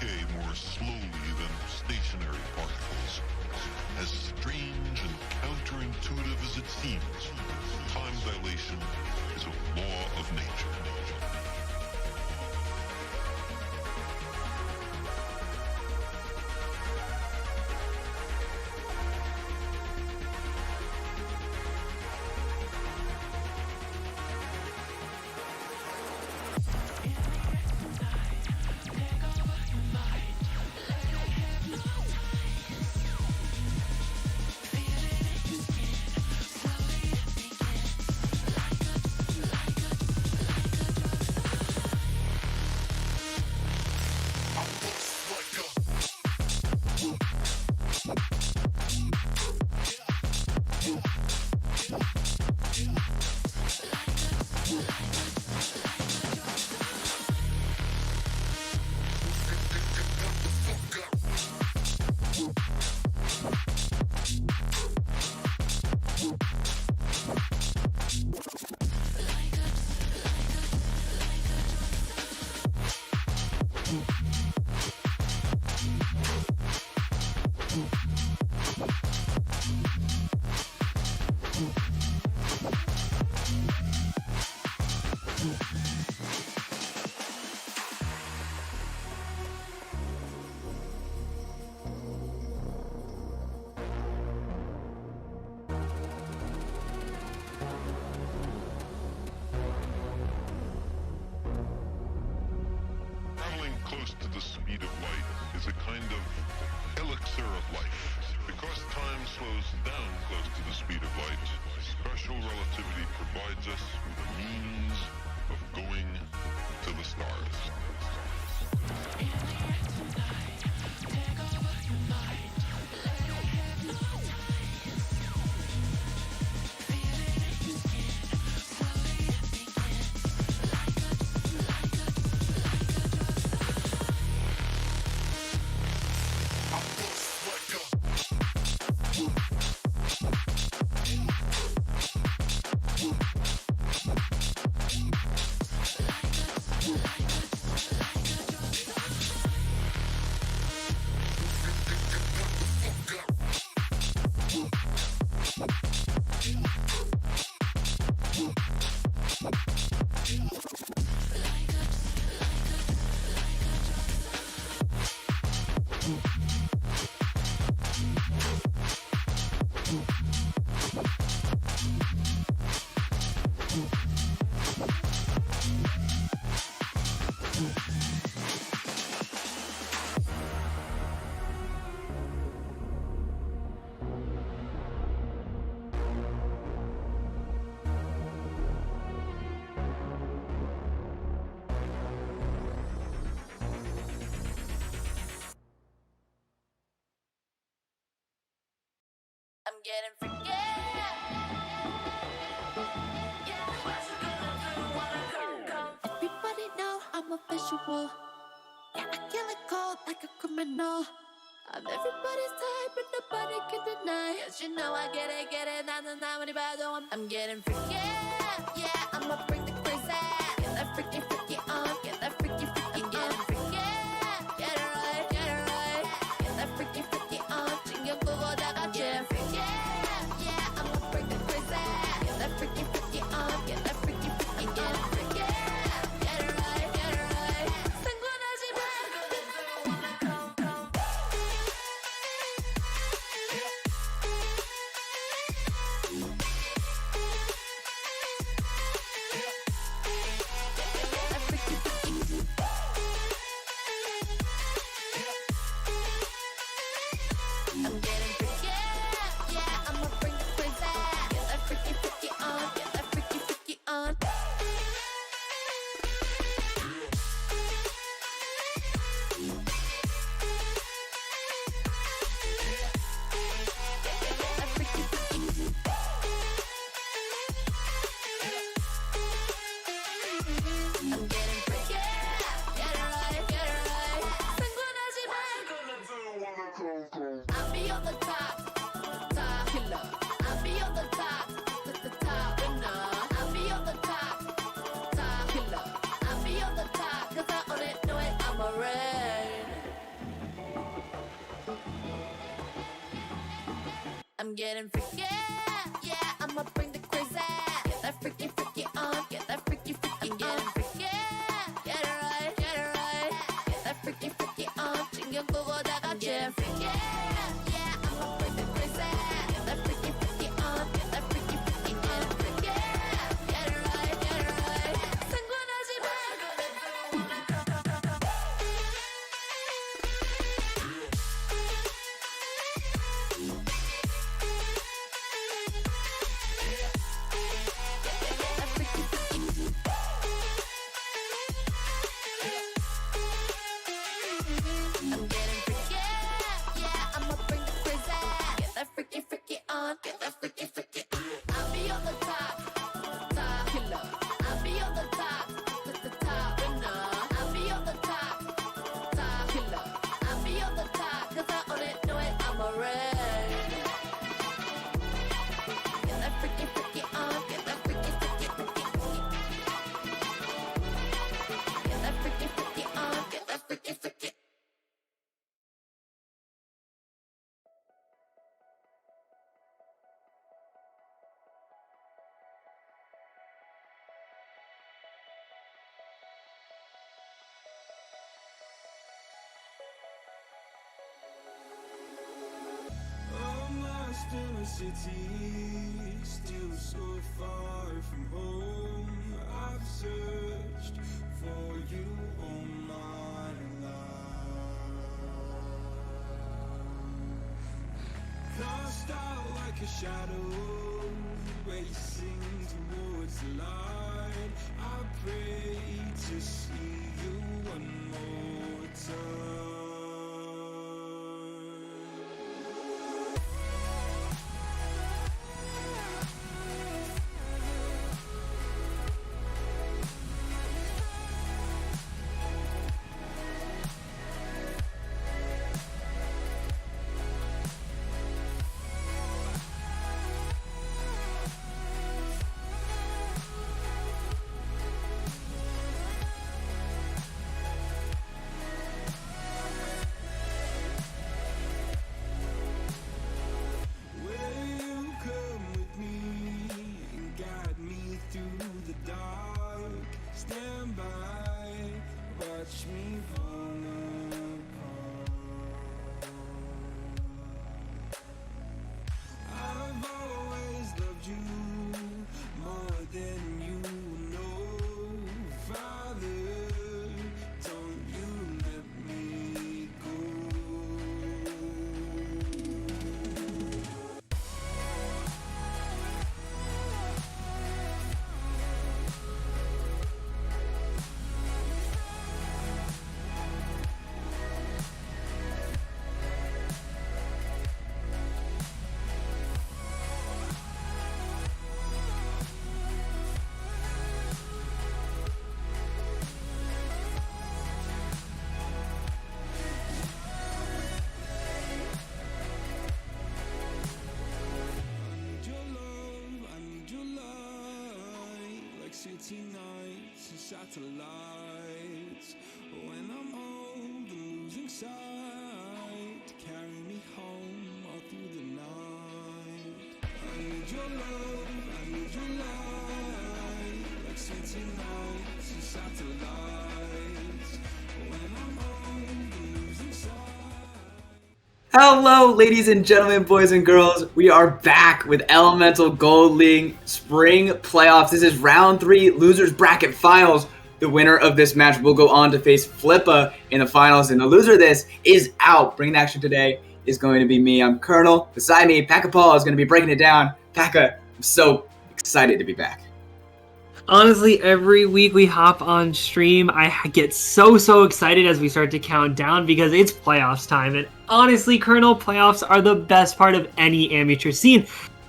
decay more slowly than stationary particles. As strange and counterintuitive as it seems, time dilation is a law of nature. I'm getting forget. Yeah, what's it gonna do when I come? Everybody know I'm a visual. Yeah, I kill it cold like a criminal. I'm everybody's type, but nobody can deny. Cause you know I get it, 나는 아무리 봐도 I'm getting forget. Yeah, I'ma bring the crazy. Get that freaky, freaky on. Get that freaky, freaky on. Get it forget. Get it right, get it right. Get that freaky, freaky on. 신경 끄고 다 같이 forget. Yeah, I'ma bring the crazy. Get that freaky, freaky on. Get that freaky, freaky on. Get it forget. Get it right, get it right. 상관하지 마. I'm getting freaky, yeah, I'ma bring the crazy. Get that freaky, freaky on, get that freaky, freaky. I'm getting freaky, get it right, get it right. Get that freaky, freaky on, 신경 끄고 다 같이. I'm getting freaky, yeah, I'ma bring the crazy. Get that freaky, freaky on, get that freaky, freaky. Getting freaky, get it right, get it right. 상관하지 마. I'm getting freaky, yeah, I'ma bring the crazy. Get that freaky, freaky on, get that freaky, freaky. I'll be on the top killer. I'll be on the top winner. I'll be on the top killer. I'll be on the top, 'cause I own it, know it, I'm alright. Get that freaky, freaky on, get that freaky, freaky, freaky. Get that freaky, freaky on, get that freaky, freaky. I'm lost in a city, still so far from home. I've searched for you all my life. Cast out like a shadow, racing towards the light. I pray to see you one more time. Will you come with me and guide me through the dark? Stand by, watch me fall apart. I've always loved you more than you know. Father, don't you let me go. I need your light, like city nights and satellites. When I'm old and losing sight, carry me home all through the night. I need your love, I need your light, like city nights and satellites. When I'm old and losing sight. Hello, ladies and gentlemen, boys and girls. We are back with Elemental Gold League Spring Playoffs. This is round 3, losers bracket finals. The winner of this match will go on to face Flippa in the finals, and the loser of this is out. Bringing action today is going to be me. I'm Colonel. Beside me, Paka Paul is going to be breaking it down. Paka, I'm so excited to be back. Honestly, every week we hop on stream, I get so excited as we start to count down because it's playoffs time. And honestly, Colonel, playoffs are the best part of any amateur scene.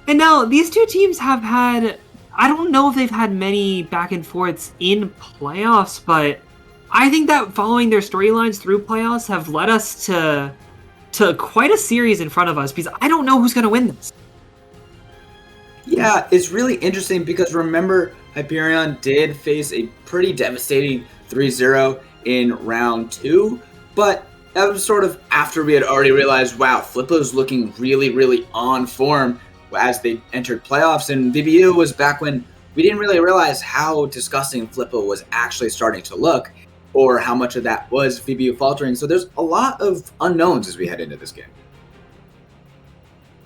And now these two teams have had, I don't know if they've had many back and forths in playoffs, but I think that following their storylines through playoffs have led us to quite a series in front of us because I don't know who's going to win this. Yeah, it's really interesting because remember, Hyperion did face a pretty devastating 3-0 in round 2, but that was sort of after we had already realized, wow, Flippo's looking really, really on form as they entered playoffs. And VBU was back when we didn't really realize how disgusting Flippo was actually starting to look, or how much of that was VBU faltering. So there's a lot of unknowns as we head into this game.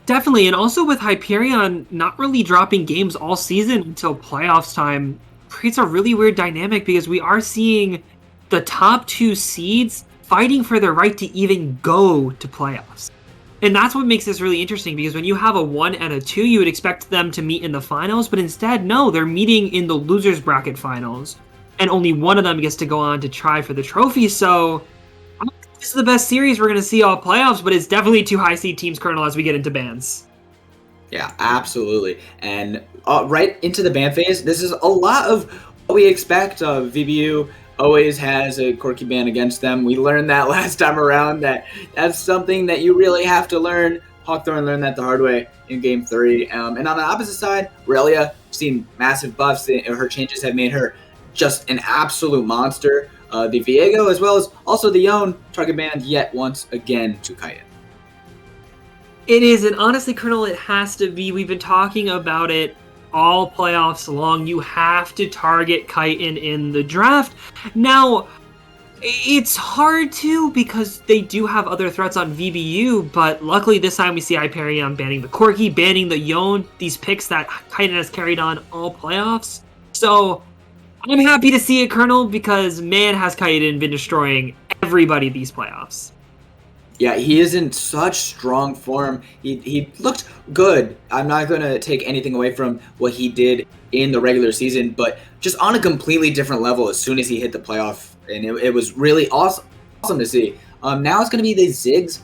Definitely, and also with Hyperion not really dropping games all season until playoffs time creates a really weird dynamic because we are seeing the top 2 seeds fighting for their right to even go to playoffs. And that's what makes this really interesting, because when you have a 1 and a 2, you would expect them to meet in the finals, but instead, no, they're meeting in the losers bracket finals, and only one of them gets to go on to try for the trophy. So I don't think this is the best series we're going to see all playoffs, but it's definitely 2 high seed teams, Colonel, as we get into bans. Yeah, absolutely. And right into the ban phase, this is a lot of what we expect. VBU always has a quirky ban against them. We learned that last time around, that's something that you really have to learn. Hawthorne learned that the hard way in Game 3. And on the opposite side, Aurelia, seen massive buffs. Her changes have made her just an absolute monster. The Viego, as well as also the Yone, target banned yet once again to Kyton. It is, and honestly, Colonel, it has to be. We've been talking about it all playoffs long. You have to target Kyton in the draft. Now, it's hard to, because they do have other threats on VBU, but luckily this time we see Hyperion banning the Corki, banning the Yone, these picks that Kyton has carried on all playoffs. So I'm happy to see it, Colonel, because man, has Kyton been destroying everybody these playoffs. Yeah, he is in such strong form. He looked good. I'm not going to take anything away from what he did in the regular season, but just on a completely different level as soon as he hit the playoff, and it was really awesome to see. Now it's going to be the Ziggs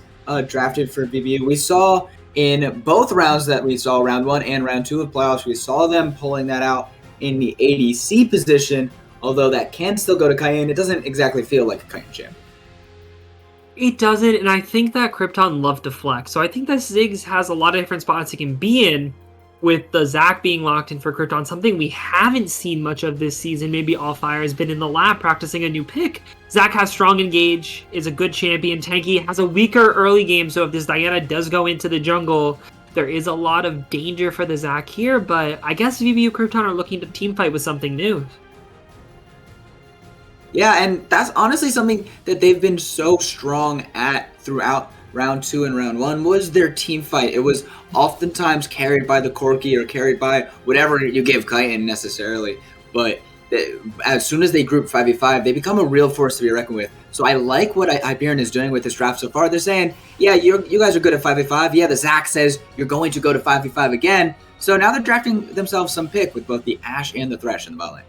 drafted for VBU. We saw in both rounds that we saw, round 1 and round 2 of playoffs, we saw them pulling that out in the ADC position, although that can still go to Kyton. It doesn't exactly feel like a Kyton champ. It doesn't, and I think that Krypton loved to flex. So I think that Ziggs has a lot of different spots he can be in, with the Zac being locked in for Krypton, something we haven't seen much of this season. Maybe All Fire has been in the lab practicing a new pick. Zac has strong engage, is a good champion. Tanky has a weaker early game, so if this Diana does go into the jungle, there is a lot of danger for the Zac here, but I guess VBU Krypton are looking to team fight with something new. Yeah, and that's honestly something that they've been so strong at throughout round 2 and round 1 was their team fight. It was oftentimes carried by the Corki or carried by whatever you give Kyton necessarily. But as soon as they group 5v5, they become a real force to be reckoned with. So I like what Hyperion is doing with this draft so far. They're saying, yeah, you guys are good at 5v5. Yeah, the Zac says you're going to go to 5v5 again. So now they're drafting themselves some pick with both the Ashe and the Thresh in the bot lane.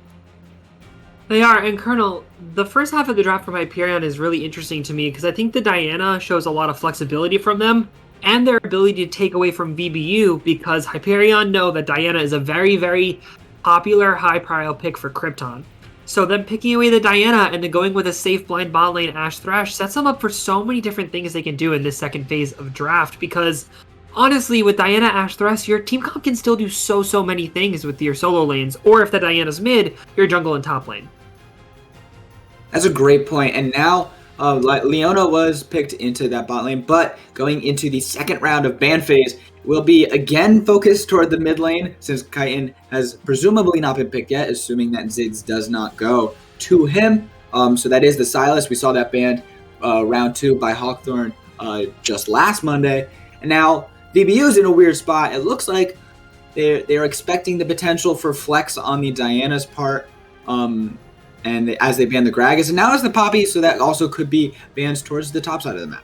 They are, and Colonel, the first half of the draft from Hyperion is really interesting to me because I think the Diana shows a lot of flexibility from them and their ability to take away from VBU, because Hyperion know that Diana is a very, very popular high-profile pick for Krypton. So them picking away the Diana and then going with a safe blind bot lane Ashe Thresh sets them up for so many different things they can do in this second phase of draft, because honestly, with Diana Ashe Thresh, your team comp can still do so many things with your solo lanes, or if the Diana's mid, your jungle and top lane. That's a great point. And now Leona was picked into that bot lane, but going into the second round of ban phase will be again focused toward the mid lane, since Kyton has presumably not been picked yet, assuming that Ziggs does not go to him. So that is the Sylas. We saw that banned round 2 by Hawthorne just last Monday. And now VBU's in a weird spot. It looks like they're expecting the potential for flex on the Diana's part. And as they ban the Gragas, and now it's the Poppy, so that also could be bans towards the top side of the map.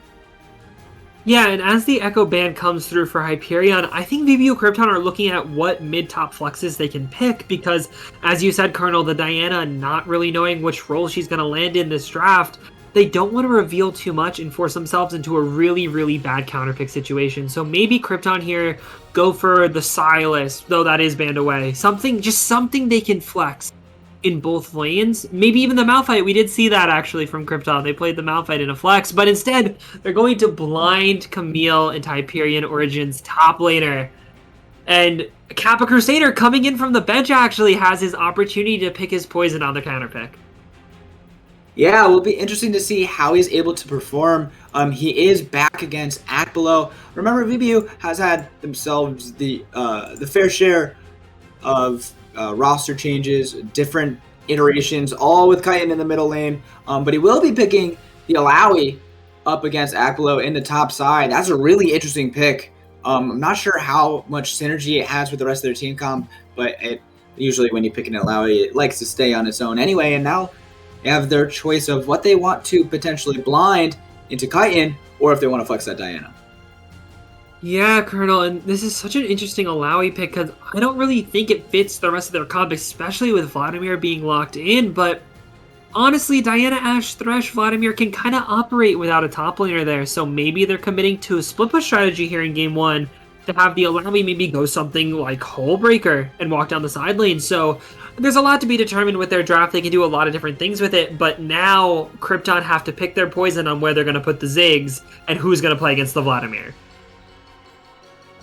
Yeah, and as the Echo ban comes through for Hyperion, I think VBU Krypton are looking at what mid-top flexes they can pick, because, as you said, Colonel, the Diana not really knowing which role she's going to land in this draft, they don't want to reveal too much and force themselves into a really, really bad counterpick situation. So maybe Krypton here go for the Sylas, though that is banned away. Something they can flex in both lanes. Maybe even the Malphite. We did see that actually from Krypton. They played the Malphite in a flex, but instead they're going to blind Camille into Hyperion Origins top laner. And Kappa Crusader coming in from the bench actually has his opportunity to pick his poison on the counterpick. Yeah, it will be interesting to see how he's able to perform. He is back against Akbalo. Remember, VBU has had themselves the fair share of roster changes, different iterations, all with Kaiton in the middle lane. But he will be picking the Alawi up against Akbalo in the top side. That's a really interesting pick. I'm not sure how much synergy it has with the rest of their team comp, but usually when you pick an Alawi, it likes to stay on its own anyway. And now they have their choice of what they want to potentially blind into Kaiton, or if they want to flex that Diana. Yeah, Colonel, and this is such an interesting Alawi pick because I don't really think it fits the rest of their comp, especially with Vladimir being locked in, but honestly, Diana, Ashe, Thresh, Vladimir can kind of operate without a top laner there, so maybe they're committing to a split push strategy here in game one to have the Alawi maybe go something like Hullbreaker and walk down the side lane. So there's a lot to be determined with their draft. They can do a lot of different things with it, but now Krypton have to pick their poison on where they're going to put the Ziggs and who's going to play against the Vladimir.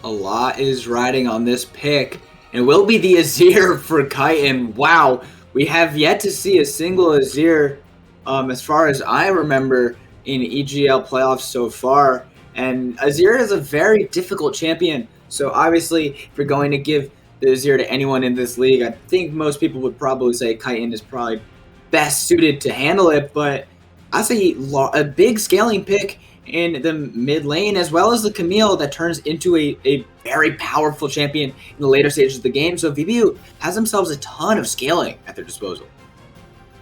A lot is riding on this pick, and it will be the Azir for Kaiton. Wow, we have yet to see a single Azir, as far as I remember, in EGL playoffs so far. And Azir is a very difficult champion, so obviously, if you're going to give the Azir to anyone in this league, I think most people would probably say Kaiton is probably best suited to handle it, but I say a big scaling pick in the mid lane, as well as the Camille that turns into a very powerful champion in the later stages of the game. So VBU has themselves a ton of scaling at their disposal.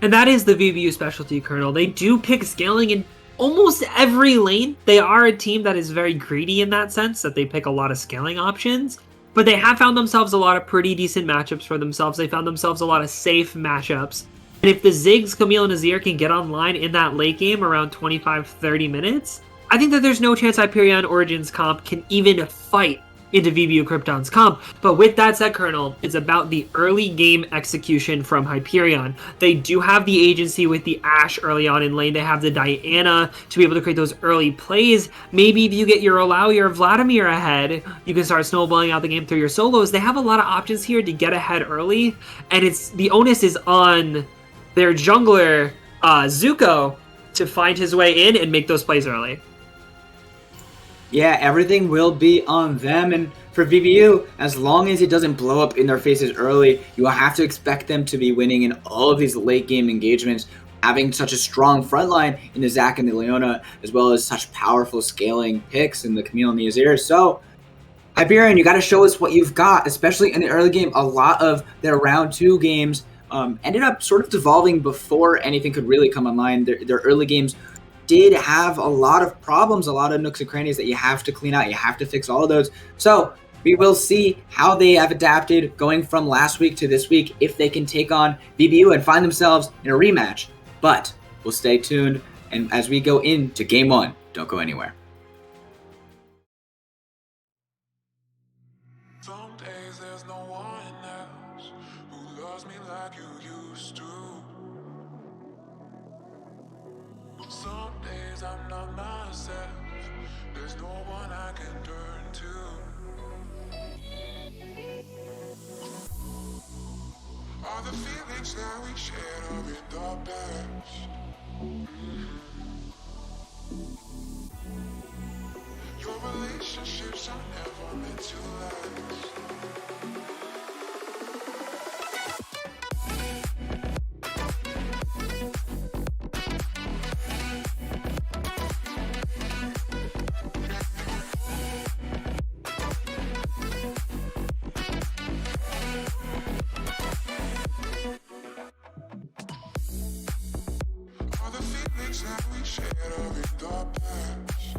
And that is the VBU specialty, Colonel. They do pick scaling in almost every lane. They are a team that is very greedy in that sense, that they pick a lot of scaling options. But they have found themselves a lot of pretty decent matchups for themselves. They found themselves a lot of safe matchups. And if the Ziggs, Camille, and Azir can get online in that late game around 25-30 minutes, I think that there's no chance Hyperion Origins comp can even fight into VBU Krypton's comp. But with that said, Colonel, it's about the early game execution from Hyperion. They do have the agency with the Ashe early on in lane. They have the Diana to be able to create those early plays. Maybe if you get your Alawi or Vladimir ahead, you can start snowballing out the game through your solos. They have a lot of options here to get ahead early, and the onus is on their jungler, Zuko, to find his way in and make those plays early. Yeah, everything will be on them, and for VBU, as long as it doesn't blow up in their faces early, you will have to expect them to be winning in all of these late game engagements, having such a strong front line in the Zac and the Leona, as well as such powerful scaling picks in the Camille and the Azir. So, Hyperion, you got to show us what you've got, especially in the early game. A lot of their round 2 games ended up sort of devolving before anything could really come online. Their early games did have a lot of problems, a lot of nooks and crannies that you have to clean out. You have to fix all of those. So we will see how they have adapted going from last week to this week, if they can take on VBU and find themselves in a rematch. But we'll stay tuned, and as we go into game 1, don't go anywhere. Some days there's no one else who loves me like you used to. Some days I'm not myself. There's no one I can turn to. All the feelings that we shared are in the past. Your relationships are never meant to last. All the feelings that we shared are in the past.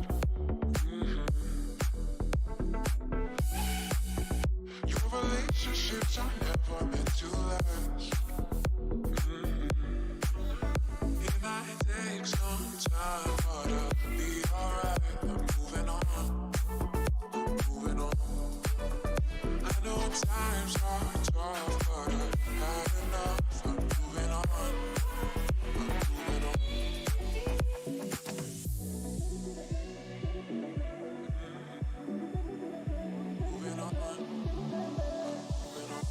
Your relationships are never meant to last. It might take some time, but I'll be alright. I'm moving on. I'm moving on. I know times are tough, but I've had enough. I'm moving on. I'm moving on. Moving on. Moving on.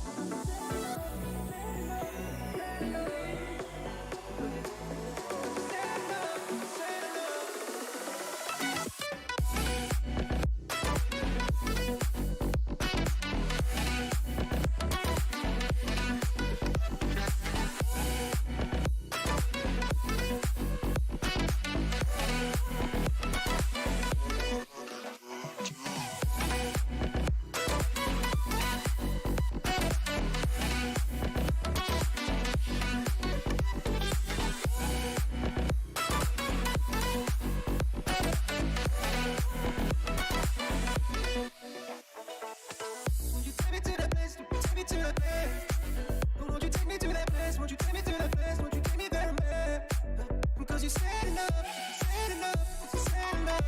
you said enough, said enough, said enough.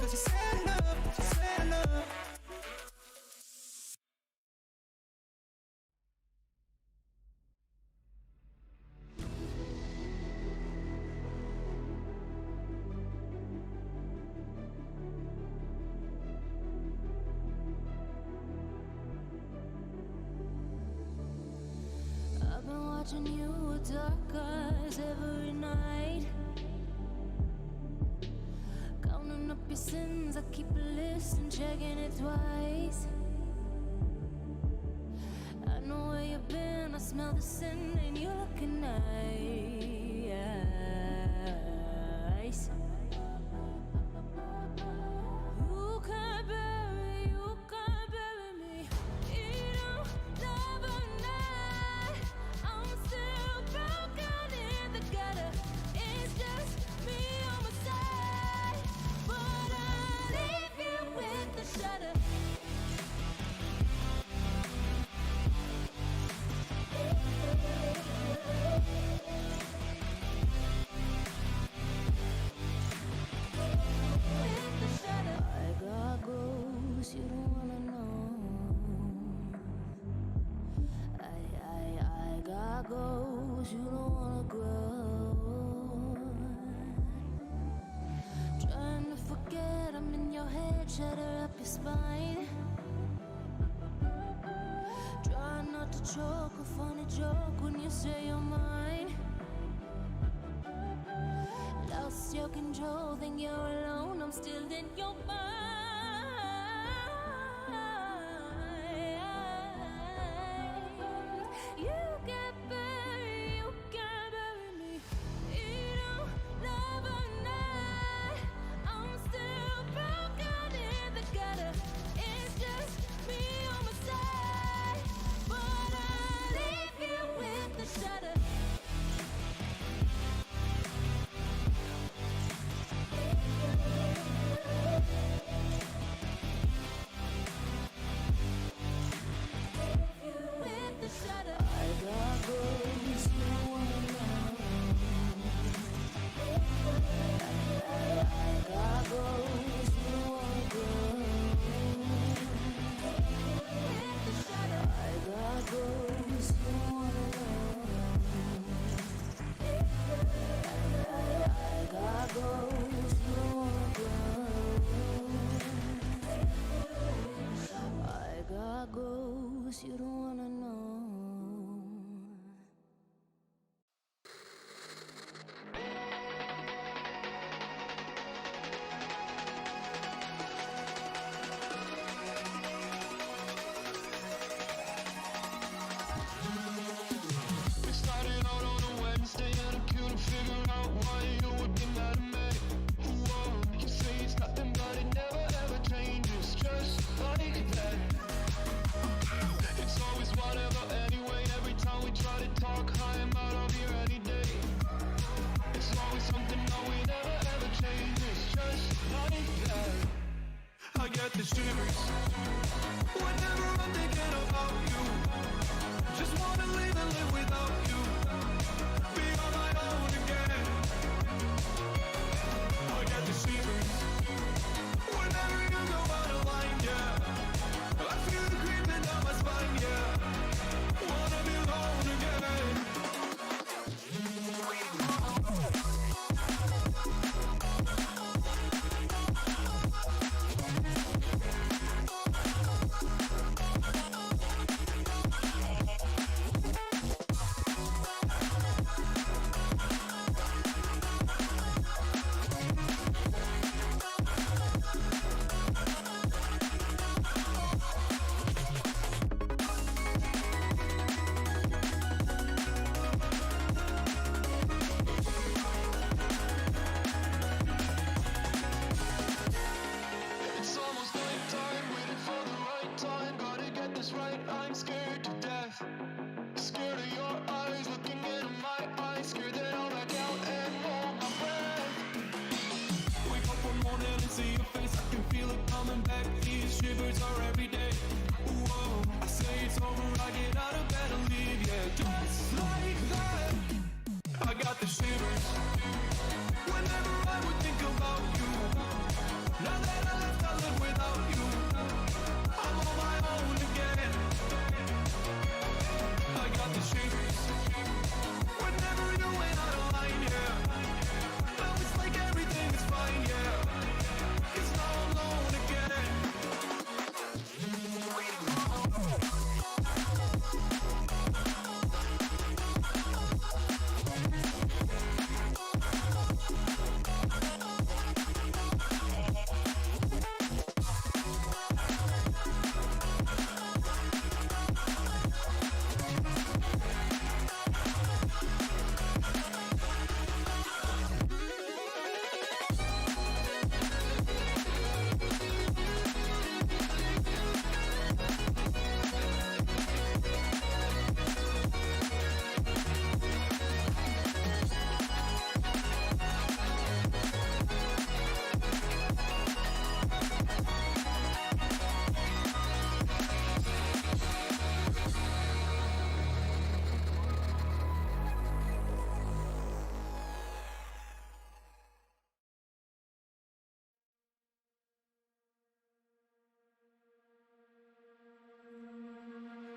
Cause you said enough, said enough. I've been watching you with dark eyes every night. Counting up your sins, I keep a list and checking it twice. I know where you've been, I smell the sin and you're looking nice. You can't bury me. You don't love a night. I'm still broken in the gutter. It's just me on my side. But I leave you with the shudder. I got goals you don't wanna know. I got goals you don't wanna grow. Trying to forget I'm in your head, shatter up your spine. Try not to choke, a funny joke when you say you're mine. Lost your control, think you're alone, I'm still in your mind. You can't bury me. You don't love a night. I'm still broken in the gutter. It's just me on my side. But I leave you with the shudder. With the shudder. I got goals you don't wanna know. I got goals you don't wanna grow. With the shudder. I got goals you don't wanna know. I got goals you don't wanna grow. I got goals you don't wanna know. We started out on a Wednesday and I couldn't figure out why you would be mad at me. Whoa, you say it's nothing but it never ever changes, just like that. It's always whatever anyway, every time we try to talk, I am out of here any day. It's always something that we never ever changes, just like that. I get the shivers whenever I'm thinking about you. Just wanna leave and live without you. Be on my own again. the shivers whenever I would think about you. Now that I left, I live without you. I'm on my own again. I got the shivers whenever you're out of line, yeah. Now it's like everything is fine, yeah. 'Cause now I'm alone again.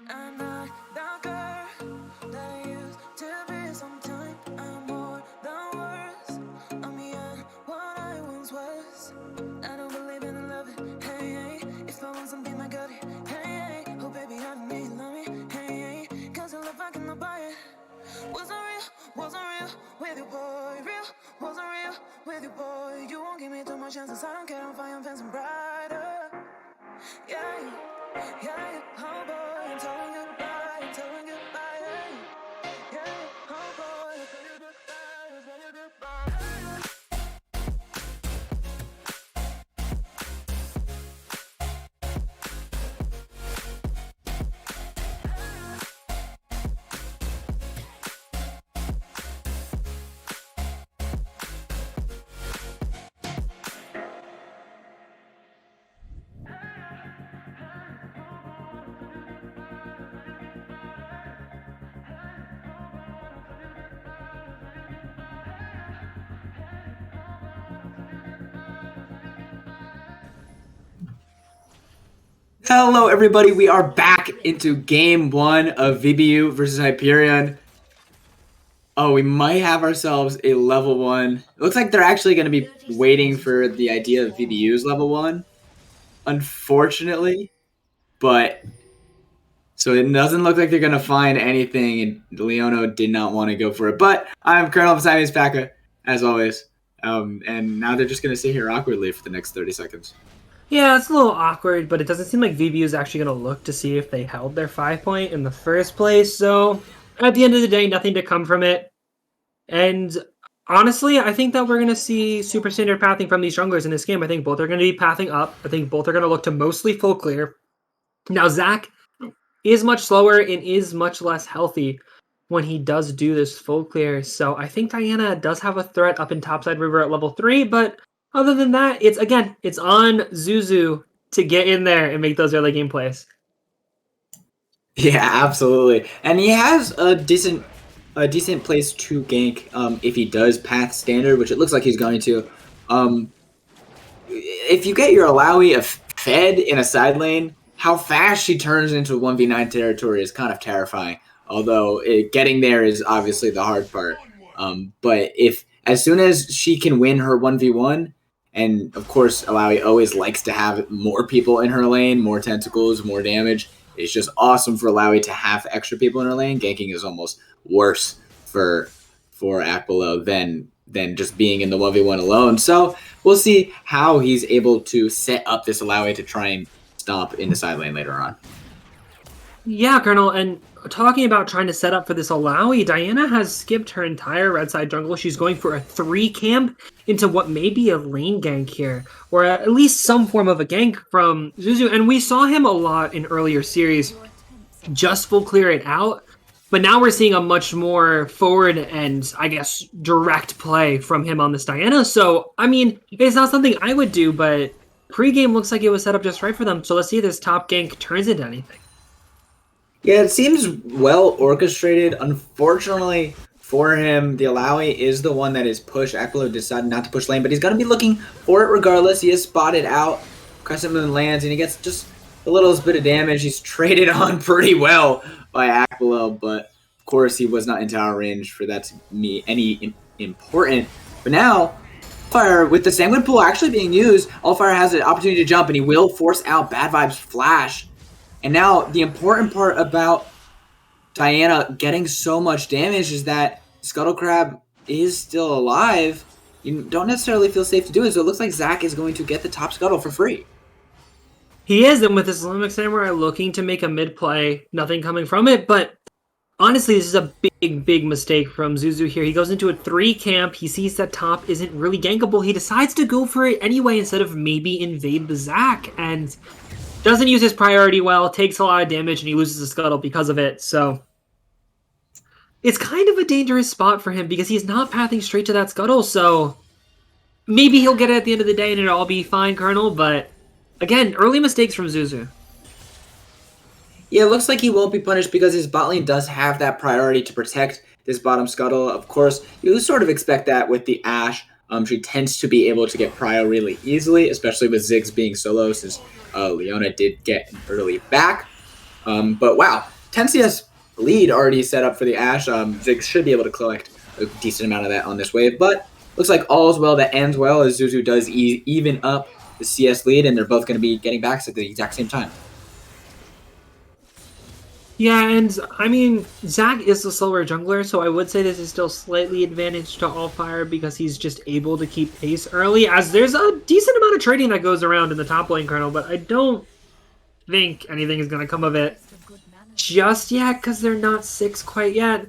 I'm not the girl that I used to be. Sometimes I'm more than words. I'm beyond what I once was. I don't believe in love. Hey, hey. If I want something, I got it. Hey, hey. Oh, baby, I don't need love me. Hey, hey. 'Cause your love, I cannot buy it. Wasn't real with you, boy. Real, wasn't real with you, boy. You won't give me too much chances. I don't care if I am fancy brighter. Yeah, yeah, oh boy, I'm telling you goodbye, hey. Yeah, oh boy, I'm telling you goodbye, I'm telling you goodbye. Hello, everybody. We are back into game 1 of VBU versus Hyperion. Oh, we might have ourselves a level 1. It looks like they're actually going to be waiting for the idea of VBU's level 1, unfortunately. But, so it doesn't look like they're going to find anything, and Leono did not want to go for it. But I'm Colonel Simons Paka, as always. And now they're just going to sit here awkwardly for the next 30 seconds. Yeah, it's a little awkward, but it doesn't seem like VBU is actually going to look to see if they held their 5-point in the first place. So, at the end of the day, nothing to come from it. And honestly, I think that we're going to see super standard pathing from these junglers in this game. I think both are going to be pathing up. I think both are going to look to mostly full clear. Now, Zach is much slower and is much less healthy when he does do this full clear. So, I think Diana does have a threat up in topside river at level 3, but other than that, it's on Zuzu to get in there and make those early game plays. Yeah, absolutely. And he has a decent place to gank if he does path standard, which it looks like he's going to. If you get your Alawi fed in a side lane, how fast she turns into 1v9 territory is kind of terrifying. Although getting there is obviously the hard part. But if as soon as she can win her 1v1, and of course Alawi always likes to have more people in her lane, more tentacles, more damage. It's just awesome for Alawi to have extra people in her lane. Ganking is almost worse for Akbalo than just being in the 1v1 alone. So we'll see how he's able to set up this Alawi to try and stomp in the side lane later on. Yeah, Colonel, and talking about trying to set up for this Alawi, Diana has skipped her entire red side jungle. She's going for a 3 camp into what may be a lane gank here, or at least some form of a gank from Zuzu. And we saw him a lot in earlier series just full clear it out, but now we're seeing a much more forward and, I guess, direct play from him on this Diana. So, I mean, it's not something I would do, but pregame looks like it was set up just right for them. So let's see if this top gank turns into anything. Yeah, it seems well orchestrated. Unfortunately, for him. The Alawi is the one that is pushed. Akbalo decided not to push lane, but he's going to be looking for it regardless. He is spotted out. Crescent Moon lands, and he gets just a little bit of damage. He's traded on pretty well by Akbalo, but of course he was not in tower range for that to be any important. But now, Allfire, with the Sanguine Pool actually being used, Allfire has an opportunity to jump, and he will force out Bad Vibes Flash. And now, the important part about Diana getting so much damage is that Scuttle Crab is still alive. You don't necessarily feel safe to do it, so it looks like Zach is going to get the top Scuttle for free. He is, and with Islamic Samurai looking to make a mid play, nothing coming from it, but honestly, this is a big mistake from Zuzu here. He goes into a 3 camp, he sees that top isn't really gankable, he decides to go for it anyway instead of maybe invade the Zac, and doesn't use his priority well, takes a lot of damage, and he loses the Scuttle because of it, so it's kind of a dangerous spot for him because he's not pathing straight to that Scuttle, so maybe he'll get it at the end of the day and it'll all be fine, Colonel, but again, early mistakes from Zuzu. Yeah, it looks like he won't be punished because his bot lane does have that priority to protect this bottom Scuttle. Of course, you sort of expect that with the Ashe. She tends to be able to get prio really easily, especially with Ziggs being solo, since Leona did get an early back. But wow, 10 CS lead already set up for the Ashe. Ziggs should be able to collect a decent amount of that on this wave, but looks like all is well that ends well as Zuzu does even up the CS lead, and they're both going to be getting backs at the exact same time. Yeah, and I mean, Zac is the slower jungler, so I would say this is still slightly advantage to Allfire because he's just able to keep pace early, as there's a decent amount of trading that goes around in the top lane, Colonel, but I don't think anything is going to come of it just yet because they're not 6 quite yet.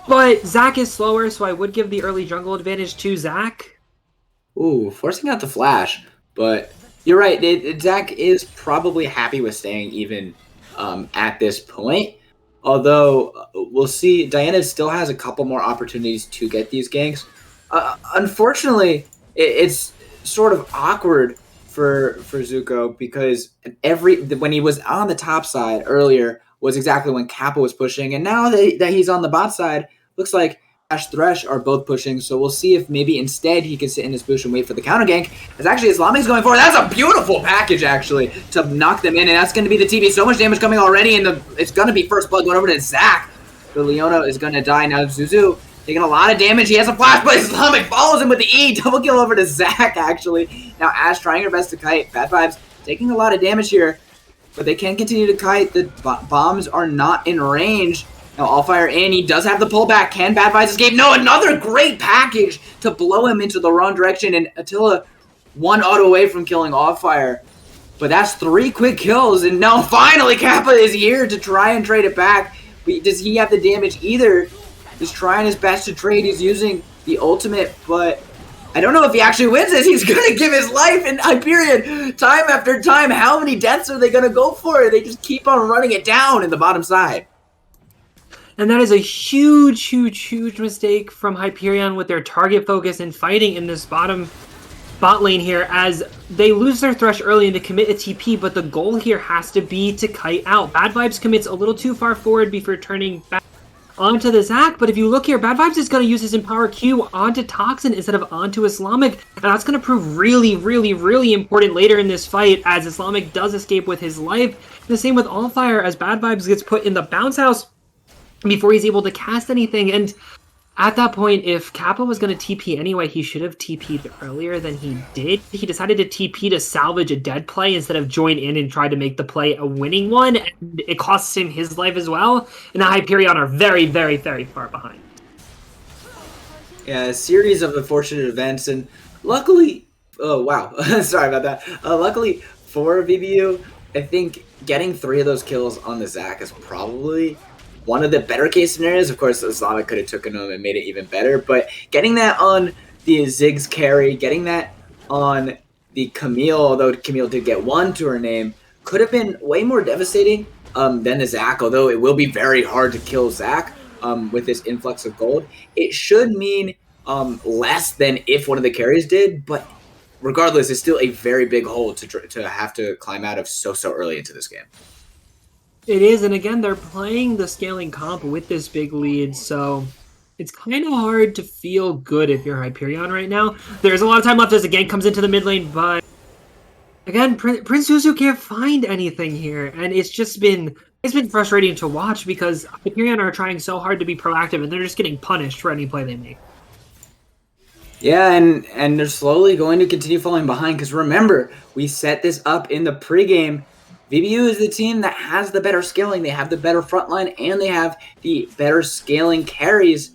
But Zac is slower, so I would give the early jungle advantage to Zac. Ooh, forcing out the flash, but you're right, Zac is probably happy with staying even at this point. Although, we'll see, Diana still has a couple more opportunities to get these ganks. Unfortunately, it's sort of awkward for Zuko because when he was on the top side earlier was exactly when Kappa was pushing, and now that he's on the bot side, looks like Ash Thresh are both pushing, so we'll see if maybe instead he can sit in his bush and wait for the counter gank. As actually Islamic's going forward. That's a beautiful package, actually, to knock them in, and that's going to be the TP. So much damage coming already, and it's going to be first blood going over to Zac. But Leona is going to die now. Zuzu taking a lot of damage. He has a flash, but Islamic follows him with the E. Double kill over to Zac, actually. Now Ash trying her best to kite. Bad Vibes taking a lot of damage here, but they can continue to kite. The bombs are not in range. Now, Allfire in. He does have the pullback. Can Bad Vibes escape? No, another great package to blow him into the wrong direction. And Attila one auto away from killing Allfire. But that's 3 quick kills. And now, finally, Kappa is here to try and trade it back. But does he have the damage either? He's trying his best to trade. He's using the ultimate, but I don't know if he actually wins this. He's going to give his life in Hyperion time after time. How many deaths are they going to go for? They just keep on running it down in the bottom side. And that is a huge mistake from Hyperion with their target focus and fighting in this bottom bot lane here, as they lose their Thresh early and to commit a TP, but the goal here has to be to kite out. Bad Vibes commits a little too far forward before turning back onto the Zac, but if you look here, Bad Vibes is going to use his Empower Q onto Toxin instead of onto Islamic, and that's going to prove really important later in this fight, as Islamic does escape with his life. The same with Allfire, as Bad Vibes gets put in the bounce house before he's able to cast anything, and at that point, if Kappa was going to TP anyway, he should have TP'd earlier than he did. He decided to TP to salvage a dead play instead of join in and try to make the play a winning one, and it costs him his life as well, and the Hyperion are very far behind. Yeah, a series of unfortunate events, and luckily, oh wow, sorry about that. Luckily for VBU, I think getting 3 of those kills on the Zac is probably one of the better case scenarios. Of course, Islamic could have taken them and made it even better, but getting that on the Ziggs carry, getting that on the Camille, although Camille did get 1 to her name, could have been way more devastating than the Zac, although it will be very hard to kill Zac with this influx of gold. It should mean less than if one of the carries did, but regardless, it's still a very big hole to have to climb out of so early into this game. It is, and again, they're playing the scaling comp with this big lead, so it's kind of hard to feel good if you're Hyperion right now. There's a lot of time left as the gank comes into the mid lane, but again, Prince Zuzu can't find anything here, and it's been frustrating to watch because Hyperion are trying so hard to be proactive, and they're just getting punished for any play they make. Yeah, and they're slowly going to continue falling behind because remember, we set this up in the pregame. VBU is the team that has the better scaling. They have the better front line, and they have the better scaling carries.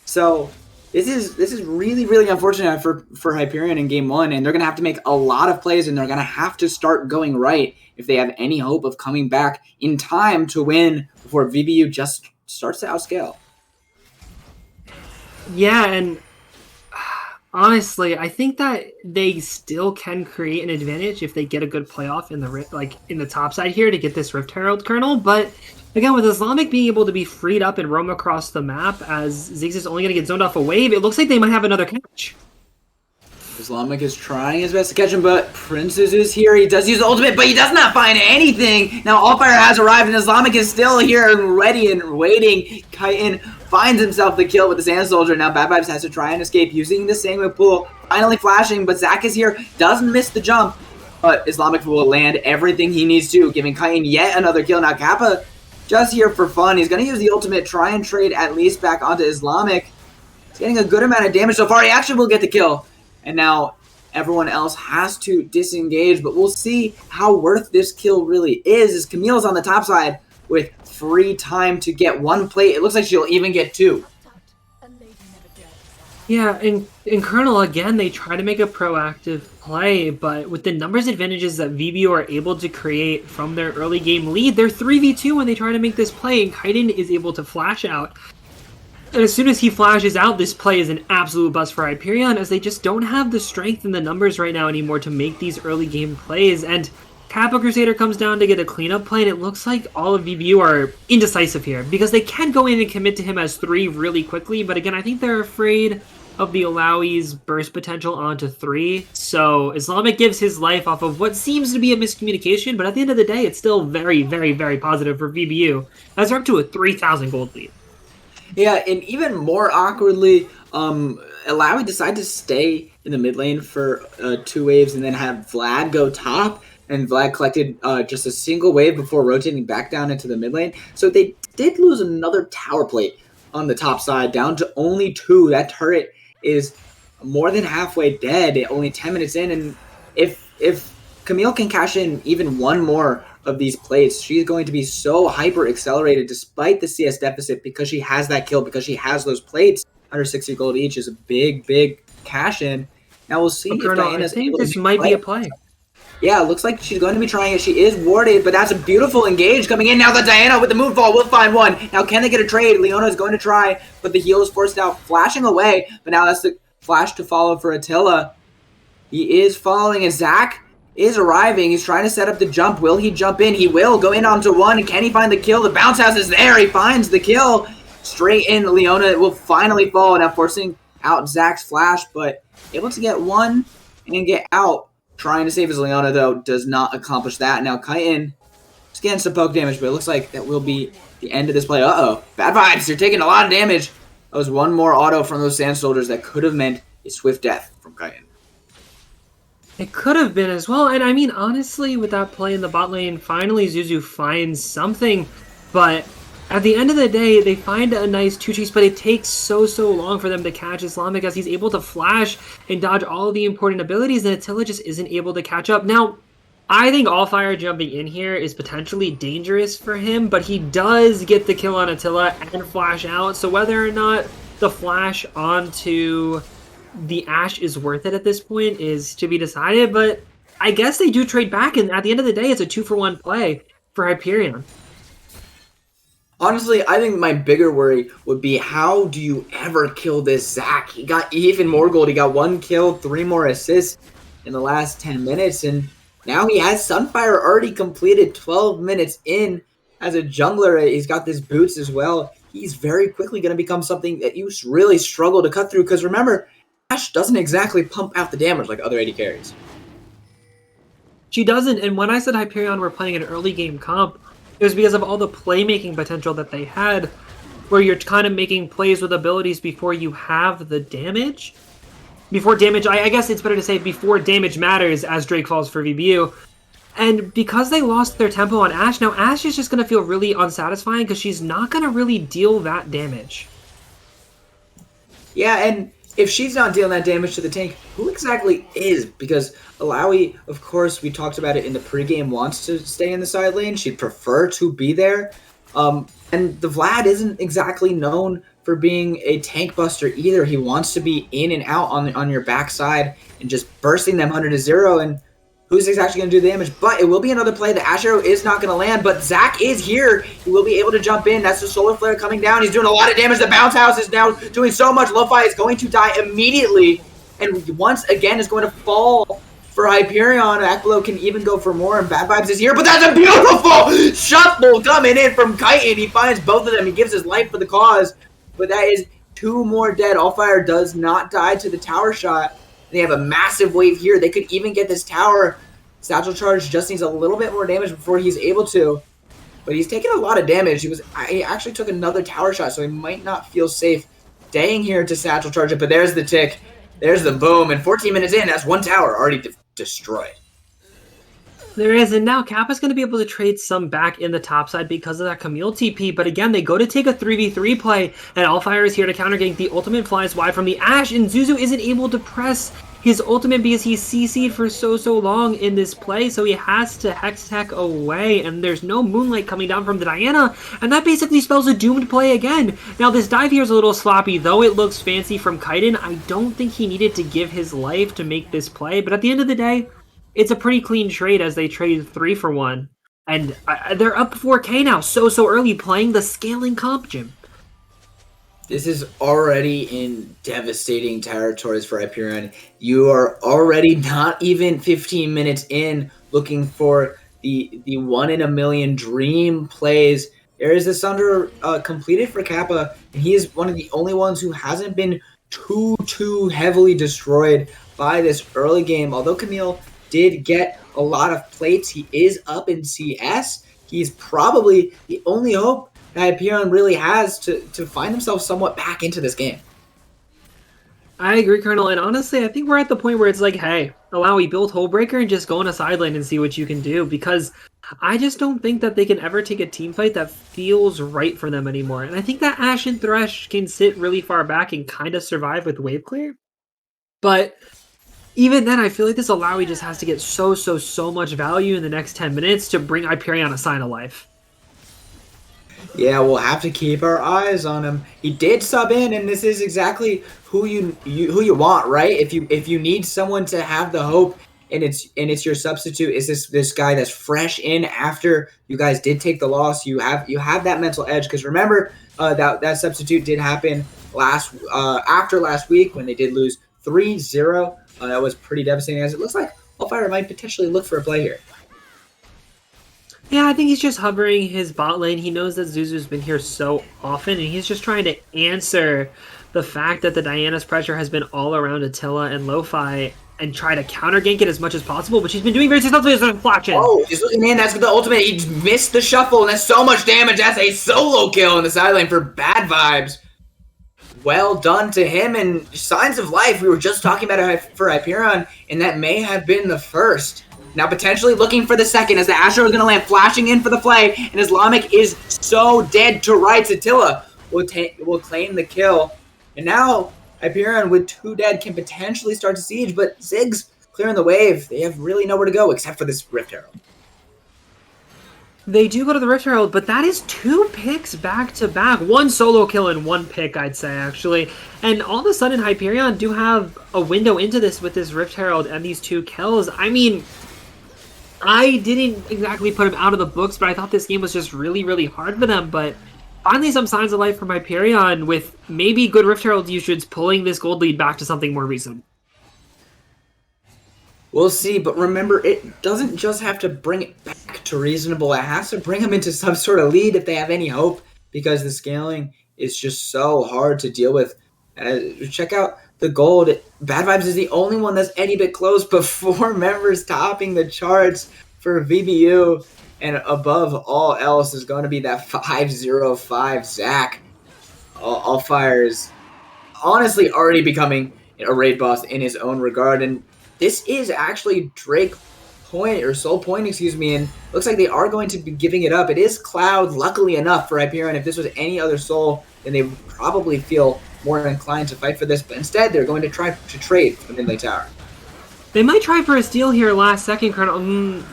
So this is really, really unfortunate for Hyperion in game one, and they're going to have to make a lot of plays, and they're going to have to start going right if they have any hope of coming back in time to win before VBU just starts to outscale. Yeah, and honestly, I think that they still can create an advantage if they get a good playoff in the top side here to get this Rift Herald Kernel. But again, with Islamic being able to be freed up and roam across the map as Ziggs is only going to get zoned off a wave, it looks like they might have another catch. Islamic is trying his best to catch him, but Princess is here. He does use the ultimate, but he does not find anything. Now Allfire has arrived, and Islamic is still here and ready and waiting. Kyton finds himself the kill with the Sand Soldier. Now Bad Vibes has to try and escape using the Sangway pool. Finally flashing, but Zach is here. Doesn't miss the jump, but Islamic will land everything he needs to, giving Kyton yet another kill. Now Kappa just here for fun. He's going to use the ultimate, try and trade at least back onto Islamic. He's getting a good amount of damage so far. He actually will get the kill. And now everyone else has to disengage, but we'll see how worth this kill really is as Camille's on the top side with free time to get one plate. It looks like she'll even get two. Yeah, in Colonel, again, they try to make a proactive play, but with the numbers advantages that VBU are able to create from their early game lead, they're 3v2 when they try to make this play, and Kyton is able to flash out. And as soon as he flashes out, this play is an absolute bust for Hyperion, as they just don't have the strength in the numbers right now anymore to make these early game plays. And Kappa Crusader comes down to get a cleanup play, and it looks like all of VBU are indecisive here, because they can go in and commit to him as 3 really quickly, but again, I think they're afraid of the Alawi's burst potential onto 3. So Islamic gives his life off of what seems to be a miscommunication, but at the end of the day, it's still very, very, very positive for VBU, as they're up to a 3,000 gold lead. Yeah, and even more awkwardly, Alawi decided to stay in the mid lane for 2 waves and then have Vlad go top, and Vlad collected just a single wave before rotating back down into the mid lane. So they did lose another tower plate on the top side, down to only 2. That turret is more than halfway dead, only 10 minutes in, and if Camille can cash in even one more of these plates, she's going to be so hyper accelerated despite the CS deficit, because she has that kill, because she has those plates. 160 gold each is a big cash in. Now we'll see if Diana's I think this might be a play. Yeah, it looks like she's going to be trying it. She is warded, but that's a beautiful engage coming in. Now the Diana with the moonfall will find one. Now can they get a trade? Leona is going to try, but the heal is forced out, flashing away. But now that's the flash to follow for Attila. He is following, and Zach is arriving. He's trying to set up the jump. Will he jump in? He will go in onto one. And can he find the kill? The bounce house is there. He finds the kill. Straight in. Leona will finally fall. Now forcing out Zach's flash, but able to get one and get out. Trying to save his Leona, though, does not accomplish that. Now Kyton is getting some poke damage, but it looks like that will be the end of this play. Uh-oh. Bad vibes. You're taking a lot of damage. That was one more auto from those Sand Soldiers that could have meant a swift death from Kyton. It could have been as well, and I mean, honestly, with that play in the bot lane, finally Zuzu finds something, but at the end of the day, they find a nice 2-chase, but it takes so long for them to catch Islamic, as he's able to flash and dodge all of the important abilities, and Attila just isn't able to catch up. Now, I think Allfire jumping in here is potentially dangerous for him, but he does get the kill on Attila and flash out, so whether or not the flash onto the Ashe is worth it at this point is to be decided, but I guess they do trade back, and at the end of the day, it's a 2-for-1 play for Hyperion. Honestly, I think my bigger worry would be, how do you ever kill this Zach? He got even more gold. He got 1 kill, 3 more assists in the last 10 minutes, and now he has Sunfire already completed 12 minutes in as a jungler. He's got this boots as well. He's very quickly going to become something that you really struggle to cut through, because remember, Ashe doesn't exactly pump out the damage like other AD carries. She doesn't, and when I said Hyperion were playing an early game comp, it was because of all the playmaking potential that they had. where you're kind of making plays with abilities before you have the damage. Before damage, I guess it's better to say before damage matters, as Drake falls for VBU. And because they lost their tempo on Ashe, now Ashe is just going to feel really unsatisfying because she's not going to really deal that damage. Yeah, and if she's not dealing that damage to the tank, who exactly is? Because Alawi, of course, we talked about it in the pregame, wants to stay in the side lane. She'd prefer to be there. And the Vlad isn't exactly known for being a tank buster either. He wants to be in and out on your backside and just bursting them 100-0. And who's exactly going to do the damage? But it will be another play. The Ashe Arrow is not going to land, but Zach is here. He will be able to jump in. That's the Solar Flare coming down. He's doing a lot of damage. The Bounce House is now doing so much. Lo-Fi is going to die immediately, and once again is going to fall for Hyperion. Akbalo can even go for more, and Bad Vibes is here, but that's a beautiful shuffle coming in from Kyton. He finds both of them. He gives his life for the cause, but that is 2 more dead. Allfire does not die to the tower shot. They have a massive wave here. They could even get this tower. Satchel Charge just needs a little bit more damage before he's able to. But he's taking a lot of damage. He actually took another tower shot, so he might not feel safe staying here to Satchel Charge it. But there's the tick. There's the boom. And 14 minutes in, that's 1 tower already destroyed. There is, and now Kappa's going to be able to trade some back in the top side because of that Camille TP, but again, they go to take a 3v3 play, and Allfire is here to counter gank. The ultimate flies wide from the Ashe, and Zuzu isn't able to press his ultimate because he's CC'd for so long in this play, so he has to Hex Tech away, and there's no Moonlight coming down from the Diana, and that basically spells a doomed play again. Now, this dive here is a little sloppy, though it looks fancy from Kyton. I don't think he needed to give his life to make this play, but at the end of the day, it's a pretty clean trade as they trade 3 for 1. And they're up 4K now, so early, playing the scaling comp, Jim. This is already in devastating territories for Hyperion. You are already not even 15 minutes in looking for the 1 in a million dream plays. There is a Sunder completed for Kappa, and he is one of the only ones who hasn't been too heavily destroyed by this early game. Although Camille did get a lot of plates, he is up in CS. He's probably the only hope that Hyperion really has to find themselves somewhat back into this game. I agree, Colonel, and honestly, I think we're at the point where it's like, hey, Alawi, build Hullbreaker and just go on a side lane and see what you can do, because I just don't think that they can ever take a team fight that feels right for them anymore. And I think that Ashe and Thresh can sit really far back and kind of survive with wave clear. But even then, I feel like this Alawi just has to get so much value in the next 10 minutes to bring Hyperion a sign of life. Yeah, we'll have to keep our eyes on him. He did sub in, and this is exactly who you want, right? If you need someone to have the hope, and it's your substitute, is this guy that's fresh in after you guys did take the loss. You have that mental edge, because remember that substitute did happen after last week when they did lose 3-0. That was pretty devastating, as it looks like Allfire might potentially look for a play here. Yeah, I think he's just hovering his bot lane. He knows that Zuzu's been here so often, and he's just trying to answer the fact that the Diana's pressure has been all around Attila and Lo-Fi and try to counter gank it as much as possible, which he's been doing very successfully as a flash in. Oh, he's looking in. That's the ultimate. He missed the shuffle, and that's so much damage. That's a solo kill in the side lane for Bad Vibes. Well done to him, and signs of life. We were just talking about it for Hyperion, and that may have been the first. Now potentially looking for the second, as the Astro is going to land, flashing in for the play, and Islamic is so dead to rights. Attila will claim the kill, and now Hyperion with 2 dead can potentially start to siege, but Ziggs clearing the wave. They have really nowhere to go except for this Rift Herald. They do go to the Rift Herald, but that is 2 picks back to back. 1 solo kill and 1 pick, I'd say, actually. And all of a sudden, Hyperion do have a window into this with this Rift Herald and these 2 kills. I mean, I didn't exactly put them out of the books, but I thought this game was just really hard for them. But finally some signs of life from Hyperion with maybe good Rift Herald usage pulling this gold lead back to something more recent. We'll see, but remember, it doesn't just have to bring it back to reasonable. It has to bring them into some sort of lead if they have any hope, because the scaling is just so hard to deal with. Check out the gold. Bad Vibes is the only one that's any bit close, but 4 members topping the charts for VBU, and above all else is going to be that 505 Zach. All Fire is honestly already becoming a raid boss in his own regard, and this is actually Drake point or Soul Point, excuse me, and looks like they are going to be giving it up. It is Cloud, luckily enough for Hyperion. If this was any other Soul, then they would probably feel more inclined to fight for this, but instead they're going to try to trade for the mid lane tower. They might try for a steal here last second, Colonel.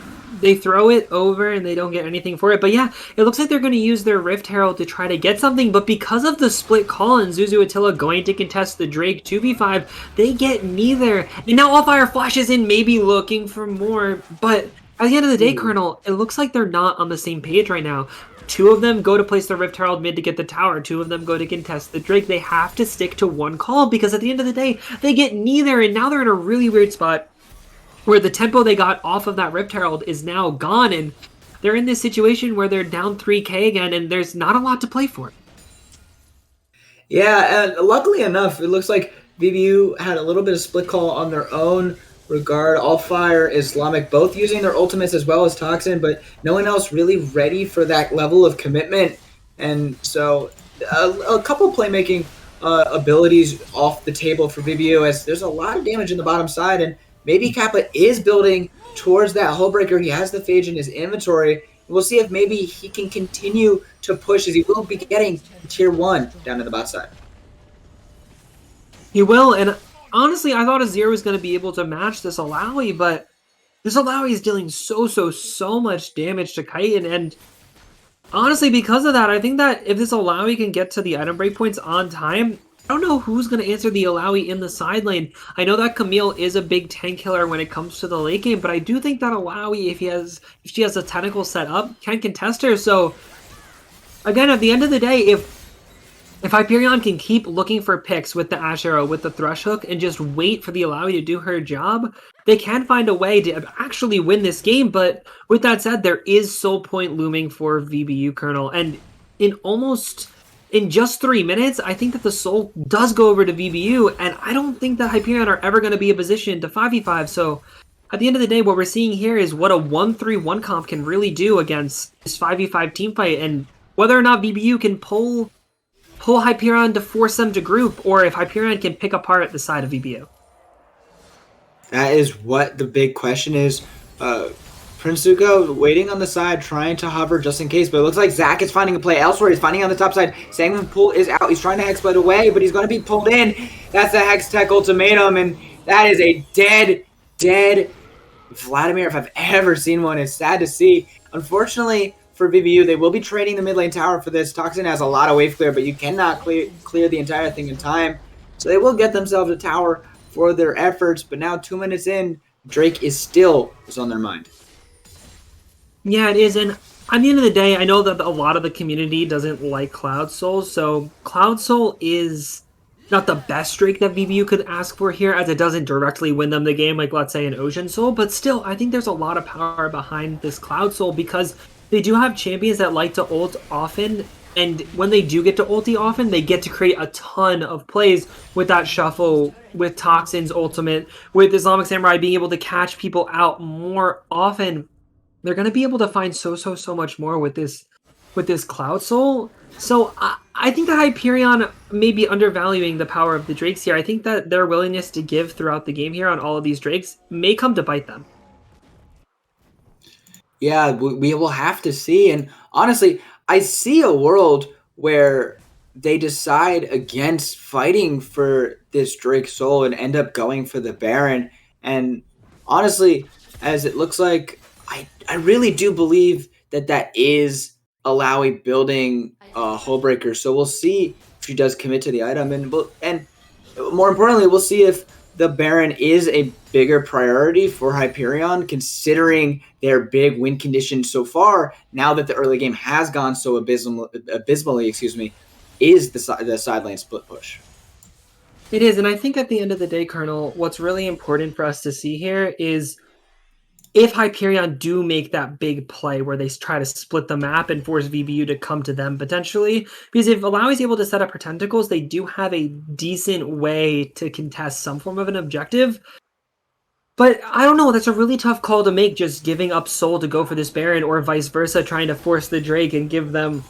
They throw it over and they don't get anything for it. But yeah, it looks like they're going to use their Rift Herald to try to get something. But because of the split call and Zuzu Attila going to contest the Drake 2v5, they get neither. And now Allfire flashes in, maybe looking for more. But at the end of the day, Colonel, it looks like they're not on the same page right now. Two of them go to place the Rift Herald mid to get the tower. Two of them go to contest the Drake. They have to stick to one call because at the end of the day, they get neither. And now they're in a really weird spot where the tempo they got off of that Rift Herald is now gone, and they're in this situation where they're down 3k again, and there's not a lot to play for. Yeah, and luckily enough, it looks like VBU had a little bit of split call on their own regard. Allfire, Islamic, both using their ultimates as well as Toxin, but no one else really ready for that level of commitment. And so a couple playmaking abilities off the table for VBU, as there's a lot of damage in the bottom side, and maybe Kappa is building towards that Hullbreaker. He has the Phage in his inventory. We'll see if maybe he can continue to push, as he will be getting tier 1 down in the bot side. He will, and honestly, I thought Azir was going to be able to match this Alawi, but this Alawi is dealing so much damage to Chitin, and honestly, because of that, I think that if this Alawi can get to the item breakpoints on time, I don't know who's going to answer the Alawi in the side lane. I know that Camille is a big tank killer when it comes to the late game, but I do think that Alawi, if she has a tentacle set up, can contest her. So, again, at the end of the day, if Hyperion can keep looking for picks with the Ash Arrow, with the Thrush Hook, and just wait for the Alawi to do her job, they can find a way to actually win this game. But with that said, there is Soul Point looming for VBU, Colonel, and in just 3 minutes, I think that the Soul does go over to VBU, and I don't think that Hyperion are ever going to be in a position to 5v5, so at the end of the day, what we're seeing here is what a 1-3-1 comp can really do against this 5v5 teamfight, and whether or not VBU can pull Hyperion to force them to group, or if Hyperion can pick apart the side of VBU. That is what the big question is. Prince Zuko waiting on the side, trying to hover just in case, but it looks like Zach is finding a play elsewhere. He's finding on the top side. Sangman pull is out. He's trying to Hexblade away, but he's going to be pulled in. That's the Hex Tech ultimatum, and that is a dead Vladimir if I've ever seen one. It's sad to see. Unfortunately for VBU, they will be trading the mid lane tower for this. Toxin has a lot of wave clear, but you cannot clear the entire thing in time. So they will get themselves a tower for their efforts, but now 2 minutes in, Drake is still on their mind. Yeah, it is, and at the end of the day, I know that a lot of the community doesn't like Cloud Soul, so Cloud Soul is not the best Drake that VBU could ask for here, as it doesn't directly win them the game, like let's say an Ocean Soul, but still, I think there's a lot of power behind this Cloud Soul, because they do have champions that like to ult often, and when they do get to ulti often, they get to create a ton of plays with that shuffle, with Toxin's ultimate, with Islamic Samurai being able to catch people out more often. They're going to be able to find so much more with this Cloud Soul. So I think that Hyperion may be undervaluing the power of the Drakes here. I think that their willingness to give throughout the game here on all of these Drakes may come to bite them. Yeah, we will have to see. And honestly, I see a world where they decide against fighting for this Drake Soul and end up going for the Baron. And honestly, as it looks like, I really do believe that is Alawi building Hullbreaker. So we'll see if she does commit to the item. And more importantly, we'll see if the Baron is a bigger priority for Hyperion, considering their big win condition so far, now that the early game has gone so abysmally, is the side lane split push. It is, and I think at the end of the day, Colonel, what's really important for us to see here is if Hyperion do make that big play where they try to split the map and force VBU to come to them potentially, because if Alawi is able to set up her tentacles, they do have a decent way to contest some form of an objective. But I don't know, that's a really tough call to make, just giving up Soul to go for this Baron, or vice versa, trying to force the Drake and give them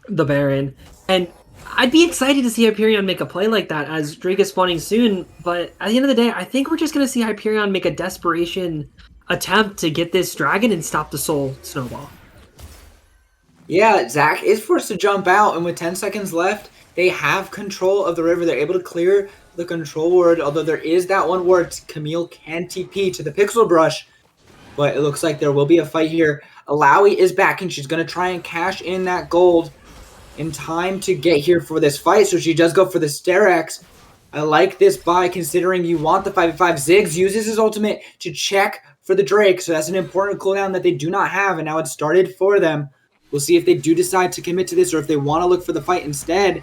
the Baron. And I'd be excited to see Hyperion make a play like that as Drake is spawning soon, but at the end of the day, I think we're just going to see Hyperion make a desperation attempt to get this dragon and stop the soul snowball. Yeah, Zach is forced to jump out, and with 10 seconds left, they have control of the river. They're able to clear the control ward, although there is that one ward Camille can TP to the Pixel Brush, but it looks like there will be a fight here. Alawi is back, and she's going to try and cash in that gold in time to get here for this fight, so she does go for the Sterex. I like this buy considering you want the 5v5. Ziggs uses his ultimate to check for the Drake, so that's an important cooldown that they do not have, and now it's started for them. We'll see if they do decide to commit to this or if they want to look for the fight instead,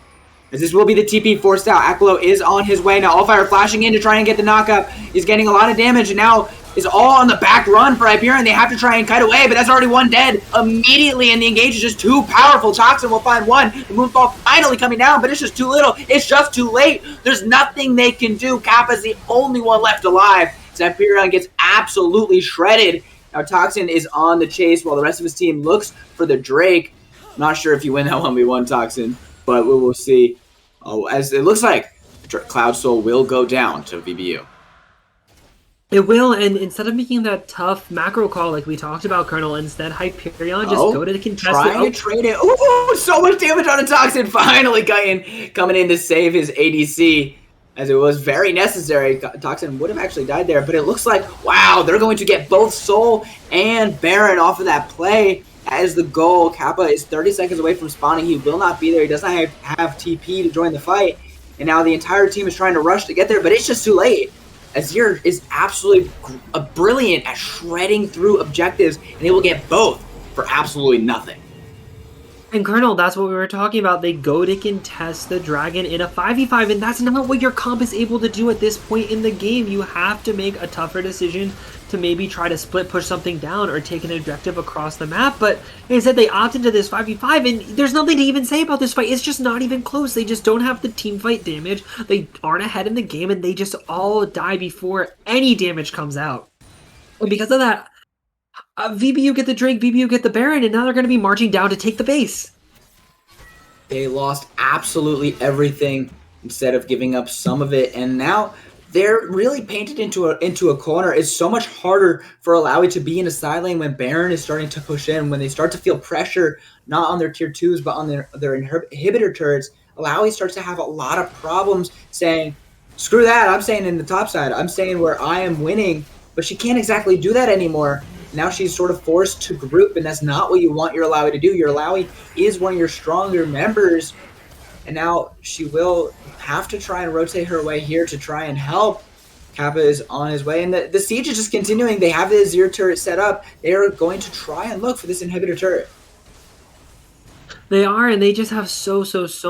as this will be the TP forced out. Aklo is on his way now. Allfire flashing in to try and get the knockup. He's getting a lot of damage, and now is all on the back run for Hyperion. They have to try and kite away, but that's already one dead immediately, and the engage is just too powerful. Toxin will find one. The Moonfall finally coming down, but it's just too little. It's just too late. There's nothing they can do. Kappa's the only one left alive. So Hyperion gets absolutely shredded. Now Toxin is on the chase while the rest of his team looks for the Drake. Not sure if you win that 1v1, Toxin, but we will see. Oh, as it looks like Cloud Soul will go down to VBU. It will, and instead of making that tough macro call like we talked about, Colonel, instead Hyperion just go to the contested. Try and trade it. Ooh, so much damage on a Toxin. Finally coming in to save his ADC, as it was very necessary. Toxin would have actually died there, but it looks like, wow, they're going to get both Soul and Baron off of that play. That is the goal. Kappa is 30 seconds away from spawning. He will not be there. He does not have TP to join the fight. And now the entire team is trying to rush to get there, but it's just too late. Azir is absolutely brilliant at shredding through objectives, and they will get both for absolutely nothing. And Colonel, that's what we were talking about. They go to contest the dragon in a 5v5, and that's not what your comp is able to do at this point in the game. You have to make a tougher decision to maybe try to split push something down or take an objective across the map. But like I said, they opt into this 5v5, and there's nothing to even say about this fight. It's just not even close. They just don't have the team fight damage. They aren't ahead in the game, and they just all die before any damage comes out. And because of that, VBU get the Drake, VBU get the Baron, and now they're going to be marching down to take the base. They lost absolutely everything instead of giving up some of it, and now they're really painted into a corner. It's so much harder for Alawi to be in a side lane when Baron is starting to push in, when they start to feel pressure, not on their tier 2s, but on their inhibitor turrets. Alawi starts to have a lot of problems saying, screw that, I'm staying in the top side. I'm staying where I am winning, but she can't exactly do that anymore. Now she's sort of forced to group, and that's not what you want your Alawi to do. Your Alawi is one of your stronger members, and now she will have to try and rotate her way here to try and help. Kappa is on his way, and the siege is just continuing. They have the Azir turret set up. They are going to try and look for this inhibitor turret. They are, and they just have so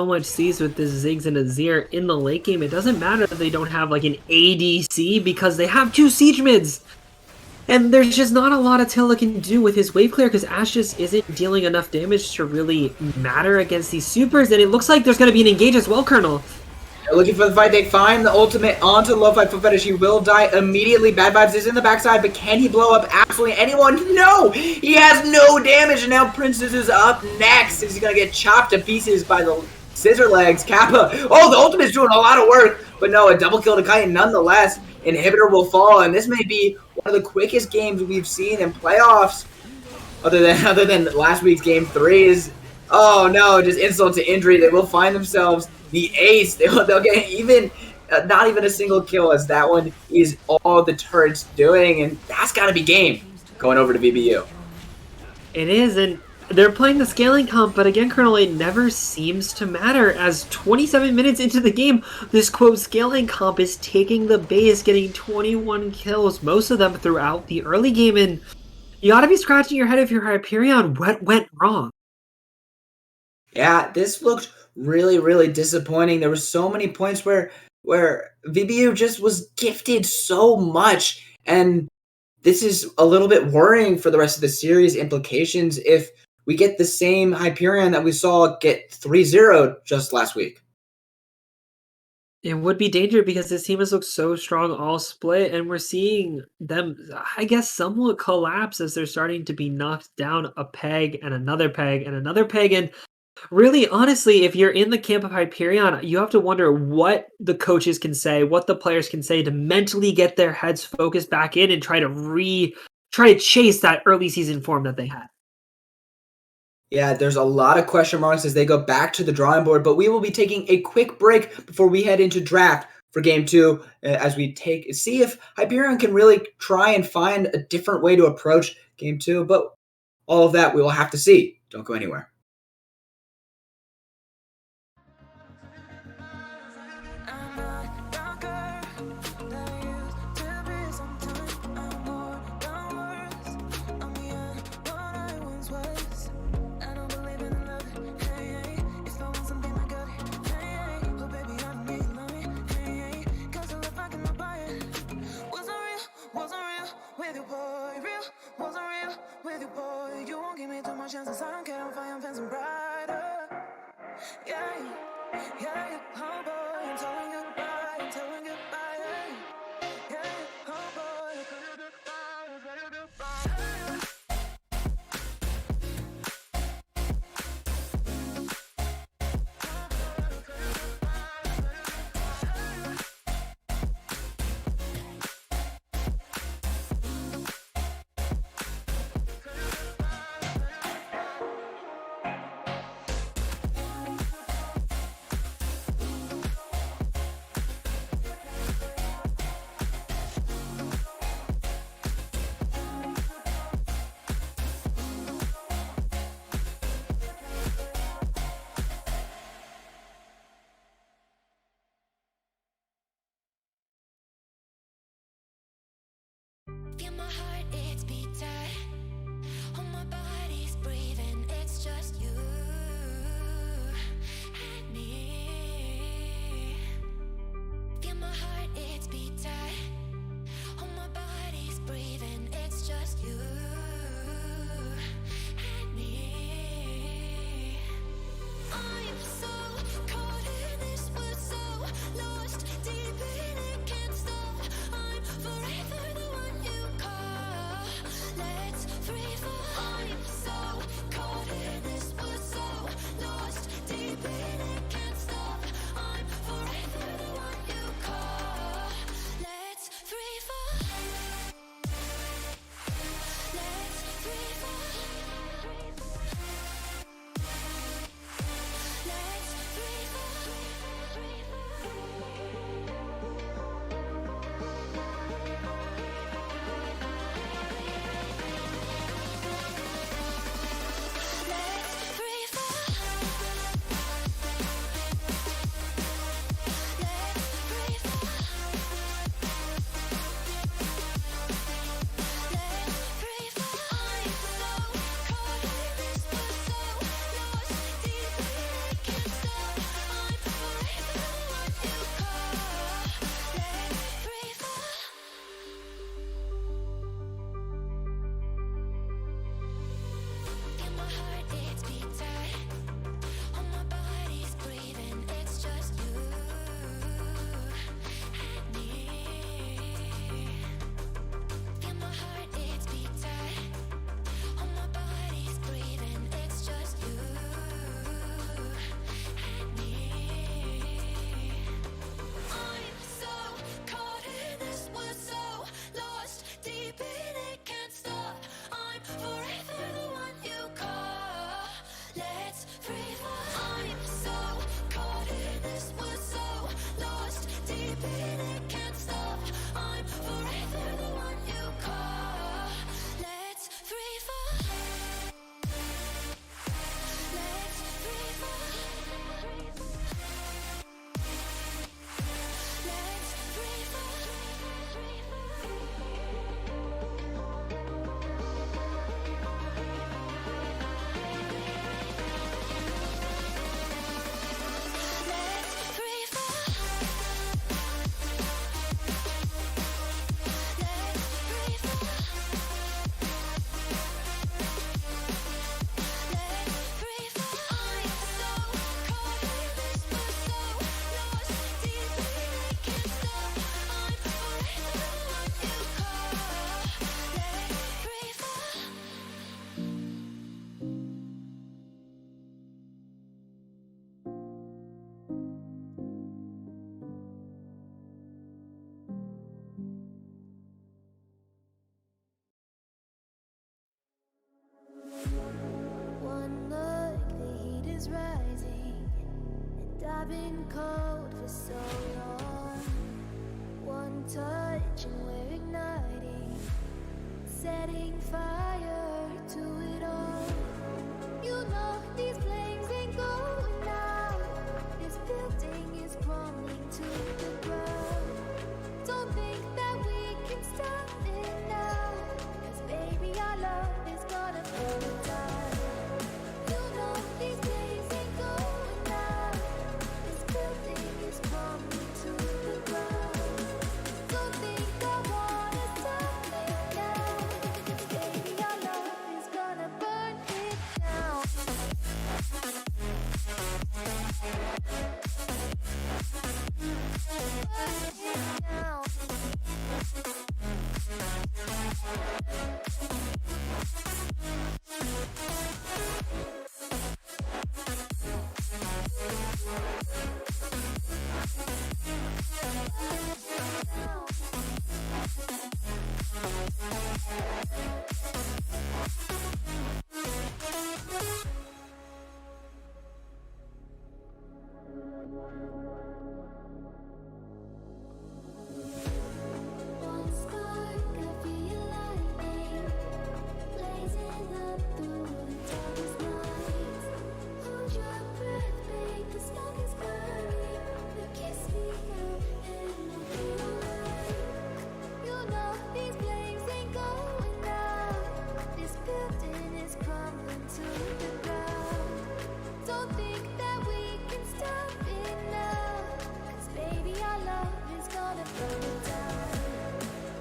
much C's with this Ziggs and Azir in the late game. It doesn't matter that they don't have like an ADC because they have 2 siege mids. And there's just not a lot Attila can do with his wave clear because Ashe just isn't dealing enough damage to really matter against these supers. And it looks like there's going to be an engage as well, Colonel. They're looking for the fight. They find the ultimate onto the low fight foot fetish. He will die immediately. Bad Vibes is in the backside, but can he blow up absolutely anyone? No! He has no damage, and now Princess is up next. He's going to get chopped to pieces by the scissor legs. Kappa. Oh, the ultimate's doing a lot of work, but no, a double kill to Kite nonetheless. Inhibitor will fall, and this may be one of the quickest games we've seen in playoffs, other than last week's game 3 is. Oh no, just insult to injury. They will find themselves the ace. They'll get even not even a single kill, as that one is all the turrets doing, and that's got to be game going over to VBU. It is, and they're playing the scaling comp, but again, Colonel, it never seems to matter, as 27 minutes into the game, this quote scaling comp is taking the base, getting 21 kills, most of them throughout the early game, and you ought to be scratching your head if you're Hyperion. What went wrong? Yeah, this looked really disappointing. There were so many points where VBU just was gifted so much, and this is a little bit worrying for the rest of the series implications if we get the same Hyperion that we saw get 3-0 just last week. It would be dangerous because this team has looked so strong all split, and we're seeing them, I guess, somewhat collapse as they're starting to be knocked down a peg and another peg and another peg. And Really, honestly, if you're in the camp of Hyperion, you have to wonder what the coaches can say, what the players can say to mentally get their heads focused back in and try to chase that early season form that they had. Yeah, there's a lot of question marks as they go back to the drawing board, but we will be taking a quick break before we head into draft for game two as we see if Hyperion can really try and find a different way to approach game two. But all of that we will have to see. Don't go anywhere. I'm not the girl that I used to be. Sometimes I'm more than words. I'm young, what I once was. I don't believe in love. Hey, hey. If I want something, I got it. Hey, hey. Oh, baby, I don't need love. Hey, hey. 'Cause I love, I cannot buy it. Wasn't real with you, boy. Real, wasn't real with you, boy. You won't give me too much chances. I don't care if I am fancy brighter. Yeah, yeah, oh boy, I'm telling you goodbye, I'm telling you goodbye, yeah, oh boy, I'm telling you goodbye, I'm telling you goodbye. Feel my heart, it's beating. Oh, my body's breathing. It's just you and me. Feel my heart, it's beating. Oh, my body's breathing. It's just you and me. I'm so caught in this, but so lost deep in it, can't stop. I'm forever the one you call. Let's free fall. I'm so caught in this, but so lost deep in it, can't stop. I'm forever the one you call. Let's I've been cold for so long. One touch and we're igniting, setting fire to it all. You know these flames ain't going out. This building is crumbling to the ground. Don't think that we can stop it now, 'cause baby our love is gonna burn it down. You know these flames ain't going out. This building is crumbling to the ground. Don't think I wanna stop it now, 'cause baby our love is gonna burn it down. One spark, I feel lightning blazing up through the darkest nights. Hold your breath, make the smoke is burning. Now kiss me out and I'll be alright. You know these flames ain't going out. This building is crumbling to the ground. Don't think that we can stop it now, 'cause baby our love is gonna burn it down.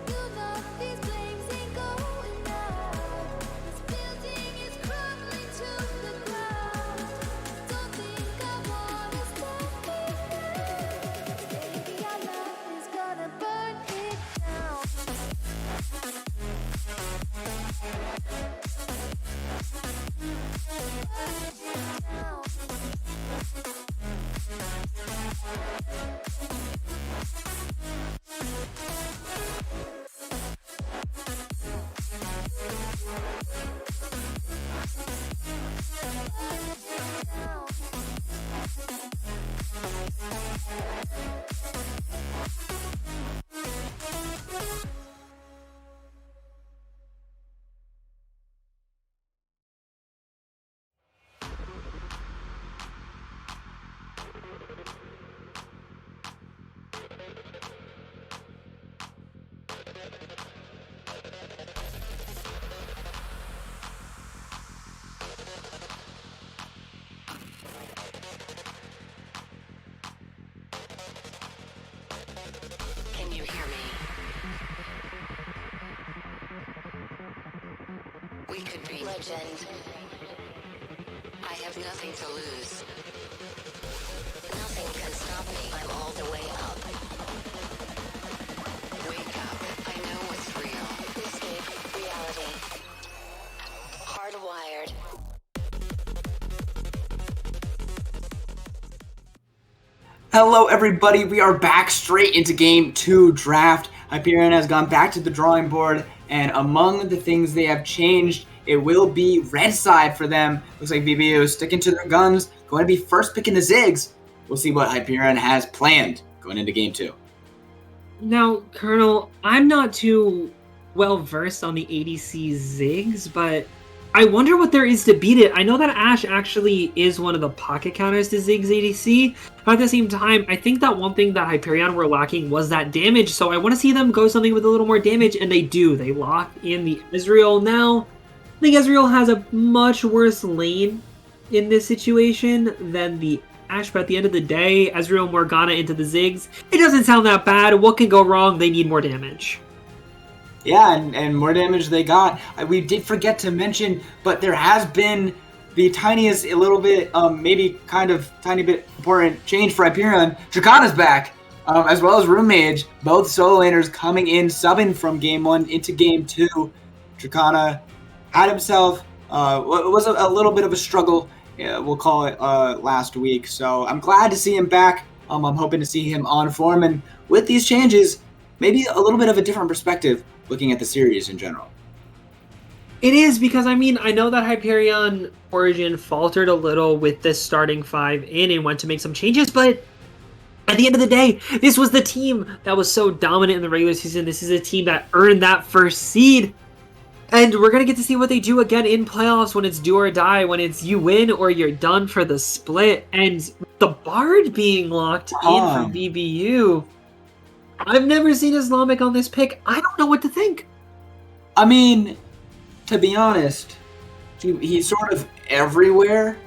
You know these flames ain't going out. This building is crumbling to the ground. Don't think I wanna stop it now, 'cause baby our love is gonna burn it down. Can you hear me? We could be legend. I have nothing to lose. Nothing can stop me. I'm all the way up. Wake up. I know what's real. Escape reality. Hardwired. Hello, everybody. We are back straight into Game 2 draft. Hyperion has gone back to the drawing board, and among the things they have changed, it will be red side for them. Looks like VBU is sticking to their guns, going to be first picking the Ziggs. We'll see what Hyperion has planned going into Game 2. Now, Colonel, I'm not too well versed on the ADC Ziggs, but I wonder what there is to beat it. I know that Ashe actually is one of the pocket counters to Ziggs ADC, but at the same time, I think that one thing that Hyperion were lacking was that damage, so I want to see them go something with a little more damage, and they do. They lock in the Ezreal. Now, I think Ezreal has a much worse lane in this situation than the Ashe, but at the end of the day, Ezreal Morgana into the Ziggs, it doesn't sound that bad. What can go wrong? They need more damage. Yeah, and more damage they got. We did forget to mention, but there has been the tiniest, a little bit, maybe kind of tiny bit important change for Hyperion. Dracana's back, as well as Room Mage, both solo laners coming in, subbing from Game 1 into Game 2. Dracana had himself, was a little bit of a struggle, we'll call it, last week. So I'm glad to see him back. I'm hoping to see him on form, and with these changes, maybe a little bit of a different perspective looking at the series in general. It is, because I mean, I know that Hyperion Origin faltered a little with this starting 5 in and went to make some changes, but at the end of the day, this was the team that was so dominant in the regular season. This is a team that earned that first seed. And we're going to get to see what they do again in playoffs when it's do or die, when it's you win or you're done for the split. And the Bard being locked in for VBU, I've never seen Islamic on this pick. I don't know what to think. I mean, to be honest, he's sort of everywhere.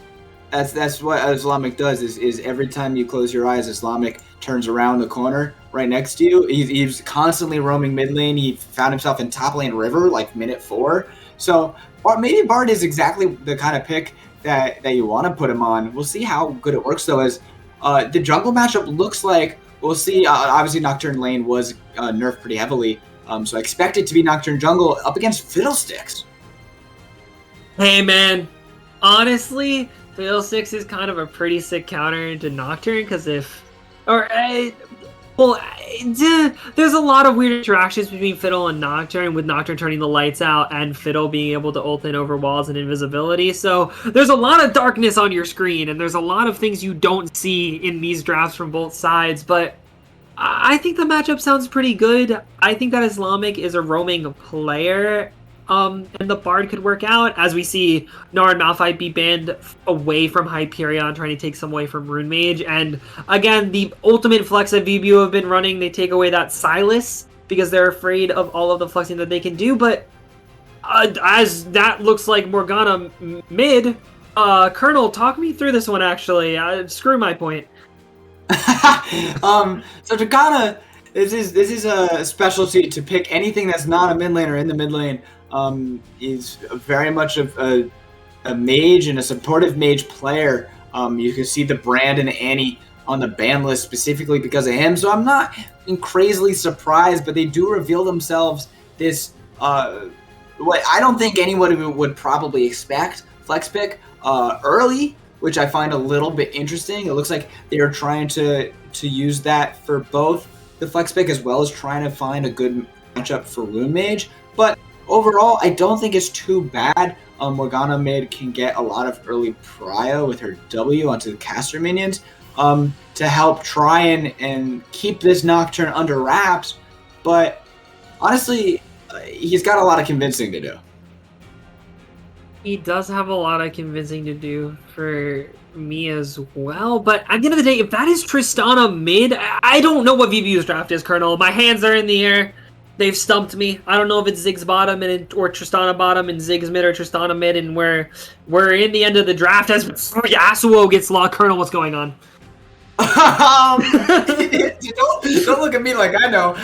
That's what Islamic does, is every time you close your eyes, Islamic turns around the corner right next to you. He's constantly roaming mid lane. He found himself in top lane river like minute 4. So maybe Bard is exactly the kind of pick that you want to put him on. We'll see how good it works, though, as the jungle matchup looks like. We'll see. Obviously, Nocturne lane was nerfed pretty heavily, so I expect it to be Nocturne jungle up against Fiddlesticks. Hey, man. Honestly, Fiddlesticks is kind of a pretty sick counter to Nocturne, because there's a lot of weird interactions between Fiddle and Nocturne, with Nocturne turning the lights out and Fiddle being able to ult in over walls and invisibility. So there's a lot of darkness on your screen, and there's a lot of things you don't see in these drafts from both sides. But I think the matchup sounds pretty good. I think that Islamic is a roaming player. And the Bard could work out, as we see Gnar and Malphite be banned away from Hyperion, trying to take some away from Rune Mage. And again, the ultimate flex that VBU have been running, they take away that Silas because they're afraid of all of the flexing that they can do. But as that looks like Morgana mid, Colonel, talk me through this one, actually. Screw my point. So Morgana, this is a specialty to pick anything that's not a mid laner in the mid lane. Is very much a mage and a supportive mage player. You can see the Brand and Annie on the ban list specifically because of him, so I'm not crazily surprised, but they do reveal themselves this what I don't think anyone would probably expect flex pick early, which I find a little bit interesting. It looks like they are trying to use that for both the flex pick as well as trying to find a good matchup for Rune Mage, but overall, I don't think it's too bad. Morgana mid can get a lot of early prio with her W onto the caster minions to help try and keep this Nocturne under wraps. But honestly, he's got a lot of convincing to do. He does have a lot of convincing to do for me as well. But at the end of the day, if that is Tristana mid, I don't know what VBU's draft is, Colonel. My hands are in the air. They've stumped me. I don't know if it's Ziggs bottom or Tristana bottom and Ziggs mid or Tristana mid, and we're in the end of the draft as Yasuo gets locked. Colonel, what's going on? Don't look at me like I know.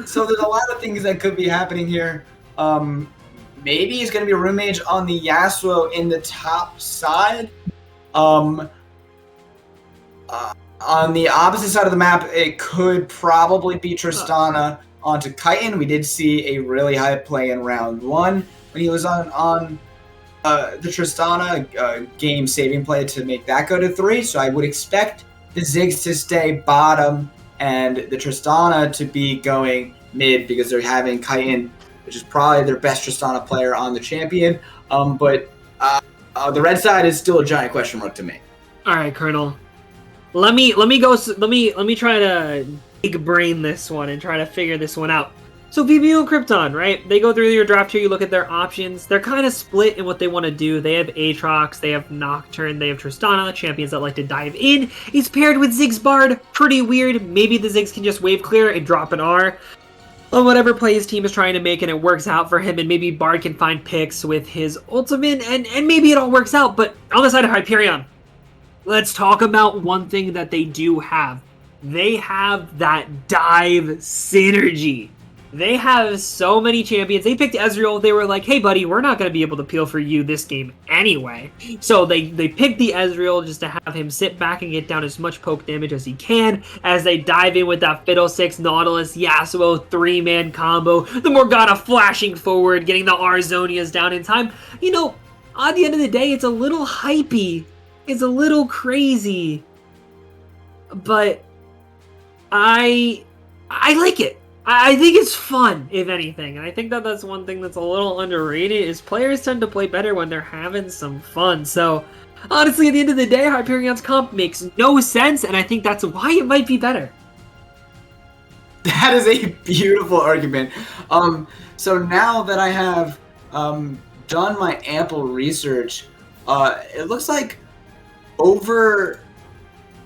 So there's a lot of things that could be happening here. Maybe he's going to be a Rune Mage on the Yasuo in the top side. On the opposite side of the map, it could probably be Tristana onto Kyton. We did see a really high play in round 1 when he was on the Tristana game-saving play to make that go to 3. So I would expect the Ziggs to stay bottom and the Tristana to be going mid because they're having Kyton, which is probably their best Tristana player on the champion. But the red side is still a giant question mark to me. All right, Colonel. Let me try to big brain this one and try to figure this one out. So VBU and Krypton, right? They go through your draft here, you look at their options. They're kind of split in what they want to do. They have Aatrox, they have Nocturne, they have Tristana, champions that like to dive in. It's paired with Ziggs Bard, pretty weird. Maybe the Ziggs can just wave clear and drop an R on whatever play his team is trying to make, and it works out for him, and maybe Bard can find picks with his ultimate, and maybe it all works out. But on the side of Hyperion, let's talk about one thing that they do have. They have that dive synergy. They have so many champions. They picked Ezreal. They were like, hey, buddy, we're not going to be able to peel for you this game anyway. So they picked the Ezreal just to have him sit back and get down as much poke damage as he can as they dive in with that Fiddlesticks, Nautilus, Yasuo 3-man combo. The Morgana flashing forward, getting the Arzonias down in time. You know, at the end of the day, it's a little hypey. It's a little crazy. But I like it. I think it's fun, if anything, and I think that that's one thing that's a little underrated is players tend to play better when they're having some fun. So, honestly, at the end of the day, Hyperion's comp makes no sense, and I think that's why it might be better. That is a beautiful argument. So now that I have done my ample research, it looks like over.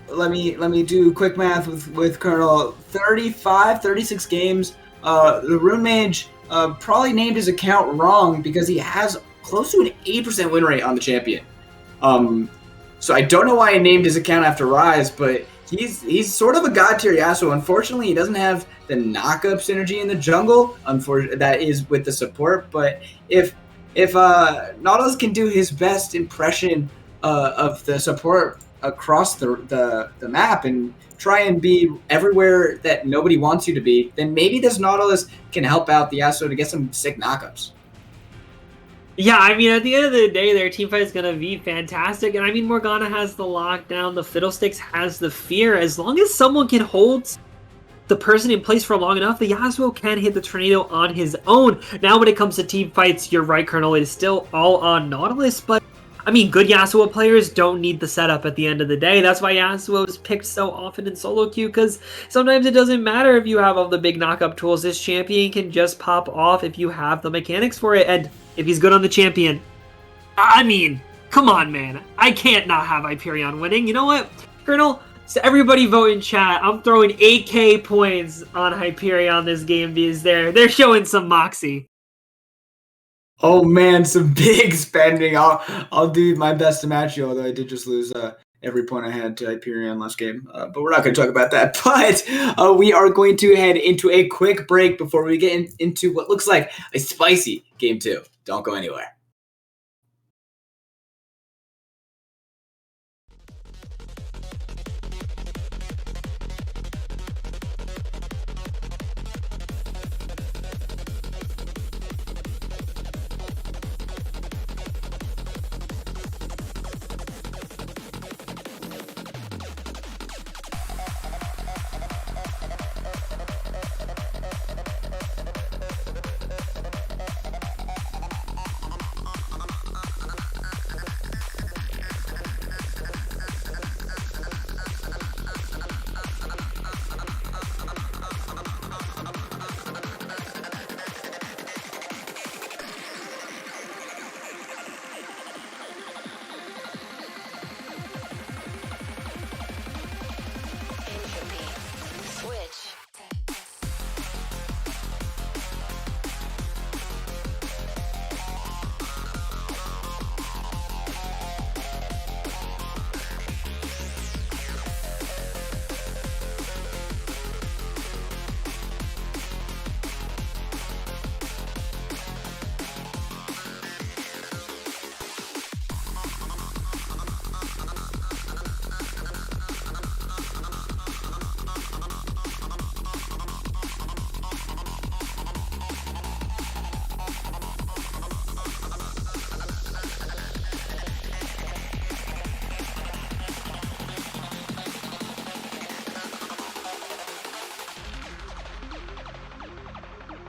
Let me do quick math with Colonel. 36 games. The Rune Mage probably named his account wrong because he has close to an 80% win rate on the champion. So I don't know why he named his account after Rise, but he's sort of a god tier Yasuo. Unfortunately, he doesn't have the knockup synergy in the jungle. That is with the support. But if Nautilus can do his best impression of the support across the map and try and be everywhere that nobody wants you to be, then maybe this Nautilus can help out the Yasuo to get some sick knockups. Yeah, I mean, at the end of the day, their teamfight is going to be fantastic. And I mean, Morgana has the lockdown, the Fiddlesticks has the fear. As long as someone can hold the person in place for long enough, the Yasuo can hit the tornado on his own. Now, when it comes to team fights, you're right, Colonel, it is still all on Nautilus, but I mean, good Yasuo players don't need the setup at the end of the day. That's why Yasuo is picked so often in solo queue, because sometimes it doesn't matter if you have all the big knockup tools. This champion can just pop off if you have the mechanics for it, and if he's good on the champion. I mean, come on, man. I can't not have Hyperion winning. You know what, Colonel? So everybody vote in chat. I'm throwing 8k points on Hyperion this game because they're showing some moxie. Oh man, some big spending. I'll do my best to match you, although I did just lose every point I had to Hyperion last game. But we're not going to talk about that. But we are going to head into a quick break before we get into what looks like a spicy game 2. Don't go anywhere.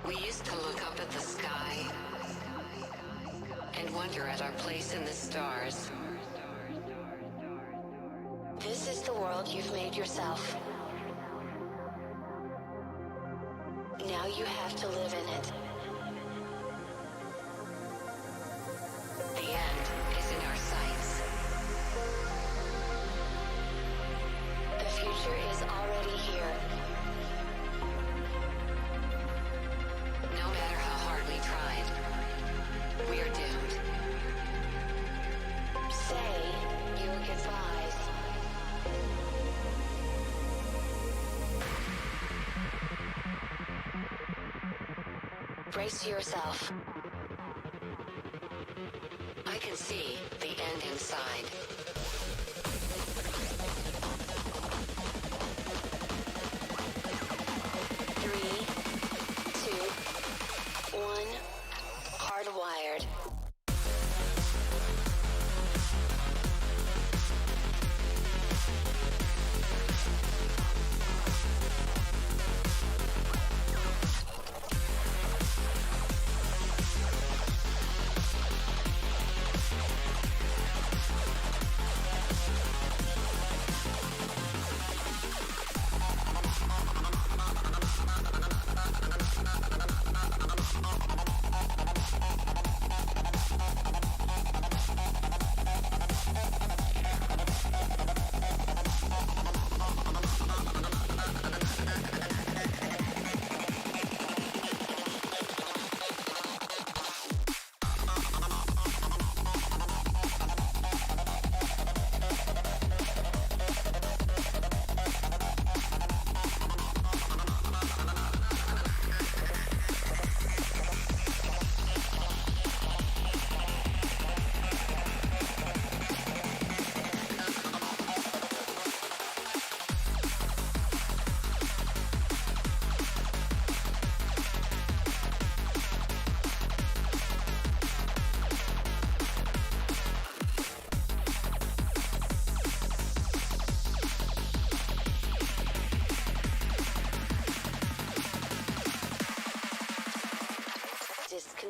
We used to look up at the sky and wonder at our place in the stars. This is the world you've made yourself. Now you have to live in it. The end is in our sights. The future is already here. No matter how hard we tried, we are doomed. Say your goodbyes. Brace yourself. I can see the end inside. Three, two, one, hardwired.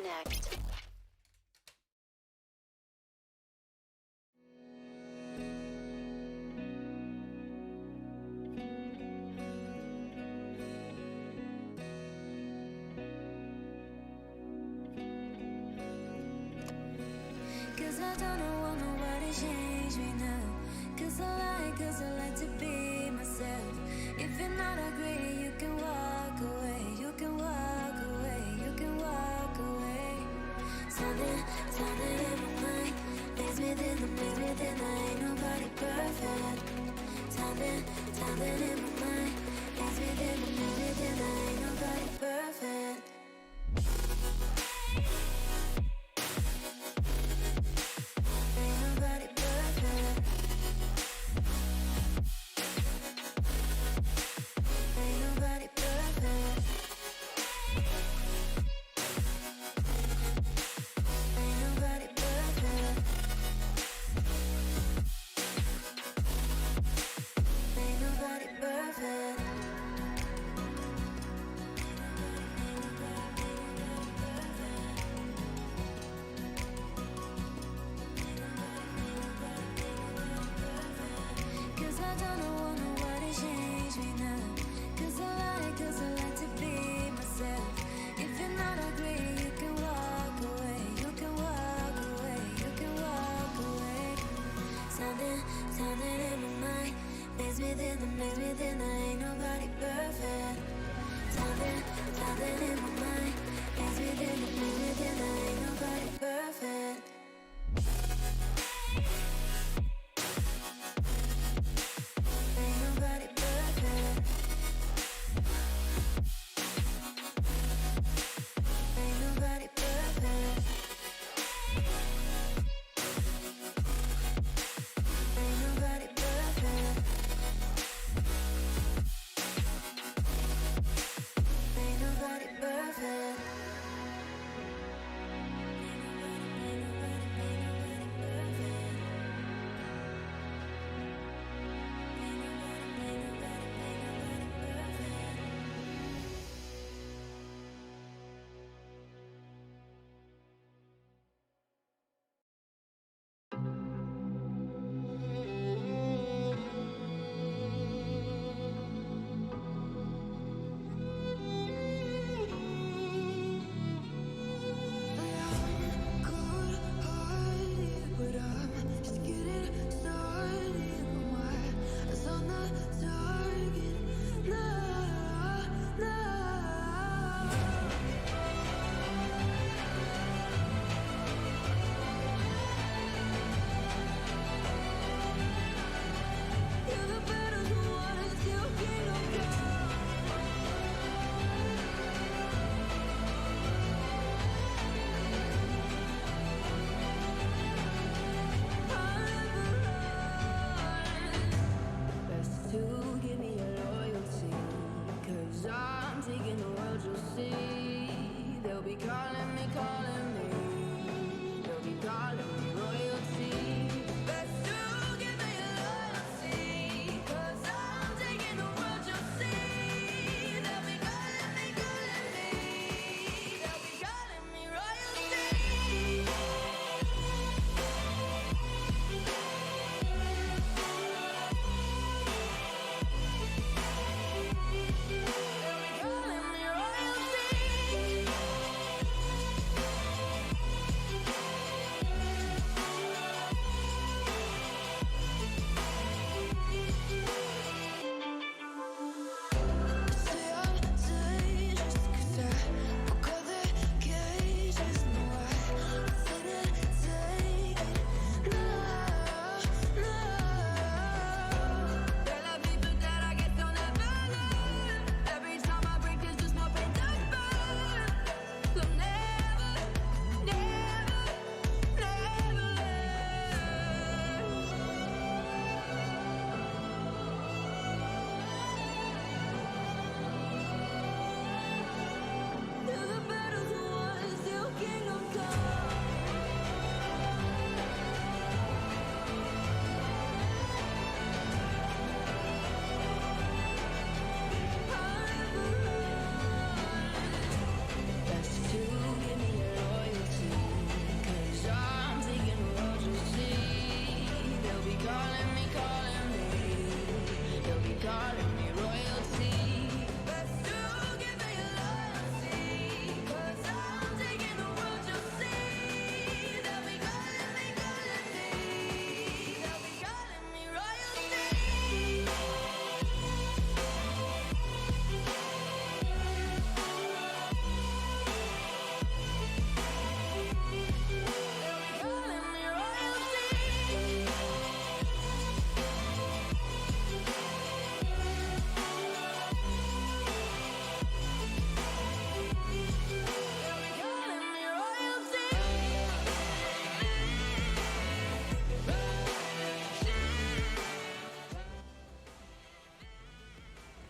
disconnect. Cause I don't want nobody change me now. Cause I like to be myself. If you're not agree, you can walk away. You can walk away. You can walk away. Something in my mind makes me think I ain't nobody perfect. Something in my mind makes me think I ain't nobody perfect. Ain't nobody perfect. Ain't nobody perfect. Ain't nobody perfect. Ain't nobody perfect. Cause I don't want nobody change me now. Cause I like to be myself. If you're not agree, you can walk away. You can walk away. You can walk away. Something in my mind makes me think I ain't nobody perfect. Something in my mind makes me think I ain't nobody perfect. Ain't nobody perfect. Ain't nobody perfect. Ain't nobody perfect.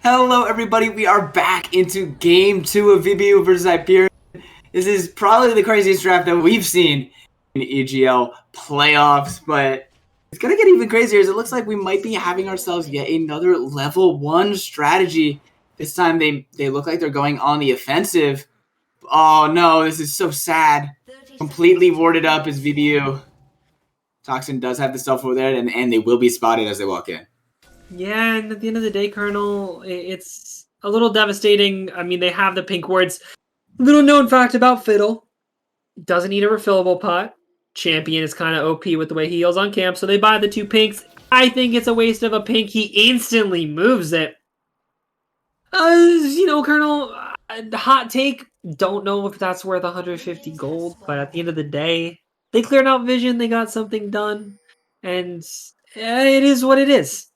Hello, everybody. We are back into Game 2 of VBU versus Hyperion. This is probably the craziest draft that we've seen in EGL playoffs, but it's going to get even crazier as it looks like we might be having ourselves yet another level 1 strategy. This time they look like they're going on the offensive. Oh, no, this is so sad. Completely warded up as VBU. Toxin does have the stuff over there, and they will be spotted as they walk in. Yeah, and at the end of the day, Colonel, it's a little devastating. I mean, they have the pink wards. Little known fact about Fiddle. Doesn't need a refillable pot. Champion is kind of OP with the way he heals on camp, so they buy the 2 pinks. I think it's a waste of a pink. He instantly moves it. Colonel, hot take. Don't know if that's worth 150 gold, but at the end of the day, they cleared out vision. They got something done, and it is what it is.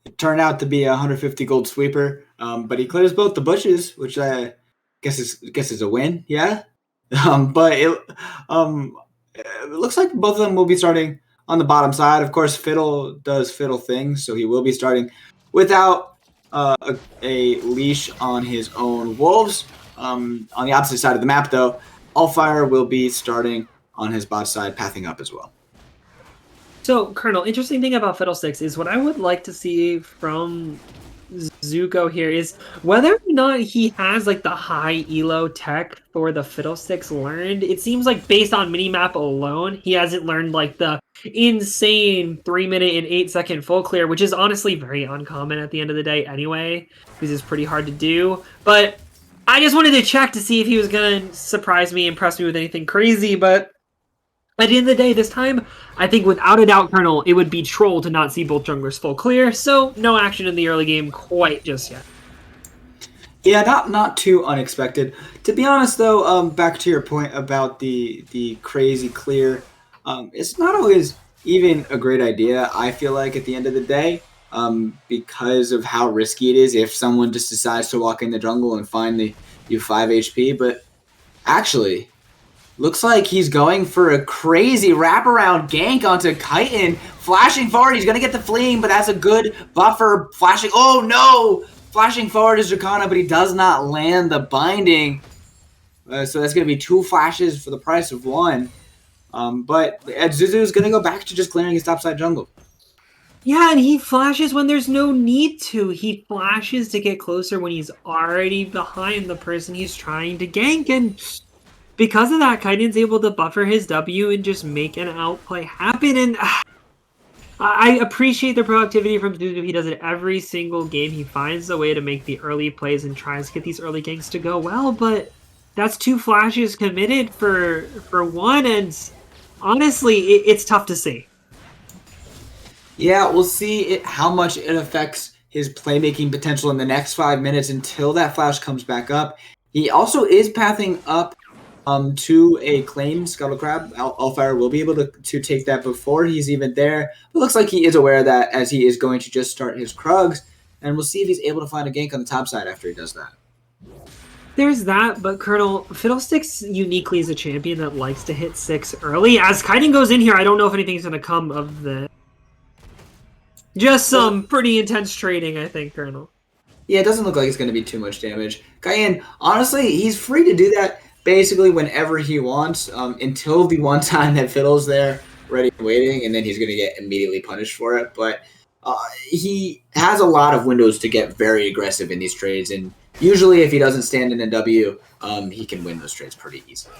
It turned out to be a 150 gold sweeper, but he clears both the bushes, which I guess is a win. Yeah, but it looks like both of them will be starting on the bottom side. Of course, Fiddle does Fiddle things, so he will be starting without a leash on his own wolves. On the opposite side of the map, though, Allfire will be starting on his bot side, pathing up as well. So, Colonel, interesting thing about Fiddlesticks is what I would like to see from Zuko here is whether or not he has like the high elo tech for the Fiddlesticks learned. It seems like based on minimap alone, he hasn't learned like the insane 3-minute and 8-second full clear, which is honestly very uncommon at the end of the day anyway, because it's pretty hard to do. But I just wanted to check to see if he was going to surprise me, impress me with anything crazy, but at the end of the day, this time, I think without a doubt, Colonel, it would be troll to not see both junglers full clear, so no action in the early game quite just yet. Yeah, not too unexpected. To be honest, though, back to your point about the crazy clear, it's not always even a great idea, I feel like, at the end of the day, because of how risky it is if someone just decides to walk in the jungle and find you 5 HP, but actually, looks like he's going for a crazy wraparound gank onto Kyton. Flashing forward, he's going to get the fleeing, but that's a good buffer. Flashing, oh no! Flashing forward is Dracana, but he does not land the binding. So that's going to be 2 flashes for the price of 1. But Zuzu's going to go back to just clearing his topside jungle. Yeah, and he flashes when there's no need to. He flashes to get closer when he's already behind the person he's trying to gank, and because of that, Kyton's able to buffer his W and just make an outplay happen, and I appreciate the proactivity from Zuzu. He does it every single game. He finds a way to make the early plays and tries to get these early ganks to go well, but that's 2 flashes committed for 1, and honestly, it's tough to see. Yeah, we'll see how much it affects his playmaking potential in the next 5 minutes until that flash comes back up. He also is pathing up to a claimed Scuttle Crab. Allfire will be able to take that before he's even there. It looks like he is aware of that as he is going to just start his Krugs, and we'll see if he's able to find a gank on the top side after he does that. There's that, but Colonel, Fiddlesticks uniquely is a champion that likes to hit 6 early. As Kyton goes in here, I don't know if anything's going to come of the... Just some pretty intense trading, I think, Colonel. Yeah, it doesn't look like it's going to be too much damage. Kyton, honestly, he's free to do that basically whenever he wants, until the one time that Fiddle's there, ready and waiting, and then he's going to get immediately punished for it. But he has a lot of windows to get very aggressive in these trades, and usually if he doesn't stand in a W, he can win those trades pretty easily.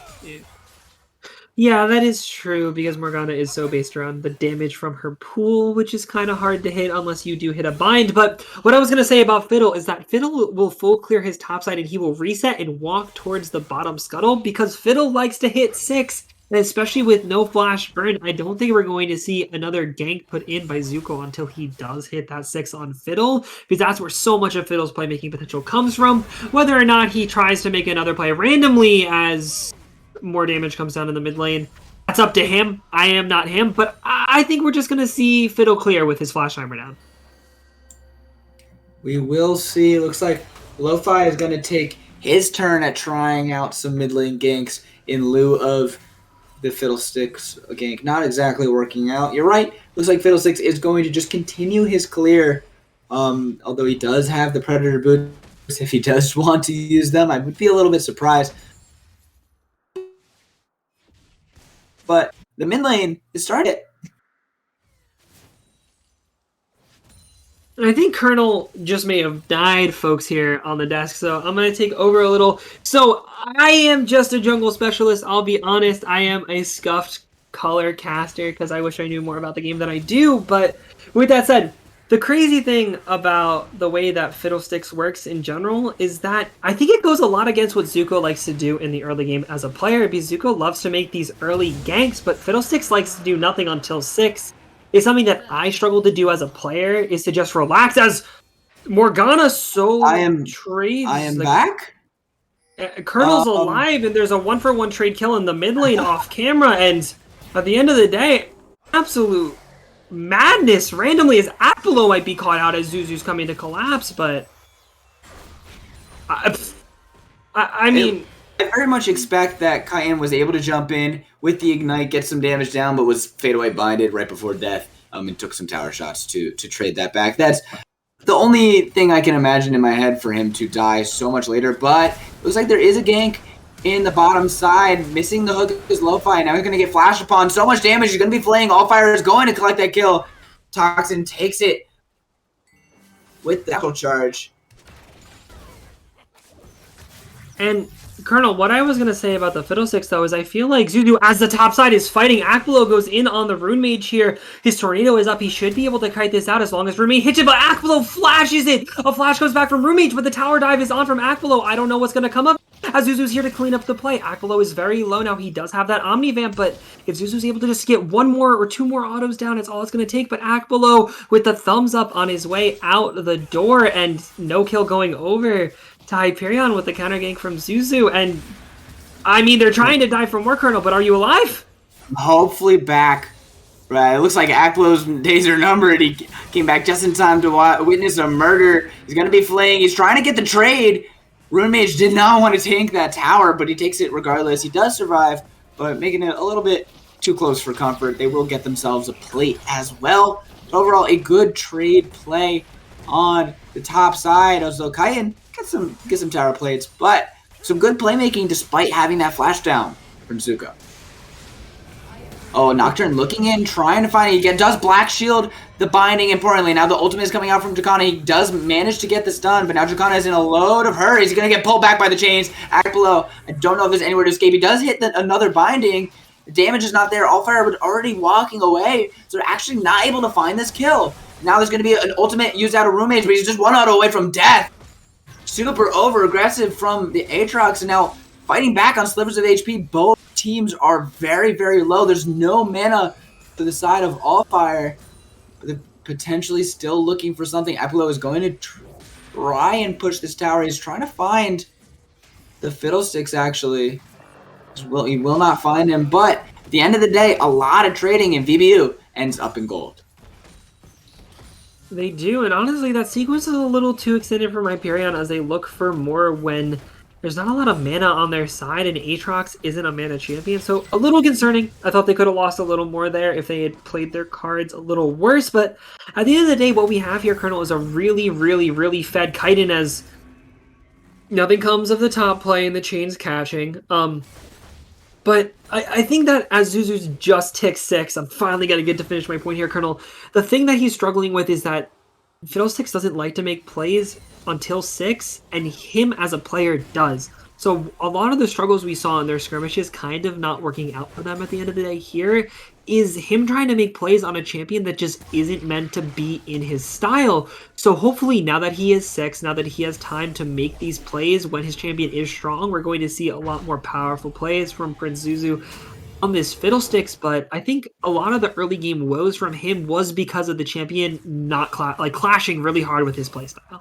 Yeah, that is true, because Morgana is so based around the damage from her pool, which is kind of hard to hit unless you do hit a bind. But what I was going to say about Fiddle is that Fiddle will full clear his topside and he will reset and walk towards the bottom scuttle, because Fiddle likes to hit 6, and especially with no flash burn, I don't think we're going to see another gank put in by Zuko until he does hit that 6 on Fiddle, because that's where so much of Fiddle's playmaking potential comes from. Whether or not he tries to make another play randomly as more damage comes down in the mid lane, that's up to him. I am not him, but I think we're just going to see Fiddle clear with his flash timer down. We will see. Looks like Lo-Fi is going to take his turn at trying out some mid lane ganks in lieu of the Fiddlesticks gank. Not exactly working out. You're right. Looks like Fiddlesticks is going to just continue his clear Although he does have the Predator boots, if he does want to use them, I would be a little bit surprised. But the mid lane is started. I think Colonel just may have died, folks, here on the desk, so I'm going to take over a little. So I am just a jungle specialist. I'll be honest, I am a scuffed color caster because I wish I knew more about the game than I do. But with that said, the crazy thing about the way that Fiddlesticks works in general is that I think it goes a lot against what Zuko likes to do in the early game as a player, because Zuko loves to make these early ganks, but Fiddlesticks likes to do nothing until 6. It's something that I struggle to do as a player, is to just relax as Morgana trades. I am back. Colonel's alive, and there's a 1-for-1 trade kill in the mid lane off camera, and at the end of the day, absolute madness randomly as Apollo might be caught out as Zuzu's coming to collapse, but I mean, I very much expect that Cayenne was able to jump in with the Ignite, get some damage down, but was fade away binded right before death, and took some tower shots to trade that back. That's the only thing I can imagine in my head for him to die so much later, but it looks like there is a gank in the bottom side. Missing the hook is Lo-Fi. Now he's going to get flashed upon. So much damage. He's going to be flaying. Allfire is going to collect that kill. Toxin takes it with the echo charge. And Colonel, what I was going to say about the Fiddlesticks, though, is I feel like Zuzu, as the top side is fighting, Akbalo goes in on the Rune Mage here. His Tornado is up. He should be able to kite this out as long as Rune Mage hits it, but Akbalo flashes it. A flash goes back from Rune Mage, but the tower dive is on from Akbalo. I don't know what's going to come up as Zuzu's here to clean up the play. Akbalo is very low now. He does have that Omni Vamp, but if Zuzu's able to just get 1 more or 2 more autos down, it's all it's going to take. But Akbalo with the thumbs up on his way out the door, and no kill going over to Hyperion with the counter gank from Zuzu. And I mean, they're trying to die for more, Colonel, but are you alive? Hopefully back. Right, it looks like Akbalo's days are numbered. He came back just in time to witness a murder. He's going to be flaying. He's trying to get the trade. Rune Mage did not want to tank that tower, but he takes it regardless. He does survive, but making it a little bit too close for comfort. They will get themselves a plate as well. But overall, a good trade play on the top side. Although Cayenne get some tower plates, but some good playmaking despite having that flash down from Zuko. Oh, Nocturne looking in, trying to find it. He does Black Shield the binding, importantly. Now the ultimate is coming out from Dracana. He does manage to get this done, but now Dracana is in a load of hurry. He's going to get pulled back by the chains. Akbalo, I don't know if there's anywhere to escape. He does hit another binding. The damage is not there. Allfire was already walking away, so they're actually not able to find this kill. Now there's going to be an ultimate used out of Rune Mage, but he's just 1 auto away from death. Super over-aggressive from the Aatrox, and now fighting back on slivers of HP. Both teams are very, very low. There's no mana to the side of Allfire. But they're potentially still looking for something. Apollo is going to try and push this tower. He's trying to find the Fiddlesticks, actually. He will not find him, but at the end of the day, a lot of trading in VBU ends up in gold. They do, and honestly, that sequence is a little too extended for Hyperion as they look for more when there's not a lot of mana on their side, and Aatrox isn't a mana champion, so a little concerning. I thought they could have lost a little more there if they had played their cards a little worse, but at the end of the day, what we have here, Colonel, is a really, really, really fed Kaiden as nothing comes of the top play and the chains catching. But I think that as Zuzu's just tick 6, I'm finally going to get to finish my point here, Colonel. The thing that he's struggling with is that Fiddlesticks doesn't like to make plays until 6, and him as a player does. So a lot of the struggles we saw in their skirmishes kind of not working out for them at the end of the day here is him trying to make plays on a champion that just isn't meant to be in his style. So hopefully now that he is 6, now that he has time to make these plays when his champion is strong, we're going to see a lot more powerful plays from Prince Zuzu on this Fiddlesticks. But I think a lot of the early game woes from him was because of the champion not clashing really hard with his playstyle.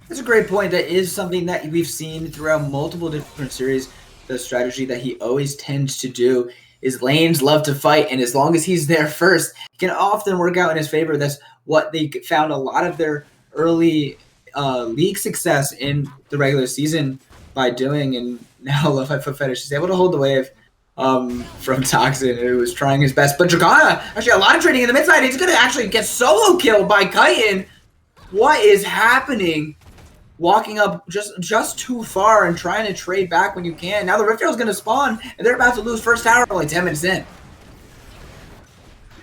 That's a great point. That is something that we've seen throughout multiple different series. The strategy that he always tends to do is lanes love to fight, and as long as he's there first, it can often work out in his favor. That's what they found a lot of their early league success in the regular season by doing, and now Lo-Fi Foot Fetish is able to hold the wave from Toxin, who was trying his best. But Dracana, actually a lot of trading in the mid side. He's going to actually get solo killed by Kaiden. What is happening? Walking up just too far and trying to trade back when you can. Now the Rift Herald's going to spawn, and they're about to lose first tower only 10 minutes in.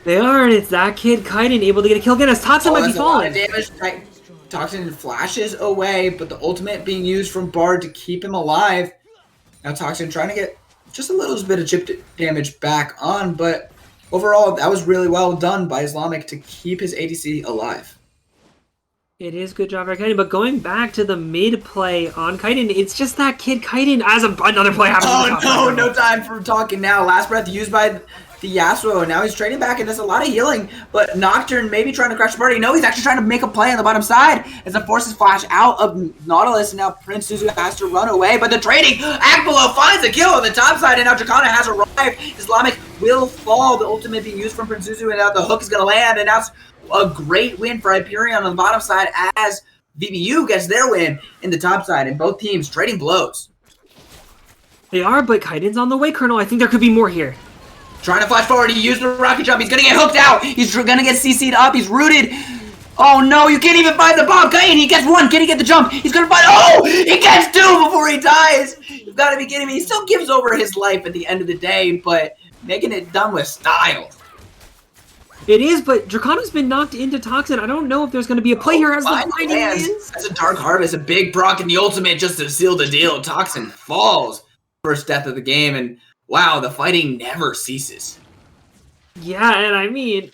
They are, and it's that kid Kaiden able to get a kill again as Toxin might be falling. Damage. Toxin flashes away, but the ultimate being used from Bard to keep him alive. Now Toxin trying to get just a little bit of chip damage back on, but overall that was really well done by Islamic to keep his ADC alive. It is good job by Kaiden, but going back to the mid play on Kaiden, it's just that kid Kaiden as another play happens. Oh no, no time for talking now. Last breath used by the Yasuo, and now he's trading back, and there's a lot of healing, but Nocturne maybe trying to crash the party. No, he's actually trying to make a play on the bottom side as the forces flash out of Nautilus, and now Prince Zuzu has to run away, but the trading, Akbalo finds a kill on the top side, and now Dracana has arrived. Islamic will fall, the ultimate being used from Prince Zuzu, and now the hook is going to land, and now it's a great win for Hyperion on the bottom side as VBU gets their win in the top side, and both teams trading blows. They are, but Kaiden's on the way, Colonel. I think there could be more here. Trying to flash forward, he used the rocket jump, he's gonna get hooked out, he's gonna get CC'd up, he's rooted. Oh no, you can't even find the bomb, Kaiden, he gets one, can he get the jump? He's gonna find, oh, he gets two before he dies. You've gotta be kidding me, he still gives over his life at the end of the day, but making it done with style. It is, but Dracana's been knocked into Toxin. I don't know if there's gonna be a play here as the fighting wins. That's a Dark Harvest, a big Brock and the ultimate just to seal the deal. Toxin falls, first death of the game, and wow, the fighting never ceases. Yeah, and I mean,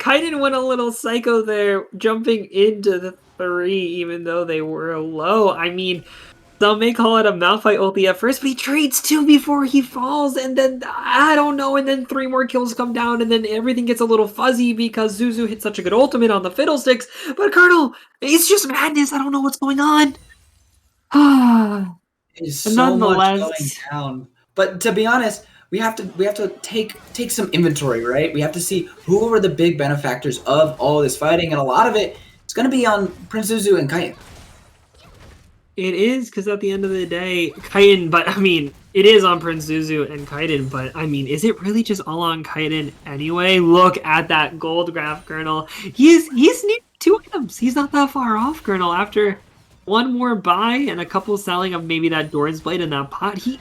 Kaiden went a little psycho there, jumping into the 3, even though they were low. I mean, some may call it a Malphite ulti at first, but he trades 2 before he falls, and then, I don't know, and then 3 more kills come down, and then everything gets a little fuzzy because Zuzu hit such a good ultimate on the Fiddlesticks. But Colonel, it's just madness. I don't know what's going on. There's so much going down. But to be honest, we have to take some inventory, right? We have to see who were the big benefactors of all this fighting, and a lot of it is going to be on Prince Zuzu and Kaiden. It is, because at the end of the day, Kaiden, but I mean, it is on Prince Zuzu and Kaiden, but I mean, is it really just all on Kaiden anyway? Look at that gold graph, Colonel. He's near 2 items. He's not that far off, Colonel. After one more buy and a couple selling of maybe that Doran's Blade in that pot, he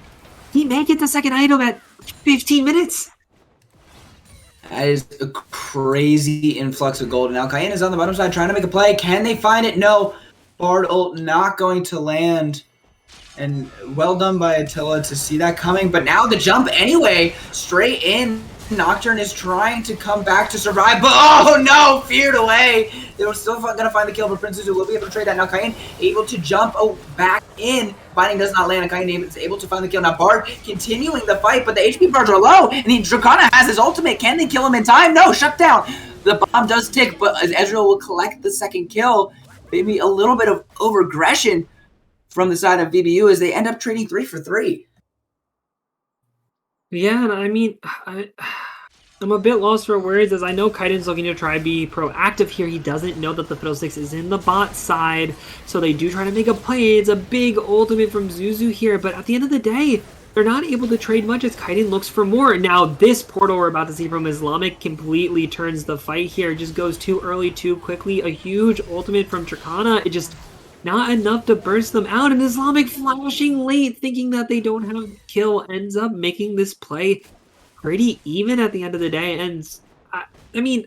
may get the second item at 15 minutes. That is a crazy influx of gold. Now Kaiden is on the bottom side trying to make a play. Can they find it? No. Bard ult not going to land. And well done by Attila to see that coming. But now the jump anyway, straight in. Nocturne is trying to come back to survive, but oh no, feared away. They were still going to find the kill, but Prince Zuzu will be able to trade that. Now Kaiden able to jump back in. Binding does not land, and Kaiden is able to find the kill. Now Bard continuing the fight, but the HP bars are low, and Dracana has his ultimate. Can they kill him in time? No, shut down. The bomb does tick, but Ezreal will collect the second kill. Maybe a little bit of over-aggression from the side of VBU as they end up trading 3 for 3. Yeah, and I mean, I'm a bit lost for words as I know Kaiden's looking to try to be proactive here. He doesn't know that the Fiddlesticks is in the bot side, so they do try to make a play. It's a big ultimate from Zuzu here, but at the end of the day, they're not able to trade much as Kaiden looks for more. Now, this portal we're about to see from Islamic completely turns the fight here. It just goes too early, too quickly. A huge ultimate from Dracana. It just not enough to burst them out. And Islamic flashing late, thinking that they don't have a kill, ends up making this play pretty even at the end of the day. And I mean,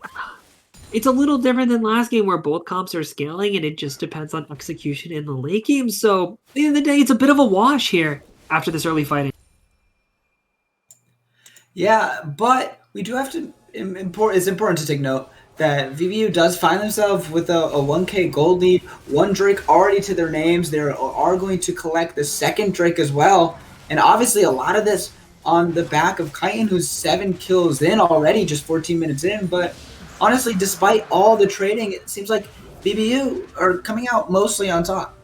it's a little different than last game where both comps are scaling and it just depends on execution in the late game. So at the end of the day, it's a bit of a wash here after this early fighting. Yeah, but we do have to, it's important to take note that VBU does find themselves with a 1k gold lead, 1 Drake already to their names. They are going to collect the second Drake as well. And obviously a lot of this on the back of Kaiden, who's 7 kills in already, just 14 minutes in. But honestly, despite all the trading, it seems like VBU are coming out mostly on top.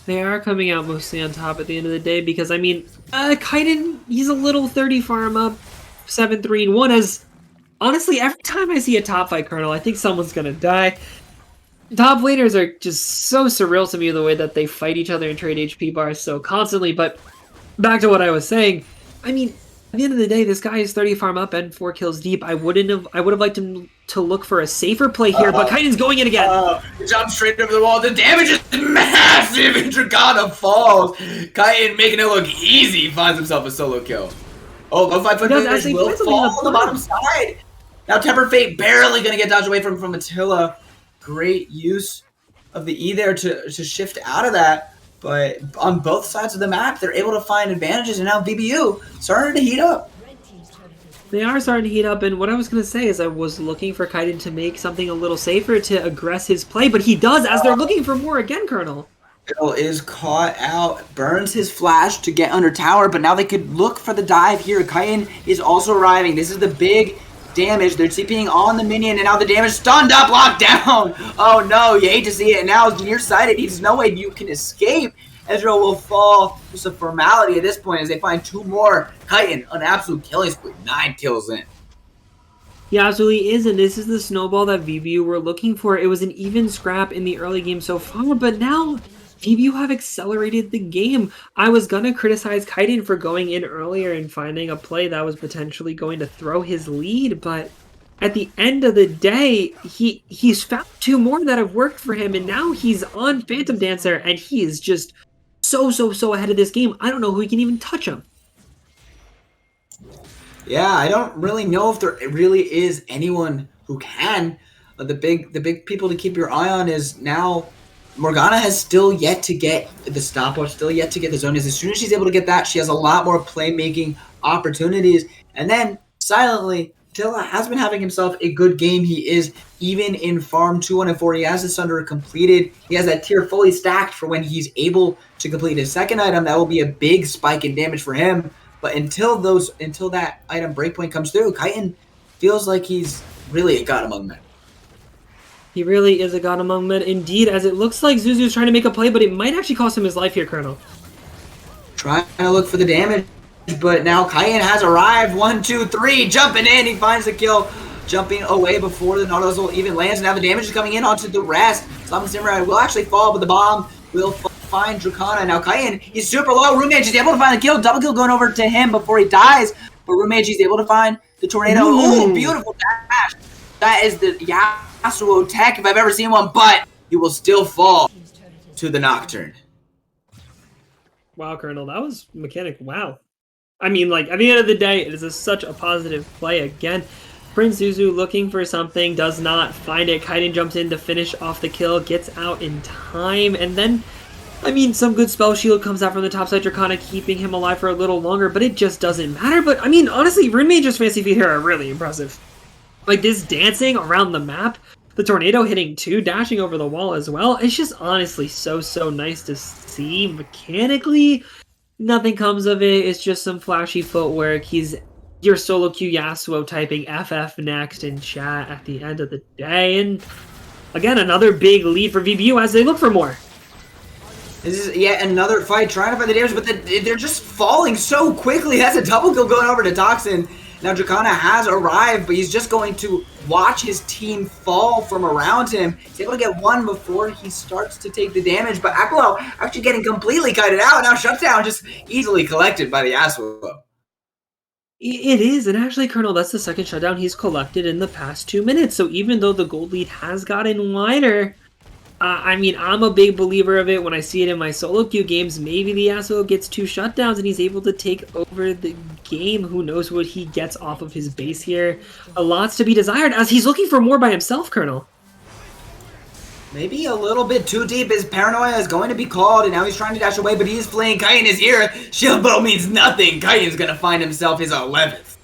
They are coming out mostly on top at the end of the day because, I mean, Kaiden, he's a little 30 farm up, 7-3-1 as, honestly, every time I see a top fight, Colonel, I think someone's going to die. Top laners are just so surreal to me the way that they fight each other and trade HP bars so constantly, but back to what I was saying, I mean, the end of the day, this guy is 30 farm up and 4 kills deep. I would have liked him to look for a safer play here, but Kaiden's going in again. Jump straight over the wall. The damage is massive, and Dragana falls. Kaiden making it look easy, finds himself a solo kill. Oh, low 5 foot damage will fall on the bottom side. Now Temper Fate barely going to get dodged away from Attila. Great use of the E there to shift out of that. But on both sides of the map, they're able to find advantages, and now VBU starting to heat up. They are starting to heat up, and what I was going to say is I was looking for Kaiden to make something a little safer to aggress his play, but he does as they're looking for more again, Colonel. Bill is caught out, burns his flash to get under tower, but now they could look for the dive here. Kaiden is also arriving. This is the big damage. They're TPing on the minion, and now the damage stunned up, locked down. Oh no, you hate to see it. Now it's nearsighted. There's no way you can escape. Ezreal will fall. Just a formality at this point as they find 2 more. Kaiden, an absolute killing spree, 9 kills in. He absolutely is, and this is the snowball that VBU were looking for. It was an even scrap in the early game so far, but now VBU have accelerated the game. I was gonna criticize Kaiden for going in earlier and finding a play that was potentially going to throw his lead, but at the end of the day, he's found 2 more that have worked for him, and now he's on Phantom Dancer, and he is just so ahead of this game. I don't know who he can even touch him. Yeah, I don't really know if there really is anyone who can. The big people to keep your eye on is now Morgana has still yet to get the stopwatch, still yet to get the zone. As soon as she's able to get that, she has a lot more playmaking opportunities. And then, silently, Attila has been having himself a good game. He is even in farm 204. He has the Sunder completed. He has that tier fully stacked for when he's able to complete his second item. That will be a big spike in damage for him. But until that item breakpoint comes through, Kaiden feels like he's really a god among men. He really is a god among men indeed, as it looks like Zuzu's trying to make a play, but it might actually cost him his life here, Colonel. Trying to look for the damage, but now Kaiden has arrived. 1, 2, 3, jumping in. He finds the kill, jumping away before the Nautilus will even lands. Now the damage is coming in onto the rest. Summon Samurai will actually fall, but the bomb will find Dracana. Now Kaiden, he's super low. Roommate is able to find the kill. Double kill going over to him before he dies. But Roommate is able to find the tornado. Oh, beautiful dash. That is the Yasuo tech if I've ever seen one, but he will still fall to the Nocturne. Wow, Colonel, that was mechanic. Wow. I mean, like, at the end of the day, it is such a positive play again. Prince Zuzu looking for something, does not find it. Kaiden jumps in to finish off the kill, gets out in time, and then, I mean, some good spell shield comes out from the top side, Dracana keeping him alive for a little longer, but it just doesn't matter. But, I mean, honestly, Rune Mage's fancy feet here are really impressive. Like, this dancing around the map, the tornado hitting too, dashing over the wall as well. It's just honestly so nice to see. Mechanically, nothing comes of it. It's just some flashy footwork. He's your solo queue Yasuo typing FF next in chat at the end of the day. And again, another big lead for VBU as they look for more. This is yet another fight trying to find the damage, but they're just falling so quickly. That's a double kill going over to Toxin. Now Dracana has arrived, but he's just going to watch his team fall from around him. He's able to get one before he starts to take the damage, but Aquilo actually getting completely kited out. Now Shutdown just easily collected by the Yasuo. It is, and actually, Colonel, that's the second shutdown he's collected in the past 2 minutes. So even though the gold lead has gotten wider, I mean, I'm a big believer of it when I see it in my solo queue games. Maybe the Yasuo gets 2 shutdowns and he's able to take over the game. Who knows what he gets off of his base here. A lot's to be desired as he's looking for more by himself, Colonel. Maybe a little bit too deep. His paranoia is going to be called, and now he's trying to dash away, but he's fleeing. Kaiden is here. Shield bow means nothing. Kaiden's going to find himself his 11th.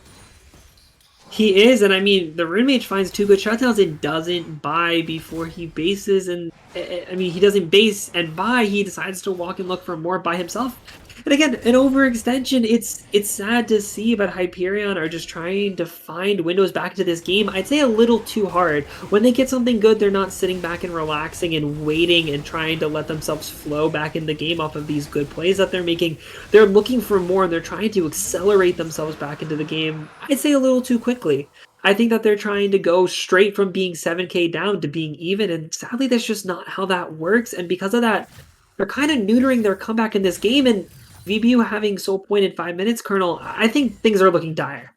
He is, and I mean, the Rune Mage finds 2 good shutdowns and doesn't buy before he bases, and I mean, he doesn't base and buy, he decides to walk and look for more by himself. And again, an overextension, it's sad to see, but Hyperion are just trying to find windows back to this game. I'd say a little too hard. When they get something good, they're not sitting back and relaxing and waiting and trying to let themselves flow back in the game off of these good plays that they're making. They're looking for more, and they're trying to accelerate themselves back into the game, I'd say a little too quickly. I think that they're trying to go straight from being 7k down to being even, and sadly that's just not how that works, and because of that, they're kind of neutering their comeback in this game, and VBU having Soul Point in 5 minutes, Colonel, I think things are looking dire.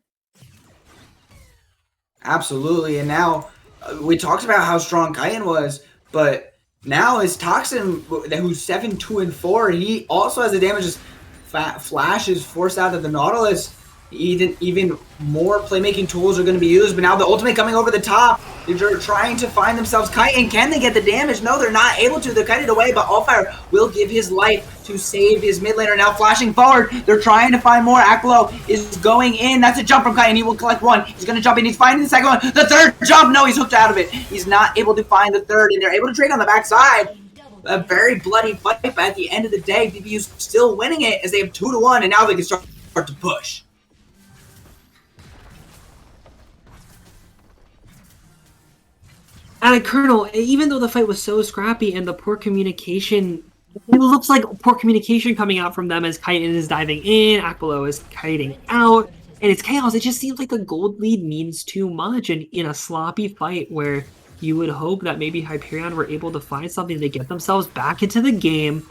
Absolutely, and now we talked about how strong Kyton was, but now is Toxin, who's 7-2-4. He also has the damage as Flash is forced out of the Nautilus. Even more playmaking tools are going to be used, but now the ultimate coming over the top. They're trying to find themselves Kyton. Can they get the damage? No, they're not able to. They're kited away, but Allfire will give his life to save his mid laner. Now flashing forward. They're trying to find more. Aklo is going in. That's a jump from Kyton. He will collect one. He's going to jump in. He's finding the second one. The third jump. No, he's hooked out of it. He's not able to find the third, and they're able to trade on the backside. A very bloody fight, but at the end of the day, VBU's still winning it as they have 2-1, and now they can start to push. And Colonel, even though the fight was so scrappy and the poor communication, it looks like poor communication coming out from them as Kyton is diving in, Akpolo is kiting out, and it's chaos. It just seems like the gold lead means too much, and in a sloppy fight where you would hope that maybe Hyperion were able to find something to get themselves back into the game.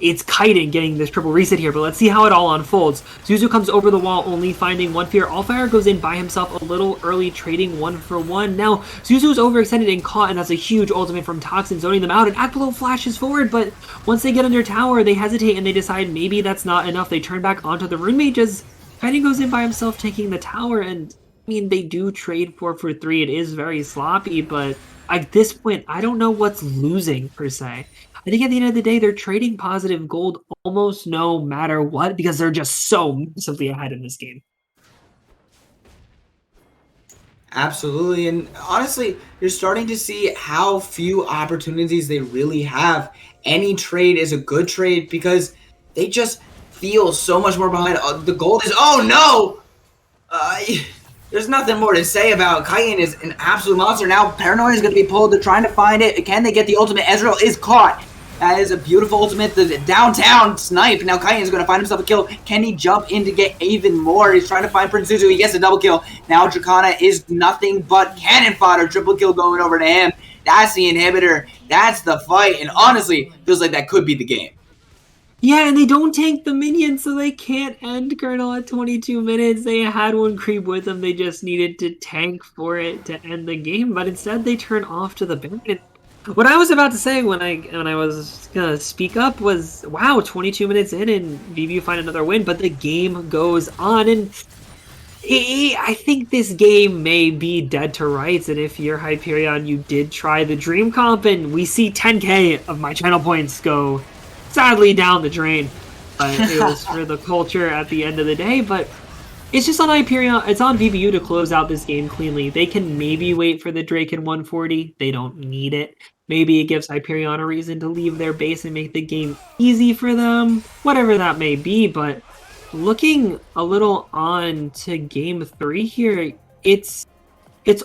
It's Kyton getting this triple reset here, but let's see how it all unfolds. Zuzu comes over the wall, only finding one fear. Allfire goes in by himself a little early, trading 1-for-1. Now, Zuzu's overextended and caught, and that's a huge ultimate from Toxin, zoning them out, and Akpolo flashes forward, but once they get under tower, they hesitate, and they decide maybe that's not enough. They turn back onto the Rune Mages. Kyton goes in by himself, taking the tower, and I mean, they do trade 4-for-3. It is very sloppy, but at this point, I don't know what's losing, per se. I think at the end of the day, they're trading positive gold almost no matter what because they're just so massively ahead in this game. Absolutely, and honestly, you're starting to see how few opportunities they really have. Any trade is a good trade because they just feel so much more behind. The gold is, oh no! There's nothing more to say about Kyton is an absolute monster. Now Paranoia is going to be pulled. They're trying to find it. Can they get the ultimate? Ezreal is caught. That is a beautiful ultimate. The downtown snipe. Now Kyton is going to find himself a kill. Can he jump in to get even more? He's trying to find Prince Zuzu. He gets a double kill. Now Dracana is nothing but cannon fodder. Triple kill going over to him. That's the inhibitor. That's the fight. And honestly, feels like that could be the game. Yeah, and they don't tank the minions, so they can't end Colonel at 22 minutes. They had one creep with them. They just needed to tank for it to end the game, but instead they turn off to the Baron. What I was about to say when I was gonna speak up was, wow, 22 minutes in and VBU find another win, but the game goes on, and I think this game may be dead to rights, and if you're Hyperion, you did try the Dream Comp, and we see 10k of my channel points go sadly down the drain. It was for the culture at the end of the day, but it's just on Hyperion. It's on VBU to close out this game cleanly. They can maybe wait for the Drake in 140. They don't need it. Maybe it gives Hyperion a reason to leave their base and make the game easy for them. Whatever that may be, but looking a little on to game 3 here, it's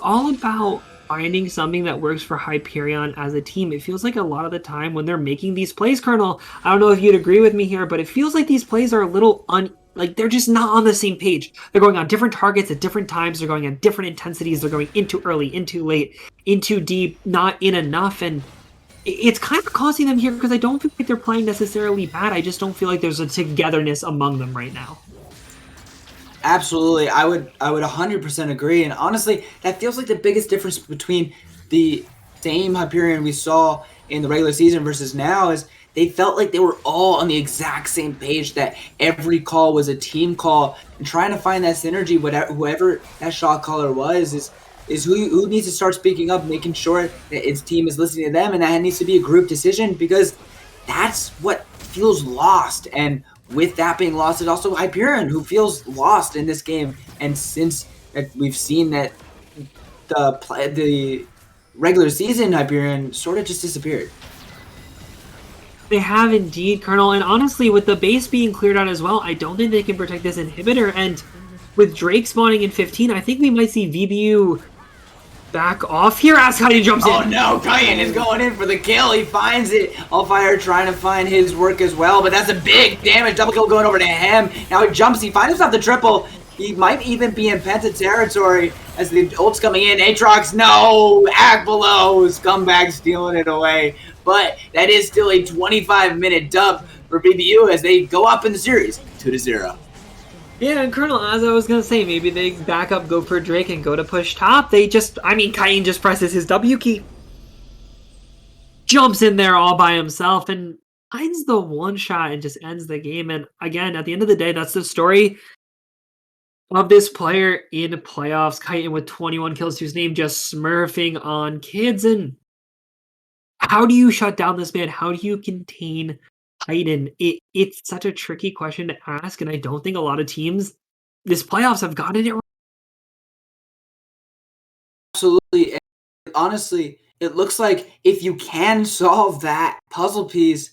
all about finding something that works for Hyperion as a team. It feels like a lot of the time when they're making these plays, Colonel, I don't know if you'd agree with me here, but it feels like these plays are a little like they're just not on the same page. They're going on different targets at different times. They're going at different intensities. They're going into early, into late, into deep, not in enough. And it's kind of costing them here because I don't feel like they're playing necessarily bad. I just don't feel like there's a togetherness among them right now. Absolutely, I would 100% agree, and honestly, that feels like the biggest difference between the same Hyperion we saw in the regular season versus now is they felt like they were all on the exact same page, that every call was a team call, and trying to find that synergy, whoever that shot caller was, is who needs to start speaking up, making sure that its team is listening to them, and that needs to be a group decision because that's what feels lost. And with that being lost, it's also Hyperion who feels lost in this game. And since we've seen that the regular season Hyperion sort of just disappeared. They have indeed, Colonel. And honestly, with the base being cleared out as well, I don't think they can protect this inhibitor. And with Drake spawning in 15, I think we might see VBU back off here as Kyton jumps in. Oh no, Kyton is going in for the kill. He finds it. Allfire trying to find his work as well, but that's a big damage. Double kill going over to him. Now he jumps. He finds himself the triple. He might even be in Penta territory as the ult's coming in. Aatrox, no! Akpolo, scumbag stealing it away. But that is still a 25-minute dub for VBU as they go up in the series 2-0. Yeah, and Colonel, as I was gonna say, maybe they back up, go for Drake, and go to push top. Kyane just presses his W key, jumps in there all by himself, and finds the one shot and just ends the game. And again, at the end of the day, that's the story of this player in playoffs. Kyane with 21 kills to his name, just smurfing on kids. And how do you shut down this man? How do you contain Titan? It's such a tricky question to ask, and I don't think a lot of teams this playoffs have gotten it right. Absolutely. And honestly, it looks like if you can solve that puzzle piece,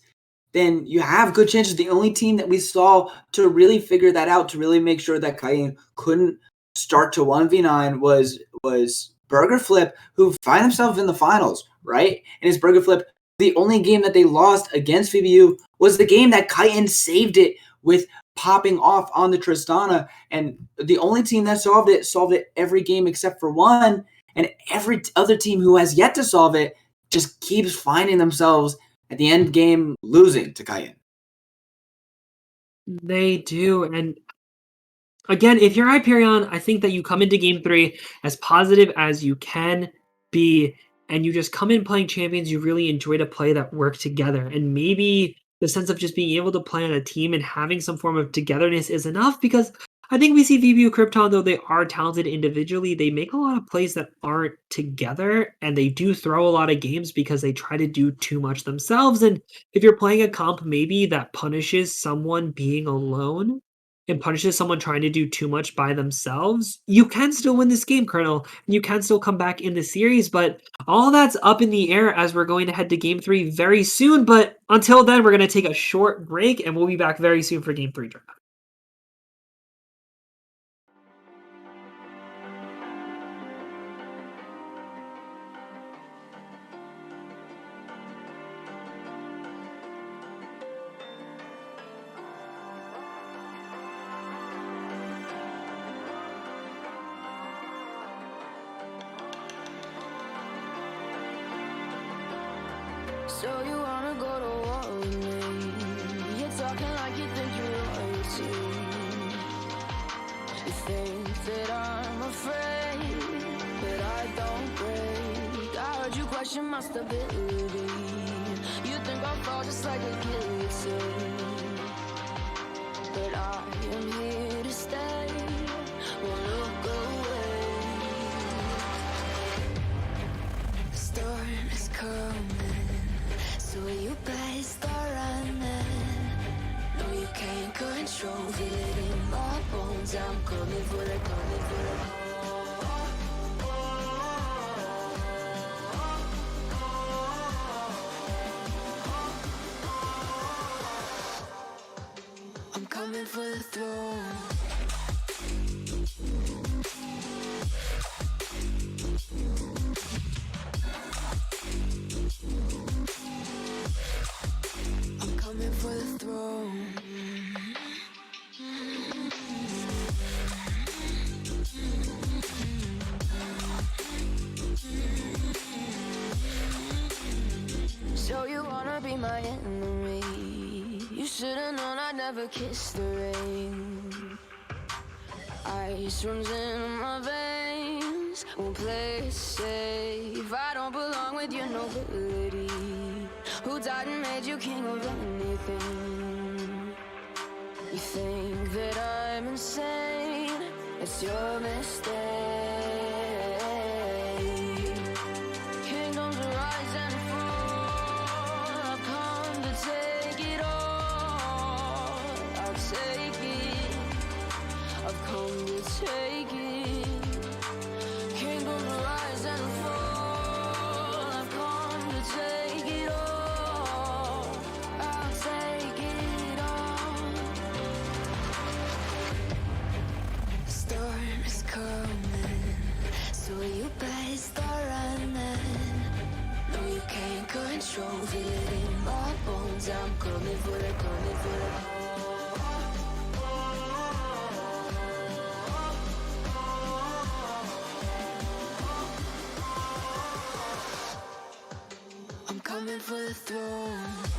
then you have good chances. The only team that we saw to really figure that out, to really make sure that Kyane couldn't start to 1v9 was Burger Flip, who find themselves in the finals, right? And his Burger Flip, the only game that they lost against VBU was the game that Kyane saved it with popping off on the Tristana. And the only team that solved it every game except for one. And every other team who has yet to solve it just keeps finding themselves at the end game losing to Kyane. They do. And again, if you're Hyperion, I think that you come into game 3 as positive as you can be, and you just come in playing champions you really enjoy to play that work together. And maybe the sense of just being able to play on a team and having some form of togetherness is enough, because I think we see VBU Krypton, though they are talented individually, they make a lot of plays that aren't together, and they do throw a lot of games because they try to do too much themselves. And if you're playing a comp maybe that punishes someone being alone and punishes someone trying to do too much by themselves, you can still win this game, Colonel, and you can still come back in the series. But all that's up in the air as we're going to head to game 3 very soon. But until then, we're going to take a short break, and we'll be back very soon for game 3 draft. So you wanna go to war with me? You're talking like you think you're royalty. You think that I'm afraid, but I don't break. I heard you question my stability. You think I'll fall just like a guillotine, but I am here to stay. Won't look away. The storm is coming, so you better start running. No, you can't control it in my bones. I'm coming for the, coming for the. I'm coming for the throne. I'm coming for the throne. So you wanna be my enemy? You should've known I'd never kiss the rain. Ice runs in my veins, won't play it safe. I don't belong with your nobility. Who died and made you king of anything? You think that I'm insane? It's your mistake. Kingdoms rise and fall. I've come to take it all. I'll take it. I've come to take it. Kingdoms rise and fall. I've come to take it all. I'll take it all. The storm is coming, so you better start running. No, you can't control it in my bones. I'm coming for the, coming for the. I'm coming for the throne.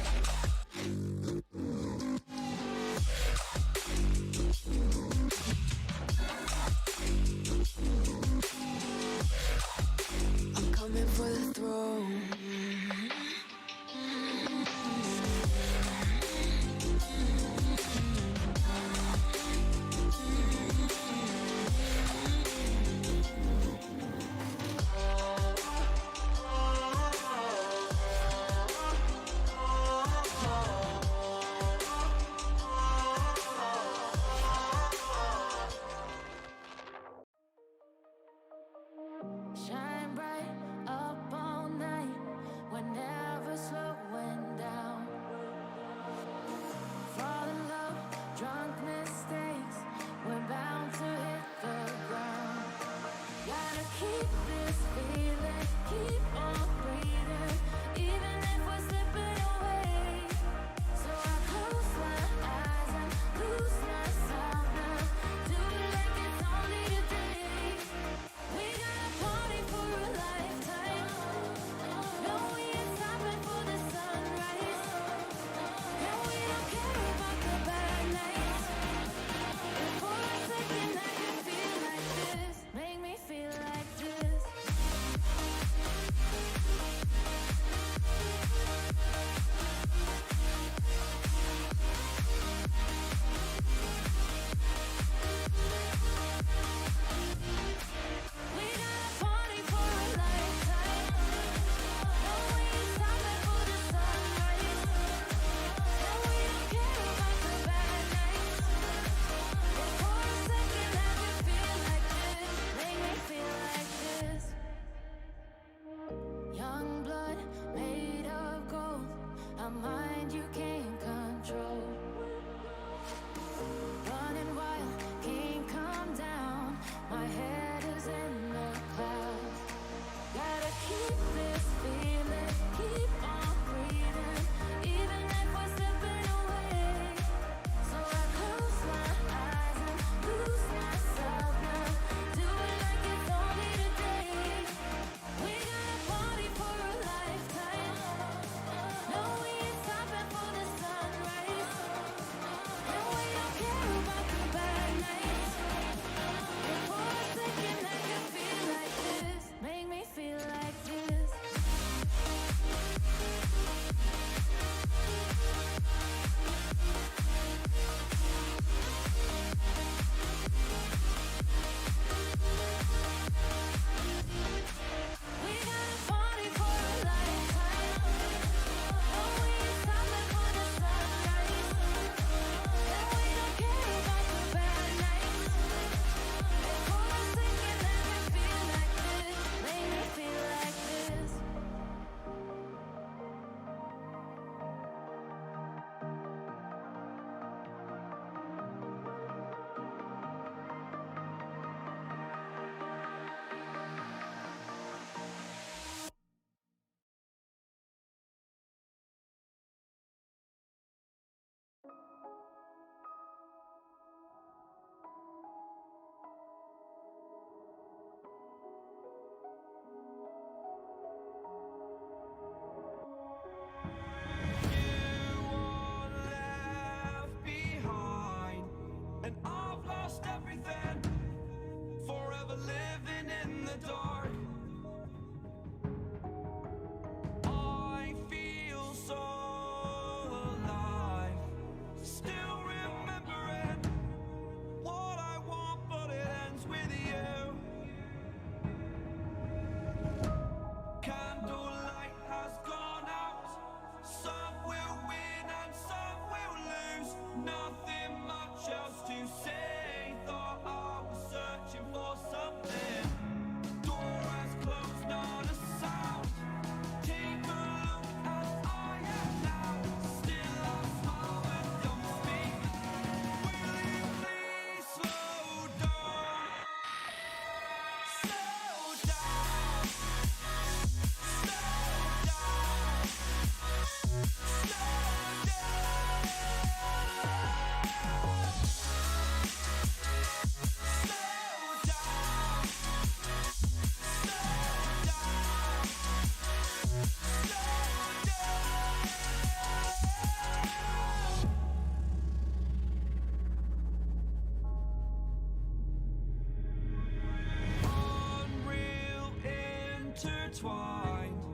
intertwined,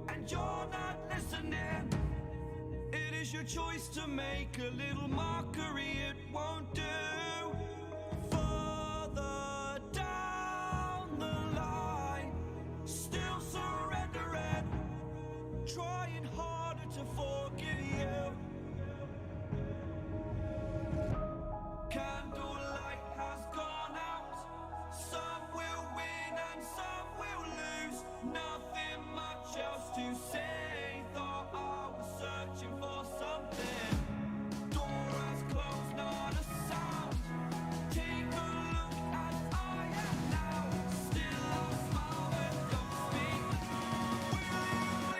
and you're not listening. It is your choice to make a little mockery, it won't do. Further down the line, still surrendering, trying harder to forgive you. Candlelight has gone out. Some will win and some will lose. Nothing much else to say. Thought I was searching for something. Door has closed, not a sound. Take a look as I am now. Still I smile but don't speak. Will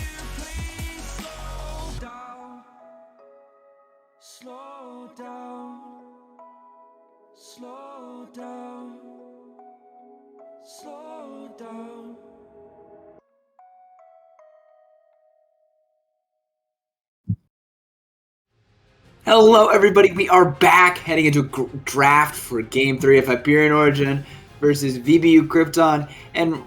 you please slow down? Slow down. Slow down, slow down, slow down. Hello, everybody. We are back heading into a draft for Game 3 of Hyperion Origin versus VBU Krypton. And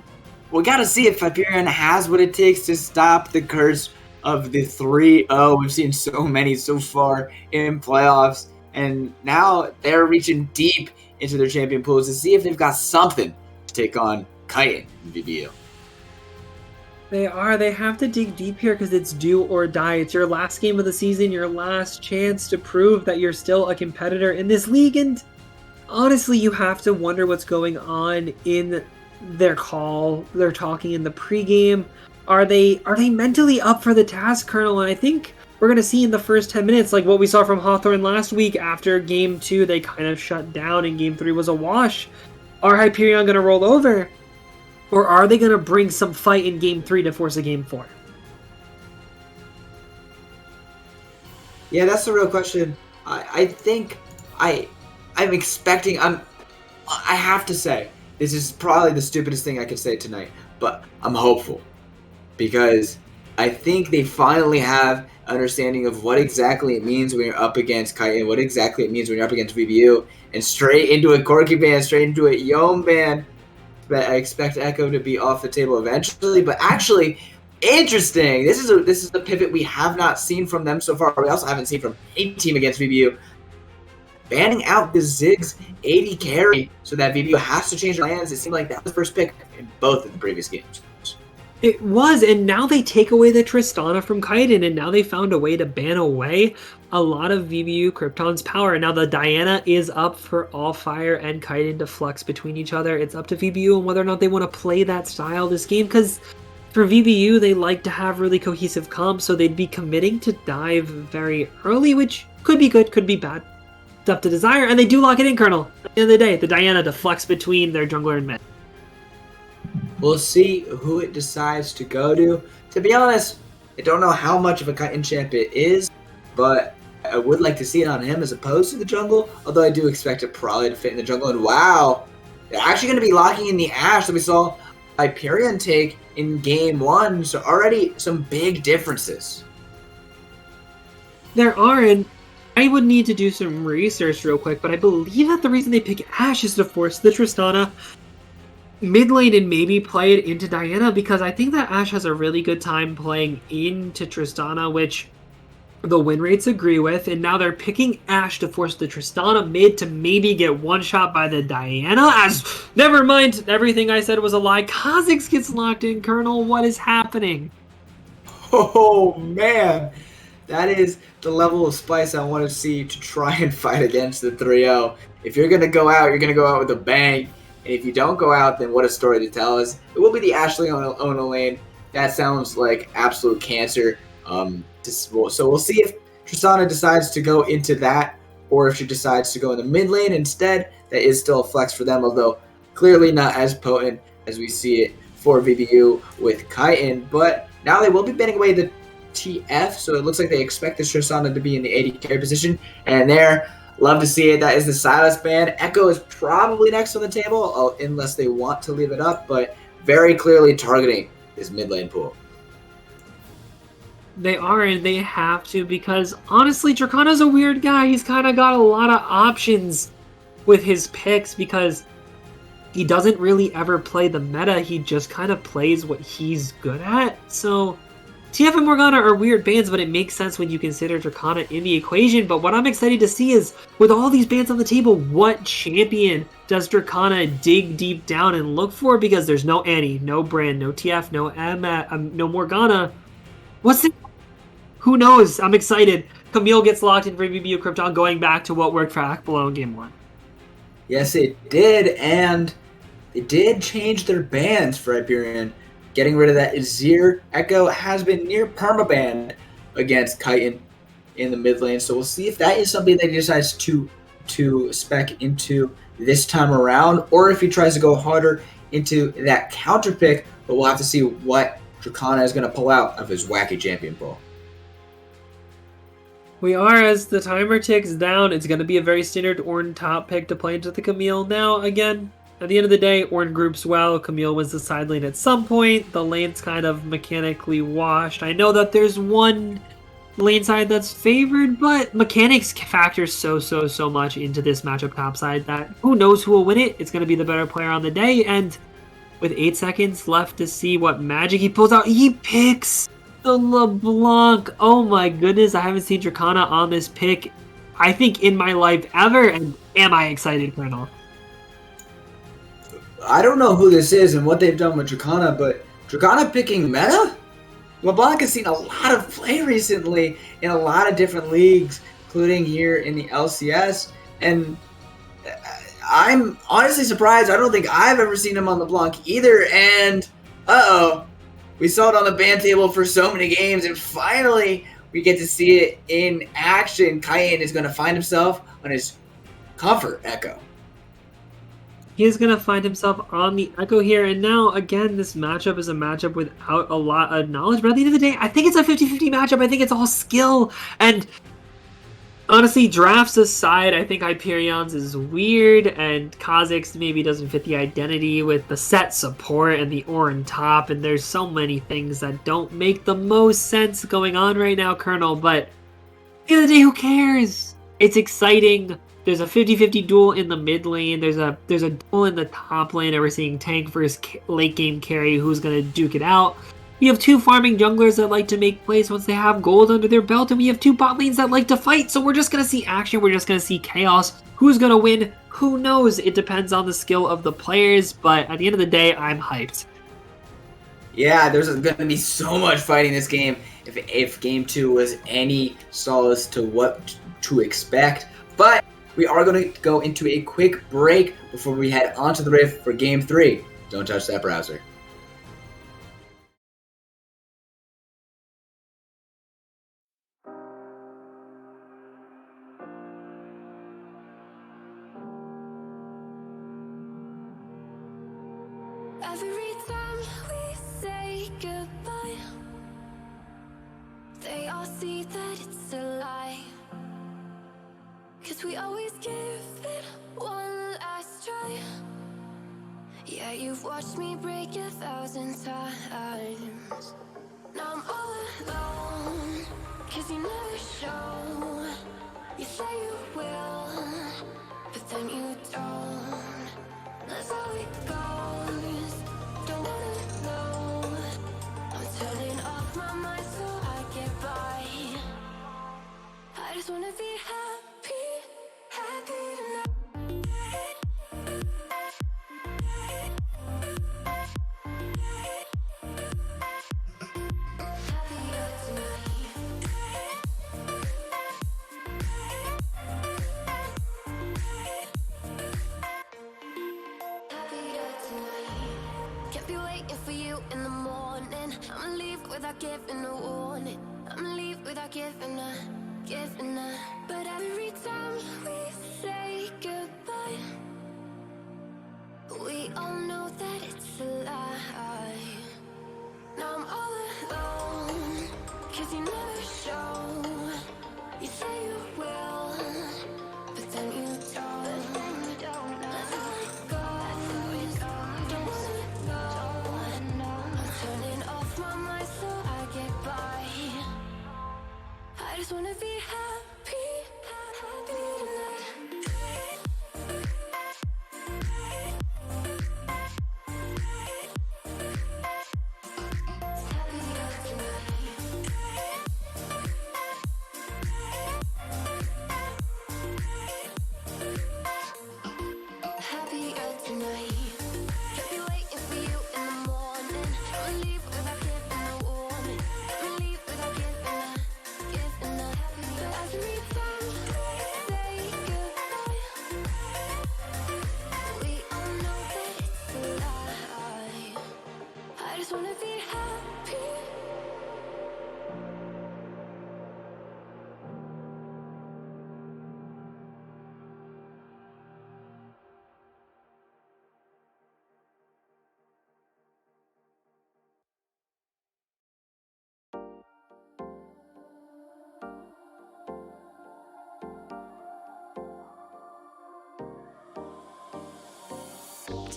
we got to see if Hyperion has what it takes to stop the curse of the 3-0. We've seen so many so far in playoffs. And now they're reaching deep into their champion pools to see if they've got something to take on Kyton and VBU. They have to dig deep here because it's do or die. It's your last game of the season, your last chance to prove that you're still a competitor in this league. And honestly, you have to wonder what's going on in their call. They're talking in the pregame. Are they mentally up for the task, Colonel? And I think we're going to see in the first 10 minutes, like what we saw from Hawthorne last week after Game 2, they kind of shut down and Game 3 was a wash. Are Hyperion going to roll over? Or are they going to bring some fight in Game 3 to force a Game 4? Yeah, that's the real question. I think I'm expecting. I have to say, this is probably the stupidest thing I could say tonight, but I'm hopeful because I think they finally have understanding of what exactly it means when you're up against Kyton, what exactly it means when you're up against VBU, and straight into a Corky band, straight into a Yom band. But I expect Echo to be off the table eventually. But actually, interesting. This is a pivot we have not seen from them so far. We also haven't seen from any team against VBU. Banning out the Ziggs 80 carry so that VBU has to change their plans. It seemed like that was the first pick in both of the previous games. It was, and now they take away the Tristana from Kyton, and now they found a way to ban away a lot of VBU Krypton's power. Now the Diana is up for All Fire and Kyton to flux between each other. It's up to VBU on whether or not they want to play that style this game, because for VBU, they like to have really cohesive comps, so they'd be committing to dive very early, which could be good, could be bad. It's up to Desire, and they do lock it in, Colonel. At the end of the day, the Diana to flux between their jungler and mid. We'll see who it decides to go to. To be honest, I don't know how much of a Kyton champ it is, but I would like to see it on him as opposed to the jungle, although I do expect it probably to fit in the jungle. And wow, they're actually going to be locking in the Ashe that we saw Hyperion take in Game 1, so already some big differences. There are, and I would need to do some research real quick, but I believe that the reason they pick Ashe is to force the Tristana mid lane and maybe play it into Diana, because I think that Ashe has a really good time playing into Tristana, which the win rates agree with, and now they're picking Ashe to force the Tristana mid to maybe get one shot by the Diana. As never mind, everything I said was a lie. Kha'Zix gets locked in, Colonel. What is happening? Oh man, That is the level of spice I want to see to try and fight against the 3-0. If you're going to go out, you're going to go out with a bang. And if you don't go out, then what a story to tell us. It will be the Ashley Ono lane. That sounds like absolute cancer. So we'll see if Tristana decides to go into that, or if she decides to go in the mid lane instead. That is still a flex for them, although clearly not as potent as we see it for VBU with Kyton. But now they will be banning away the TF, so it looks like they expect the Tristana to be in the AD carry position. And there, love to see it. That is the Silas ban. Echo is probably next on the table, unless they want to leave it up, but very clearly targeting this mid lane pool. They are, and they have to, because honestly, Dracana's a weird guy. He's kind of got a lot of options with his picks because he doesn't really ever play the meta. He just kind of plays what he's good at. So TF and Morgana are weird bans, but it makes sense when you consider Dracana in the equation. But what I'm excited to see is, with all these bans on the table, what champion does Dracana dig deep down and look for? Because there's no Annie, no Brand, no TF, no Morgana. What's it? Who knows? I'm excited. Camille gets locked in for VBU Krypton, going back to what worked for Akbalo in Game 1. Yes, it did, and they did change their bans for Hyperion. Getting rid of that Azir. Echo has been near permaban against Kyton in the mid lane, so we'll see if that is something that he decides to spec into this time around, or if he tries to go harder into that counter pick, but we'll have to see what Dracana is going to pull out of his wacky champion pool. We are, as the timer ticks down, it's going to be a very standard Ornn top pick to play into the Camille. Now, again, at the end of the day, Ornn groups well. Camille wins the side lane at some point. The lane's kind of mechanically washed. I know that there's one lane side that's favored, but mechanics factor so much into this matchup top side that who knows who will win it. It's going to be the better player on the day, and with 8 seconds left to see what magic he pulls out, he picks the LeBlanc. Oh my goodness, I haven't seen Dracana on this pick, I think, in my life ever, and am I excited, Colonel? I don't know who this is and what they've done with Dracana, but Dracana picking meta? LeBlanc has seen a lot of play recently in a lot of different leagues, including here in the LCS, and I'm honestly surprised. I don't think I've ever seen him on LeBlanc either, and we saw it on the ban table for so many games, and finally we get to see it in action. Kyton is going to find himself on his comfort Echo. He is going to find himself on the Echo here, and now, again, this matchup is a matchup without a lot of knowledge, but at the end of the day, I think it's a 50-50 matchup. I think it's all skill, and honestly, drafts aside, I think Hyperion's is weird, and Kha'Zix maybe doesn't fit the identity with the set support and the Ornn top, and there's so many things that don't make the most sense going on right now, Colonel, but at the end of the day, who cares? It's exciting. There's a 50-50 duel in the mid lane. There's a duel in the top lane, and we're seeing tank versus late game carry who's going to duke it out. We have two farming junglers that like to make plays once they have gold under their belt, and we have two bot lanes that like to fight, so we're just going to see action. We're just going to see chaos. Who's going to win? Who knows? It depends on the skill of the players, but at the end of the day, I'm hyped. Yeah, there's going to be so much fighting this game if Game 2 was any solace to what to expect, but we are going to go into a quick break before we head onto the Rift for Game 3. Don't touch that browser. Every time we say goodbye, they all see that it's a lie. 'Cause we always give it one last try. Yeah, you've watched me break 1,000 times. Now I'm all alone, 'cause you never show. You say you will, but then you don't. That's how it goes. Don't wanna know. I'm turning off my mind so I get by. I just wanna be happy, happy tonight. Happier tonight. Can't be waiting for you in the morning. I'ma leave without giving a warning. I'ma leave without giving a. But every time we say goodbye, we all know that it's a lie. Now I'm all alone, 'cause you never show. You say you will, but then you don't. Let's let it go. Don't wanna know. I'm turning off my mind so I get by. I just wanna be happy, happy tonight. Happier tonight. Can't be waiting for you in the morning. I'ma leave without giving a warning. I'ma leave without giving a. But every time we say goodbye, we all know that it's a lie. I just wanna be happy.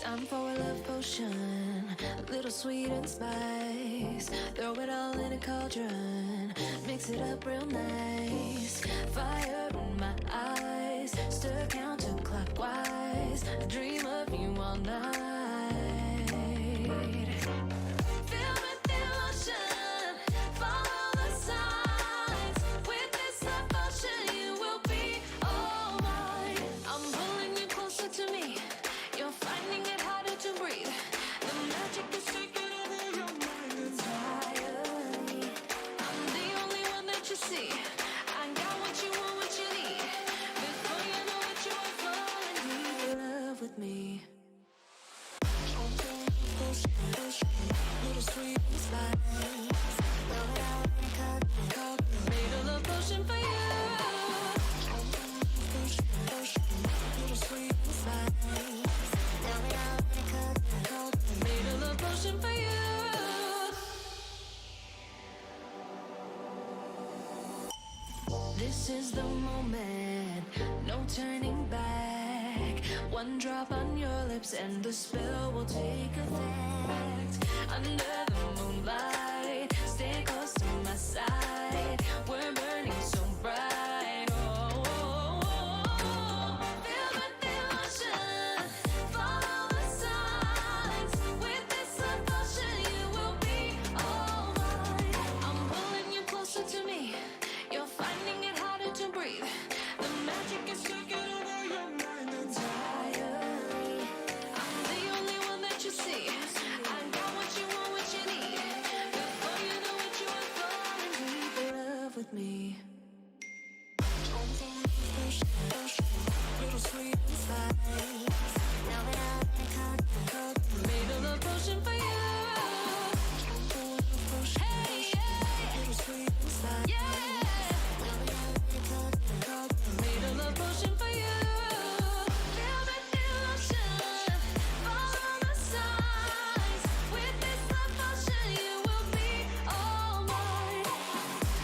Time for a love potion, a little sweet and spice. Throw it all in a cauldron, mix it up real nice. Fire in my eyes, stir counterclockwise. I dream of you all night. Filled with emotion, follow the signs. With this devotion, you will be all mine. I'm pulling you closer to me. You're finding it harder to breathe. The magic is taking over your mind entirely. I'm the only one that you see. I got what you want, what you need. Before you know it, you are falling deep in love with me. Little sweet spice. Made a love potion for you. Little sweet spice. Made a love potion for you. This is the moment, no turning back. One drop on your lips and the spell will take effect. Under the moonlight, stay close to my side. We're burning so bright. Oh, oh, oh. Feel the emotion, follow the signs. With this devotion, you will be all mine. I'm pulling you closer to me. You're finding it harder to breathe. The magic is taking over your mind entirely. I'm the only one that you see. I got what you want, what you need. Before you know it, you are falling deep in love with me. Little sweet spice. Made a love potion for you. Hey, yeah. Little sweet spice. Yeah. Made a love potion for you. Feel the emotion, follow the signs. With this love potion, you will be all mine.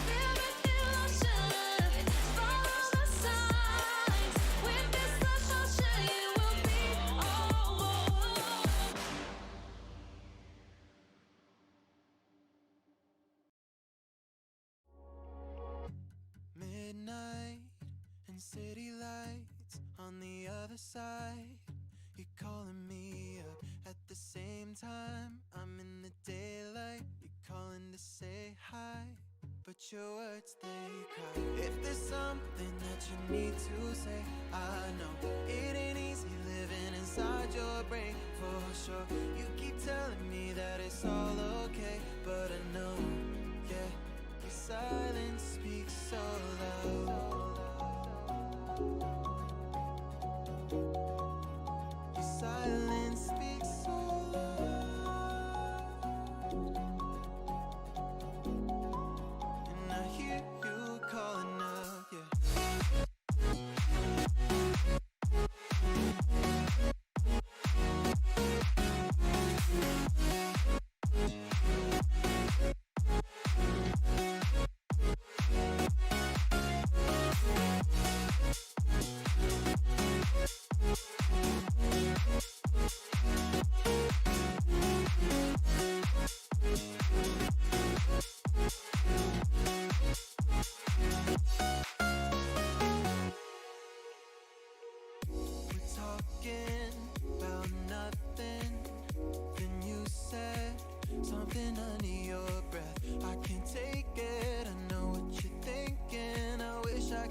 Feel the emotion, follow the signs. With this love potion, you will be all mine. Midnight and city lights on the other side. You're calling me up at the same time. I'm in the daylight. You're calling to say hi, but your words they cry. If there's something that you need to say, I know it ain't easy living inside your brain for sure. You keep telling me that it's all okay, but I know, yeah, your silence speaks so loud. Your silence speaks so loud.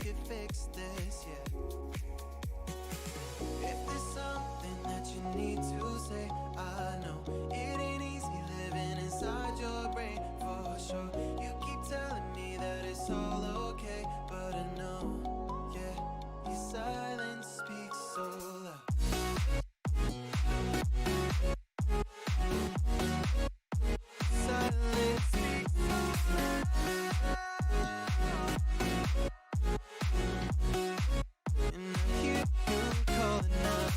could fix this, yeah. If there's something that you need to say, I know it ain't easy living inside your brain, for sure. You keep telling me that it's all okay, but I know, yeah, your silence speaks so loud. Silence speaks so loud. And I hear you calling out.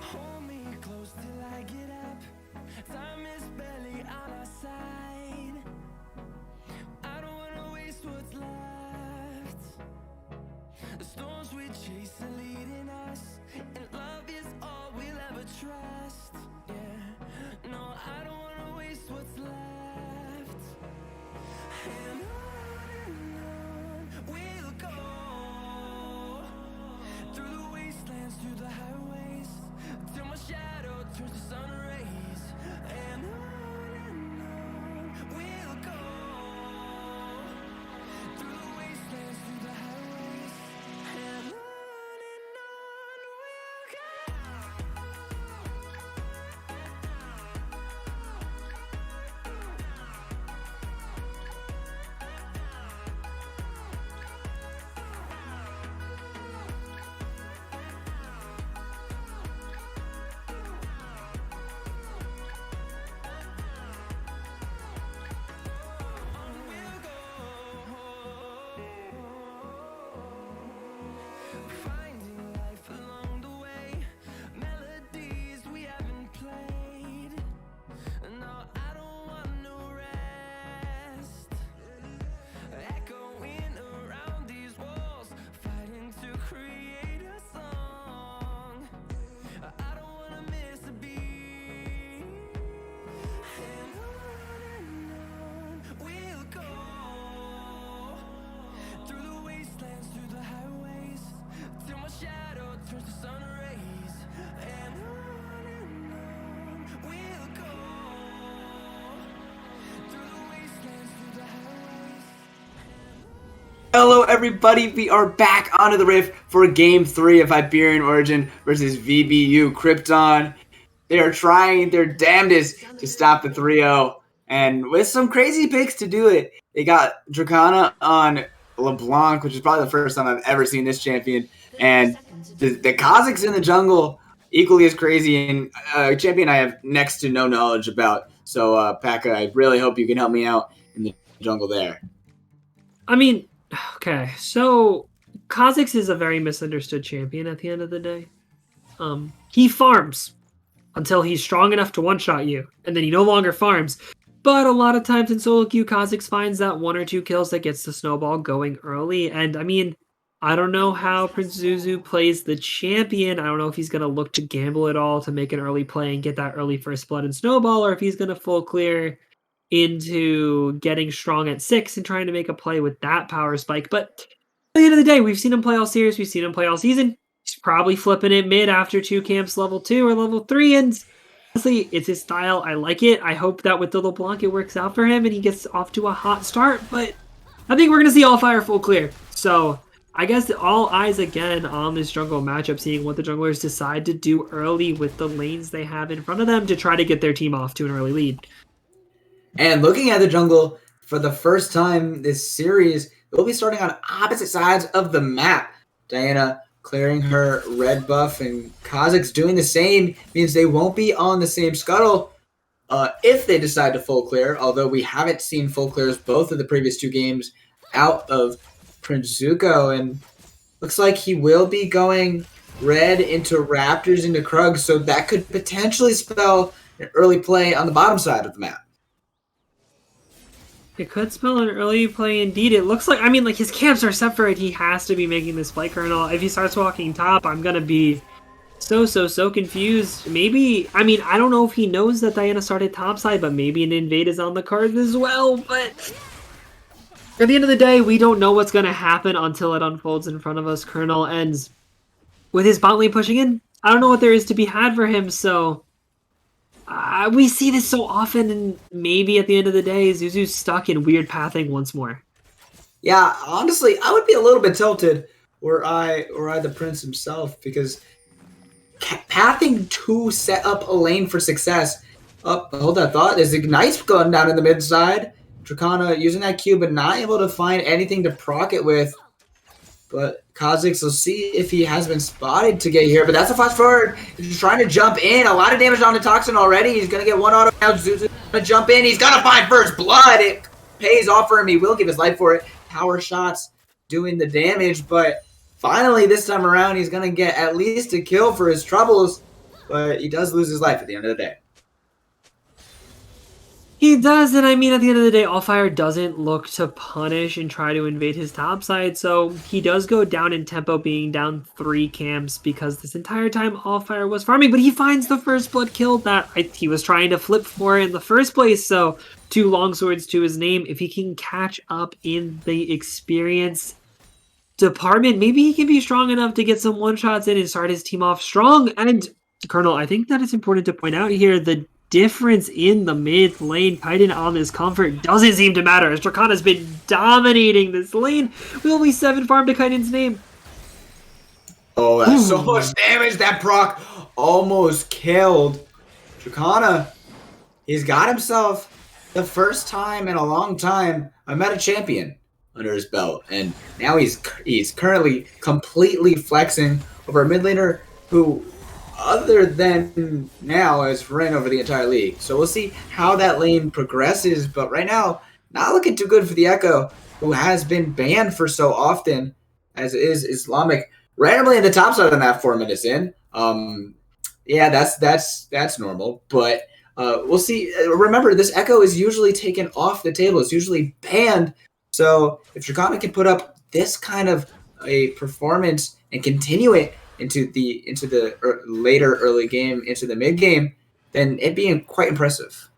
Hold me close till I get up. Time is barely on our side. I don't wanna waste what's left. The storms we chase are leading us, and love is all we'll ever trust. Yeah, no, I don't wanna waste what's left. And on we'll go, through the wastelands, through the highways, till my shadow turns to sun rays. And on we'll go, through the wastelands, through the highways. And on we'll go. Finding life along the way, melodies we haven't played. No, I don't want no rest. Echoing around these walls, fighting to create a song. I don't wanna miss a beat. And on we'll go, through the wastelands, through the highways, till my shadow turns to sun rays. And on we'll go, through the wastelands, through the highways. Hello, everybody. We are back onto the Rift for Game 3 of Hyperion Origin versus VBU Krypton. They are trying their damnedest to stop the 3-0, and with some crazy picks to do it. They got Dracana on LeBlanc, which is probably the first time I've ever seen this champion, and the Kazakhs in the jungle, equally as crazy, and a champion I have next to no knowledge about. So, Paka, I really hope you can help me out in the jungle there. I mean, okay, so Kha'Zix is a very misunderstood champion at the end of the day. He farms until he's strong enough to one-shot you, and then he no longer farms. But a lot of times in solo queue, Kha'Zix finds that 1 or 2 kills that gets the snowball going early. And I mean, I don't know how Prince Zuzu plays the champion. I don't know if he's going to look to gamble at all to make an early play and get that early first blood and snowball, or if he's going to full clear into getting strong at 6 and trying to make a play with that power spike. But at the end of the day, we've seen him play all series. We've seen him play all season. He's probably flipping it mid after 2 camps level 2 or level 3. And honestly, it's his style. I like it. I hope that with the LeBlanc it works out for him and he gets off to a hot start. But I think we're going to see all fire full clear. So I guess all eyes again on this jungle matchup, seeing what the junglers decide to do early with the lanes they have in front of them to try to get their team off to an early lead. And looking at the jungle, for the first time this series, they'll be starting on opposite sides of the map. Diana clearing her red buff, and Kazakhs doing the same, means they won't be on the same scuttle if they decide to full clear, although we haven't seen full clears both of the previous 2 games out of Prince Zuko, and looks like he will be going red into Raptors into Krug, so that could potentially spell an early play on the bottom side of the map. It could spell an early play indeed. It looks like, I mean, like his camps are set for it. He has to be making this play, Colonel. If he starts walking top, I'm going to be so confused. Maybe, I mean, I don't know if he knows that Diana started topside, but maybe an invade is on the card as well. But at the end of the day, we don't know what's going to happen until it unfolds in front of us, Colonel. And with his bot lane pushing in, I don't know what there is to be had for him, so we see this so often, and maybe at the end of the day, Zuzu's stuck in weird pathing once more. Yeah, honestly, I would be a little bit tilted were I the prince himself, because pathing to set up a lane for success. Oh, hold that thought. There's Ignite's going down in the mid side. Dracana using that Q, but not able to find anything to proc it with. But Kha'Zix will see if he has been spotted to get here. But that's a fast forward. He's trying to jump in. A lot of damage on the Toxin already. He's going to get one auto now. Zuzu's going to jump in. He's going to find first blood. It pays off for him. He will give his life for it. Power shots doing the damage. But finally, this time around, he's going to get at least a kill for his troubles. But he does lose his life at the end of the day. He does, and I mean, at the end of the day, Allfire doesn't look to punish and try to invade his top side, so he does go down in tempo, being down 3 camps, because this entire time Allfire was farming, but he finds the first blood kill that he was trying to flip for in the first place, so 2 longswords to his name. If he can catch up in the experience department, maybe he can be strong enough to get some one-shots in and start his team off strong. And, Colonel, I think that it's important to point out here, the difference in the mid lane, Python on this comfort doesn't seem to matter, as Dracana's been dominating this lane with only 7 farm to Kaiden's name. Oh, that's so much damage. That proc almost killed Dracana. He's got himself the first time in a long time a meta champion under his belt, and now he's currently completely flexing over a mid laner who, other than now, has ran over the entire league. So we'll see how that lane progresses. But right now, not looking too good for the Echo, who has been banned for so often, as is Islamic. Randomly in the top side of the map 4 minutes in. Yeah, that's normal. But we'll see. Remember, this Echo is usually taken off the table. It's usually banned. So if Dracana can put up this kind of a performance and continue it into the later early game, into the mid game, then it'd be quite impressive.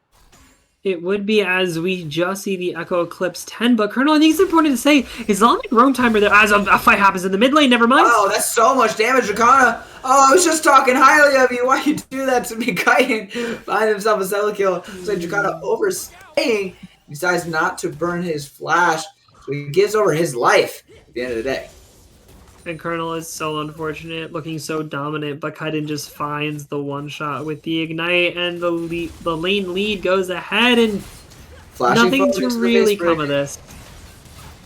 It would be, as we just see the Echo eclipse 10, but Colonel, I think it's important to say, Islamic roam timer there as a fight happens in the mid lane, never mind. Oh, that's so much damage, Dracana. Oh, I was just talking highly of you. Why you do that to me? Kaiden find himself a solo kill. So Dracana overstaying, decides not to burn his flash, so he gives over his life at the end of the day. And Colonel is so unfortunate, looking so dominant, but Kaiden just finds the one-shot with the Ignite, and the lane lead goes ahead, and Flashing nothing to really come of this.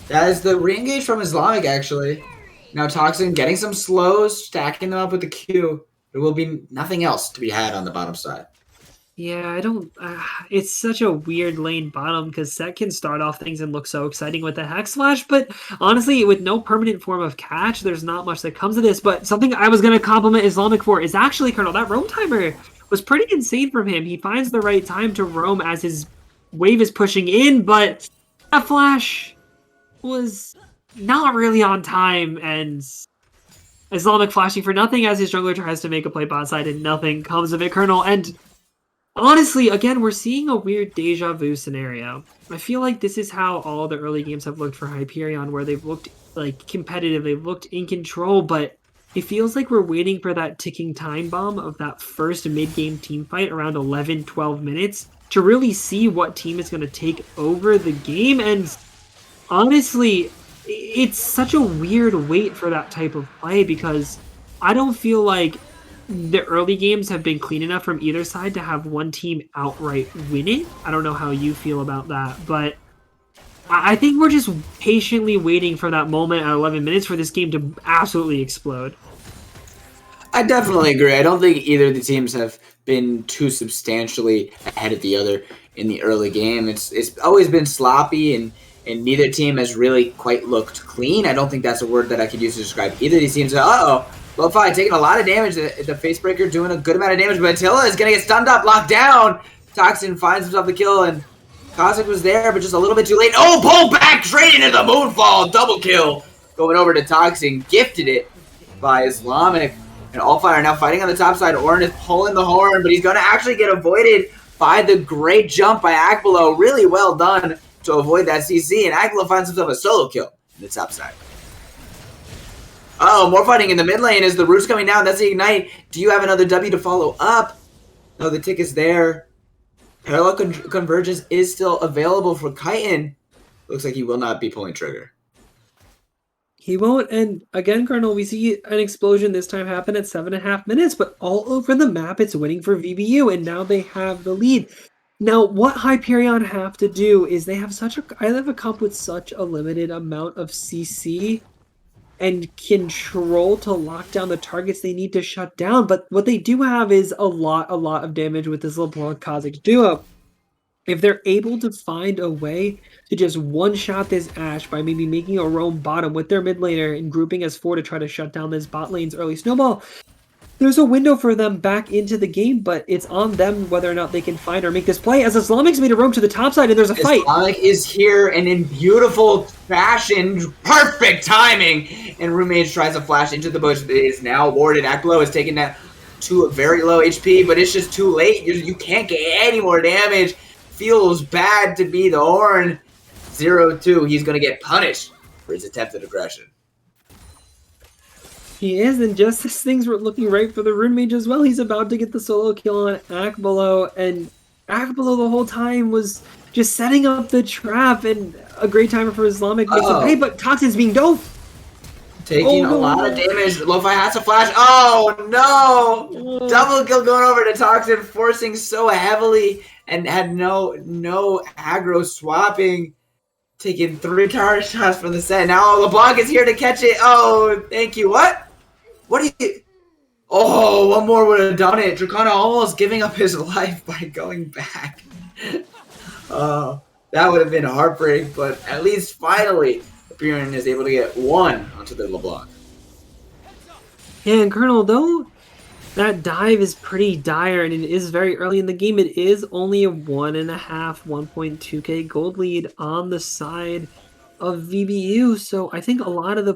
That is the re-engage from Islamic, actually. Now Toxin getting some slows, stacking them up with the Q. There will be nothing else to be had on the bottom side. Yeah, I don't... it's such a weird lane bottom, because Set can start off things and look so exciting with the Hex Flash, but honestly, with no permanent form of catch, there's not much that comes of this. But something I was going to compliment Islamic for is actually, Colonel, that roam timer was pretty insane from him. He finds the right time to roam as his wave is pushing in, but that flash was not really on time, and Islamic flashing for nothing as his jungler tries to make a play bot side, and nothing comes of it, Colonel. And honestly, again, we're seeing a weird deja vu scenario. I feel like this is how all the early games have looked for Hyperion, where they've looked like competitive, they've looked in control, but it feels like we're waiting for that ticking time bomb of that first mid-game team fight around 11-12 minutes to really see what team is going to take over the game. And honestly, it's such a weird wait for that type of play, because I don't feel like the early games have been clean enough from either side to have one team outright win it. I don't know how you feel about that, but I think we're just patiently waiting for that moment at 11 minutes for this game to absolutely explode. I definitely agree. I don't think either of the teams have been too substantially ahead of the other in the early game. It's always been sloppy, and neither team has really quite looked clean. I don't think that's a word that I could use to describe either of these teams. Lo-Fi taking a lot of damage. The Facebreaker doing a good amount of damage, but Attila is going to get stunned up, locked down. Toxin finds himself the kill, and Cossack was there, but just a little bit too late. Oh, pull back straight into the moonfall. Double kill. Going over to Toxin. Gifted it by Islamic. And Allfire now fighting on the top side. Orin is pulling the horn, but he's going to actually get avoided by the great jump by Akbalo. Really well done to avoid that CC. And Akbalo finds himself a solo kill on the top side. Oh, more fighting in the mid lane as the root's coming down. That's the Ignite. Do you have another W to follow up? No, the tick is there. Parallel Convergence is still available for Kyton. Looks like he will not be pulling trigger. He won't, and again, Colonel, we see an explosion this time happen at 7.5 minutes, but all over the map it's winning for VBU, and now they have the lead. Now, what Hyperion have to do is they have I have a comp with such a limited amount of CC and control to lock down the targets they need to shut down, but what they do have is a lot of damage with this LeBlanc Kha'Zix duo. If they're able to find a way to just one-shot this Ashe by maybe making a roam bottom with their mid laner and grouping as 4 to try to shut down this bot lane's early snowball, there's a window for them back into the game, but it's on them whether or not they can find or make this play, as Islamic's made a roam to the top side and there's a fight. Islamic is here and in beautiful fashion, perfect timing, and Roomage tries to flash into the bush. It is now warded. Akbalo is taking that to a very low HP, but it's just too late. You can't get any more damage. Feels bad to be the Horn. 0-2. He's going to get punished for his attempted aggression. He is, and just as things were looking right for the Rune Mage as well, he's about to get the solo kill on Akbalo, and Akbalo the whole time was just setting up the trap, and a great timer for Islamic makes a pay, but Toxin's being dope. Taking a lot of damage. Lo-Fi has to flash. Oh, no! Double kill going over to Toxin, forcing so heavily, and had no aggro swapping. Taking 3 tower shots from the set. Now LeBlanc is here to catch it. Oh, thank you. What? What do you... Oh, one more would have done it. Dracona almost giving up his life by going back. Oh, that would have been heartbreak, but at least finally, Hyperion is able to get 1 onto the LeBlanc. Yeah, and Colonel, though that dive is pretty dire and it is very early in the game, it is only a 1.5, 1.2k gold lead on the side of VBU. So I think a lot of this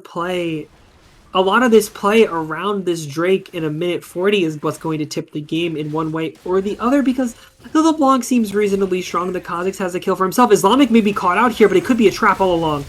play around this Drake in a minute 40 is what's going to tip the game in one way or the other, because the LeBlanc seems reasonably strong. The Kha'Zix has a kill for himself. Islamic may be caught out here, but it could be a trap all along.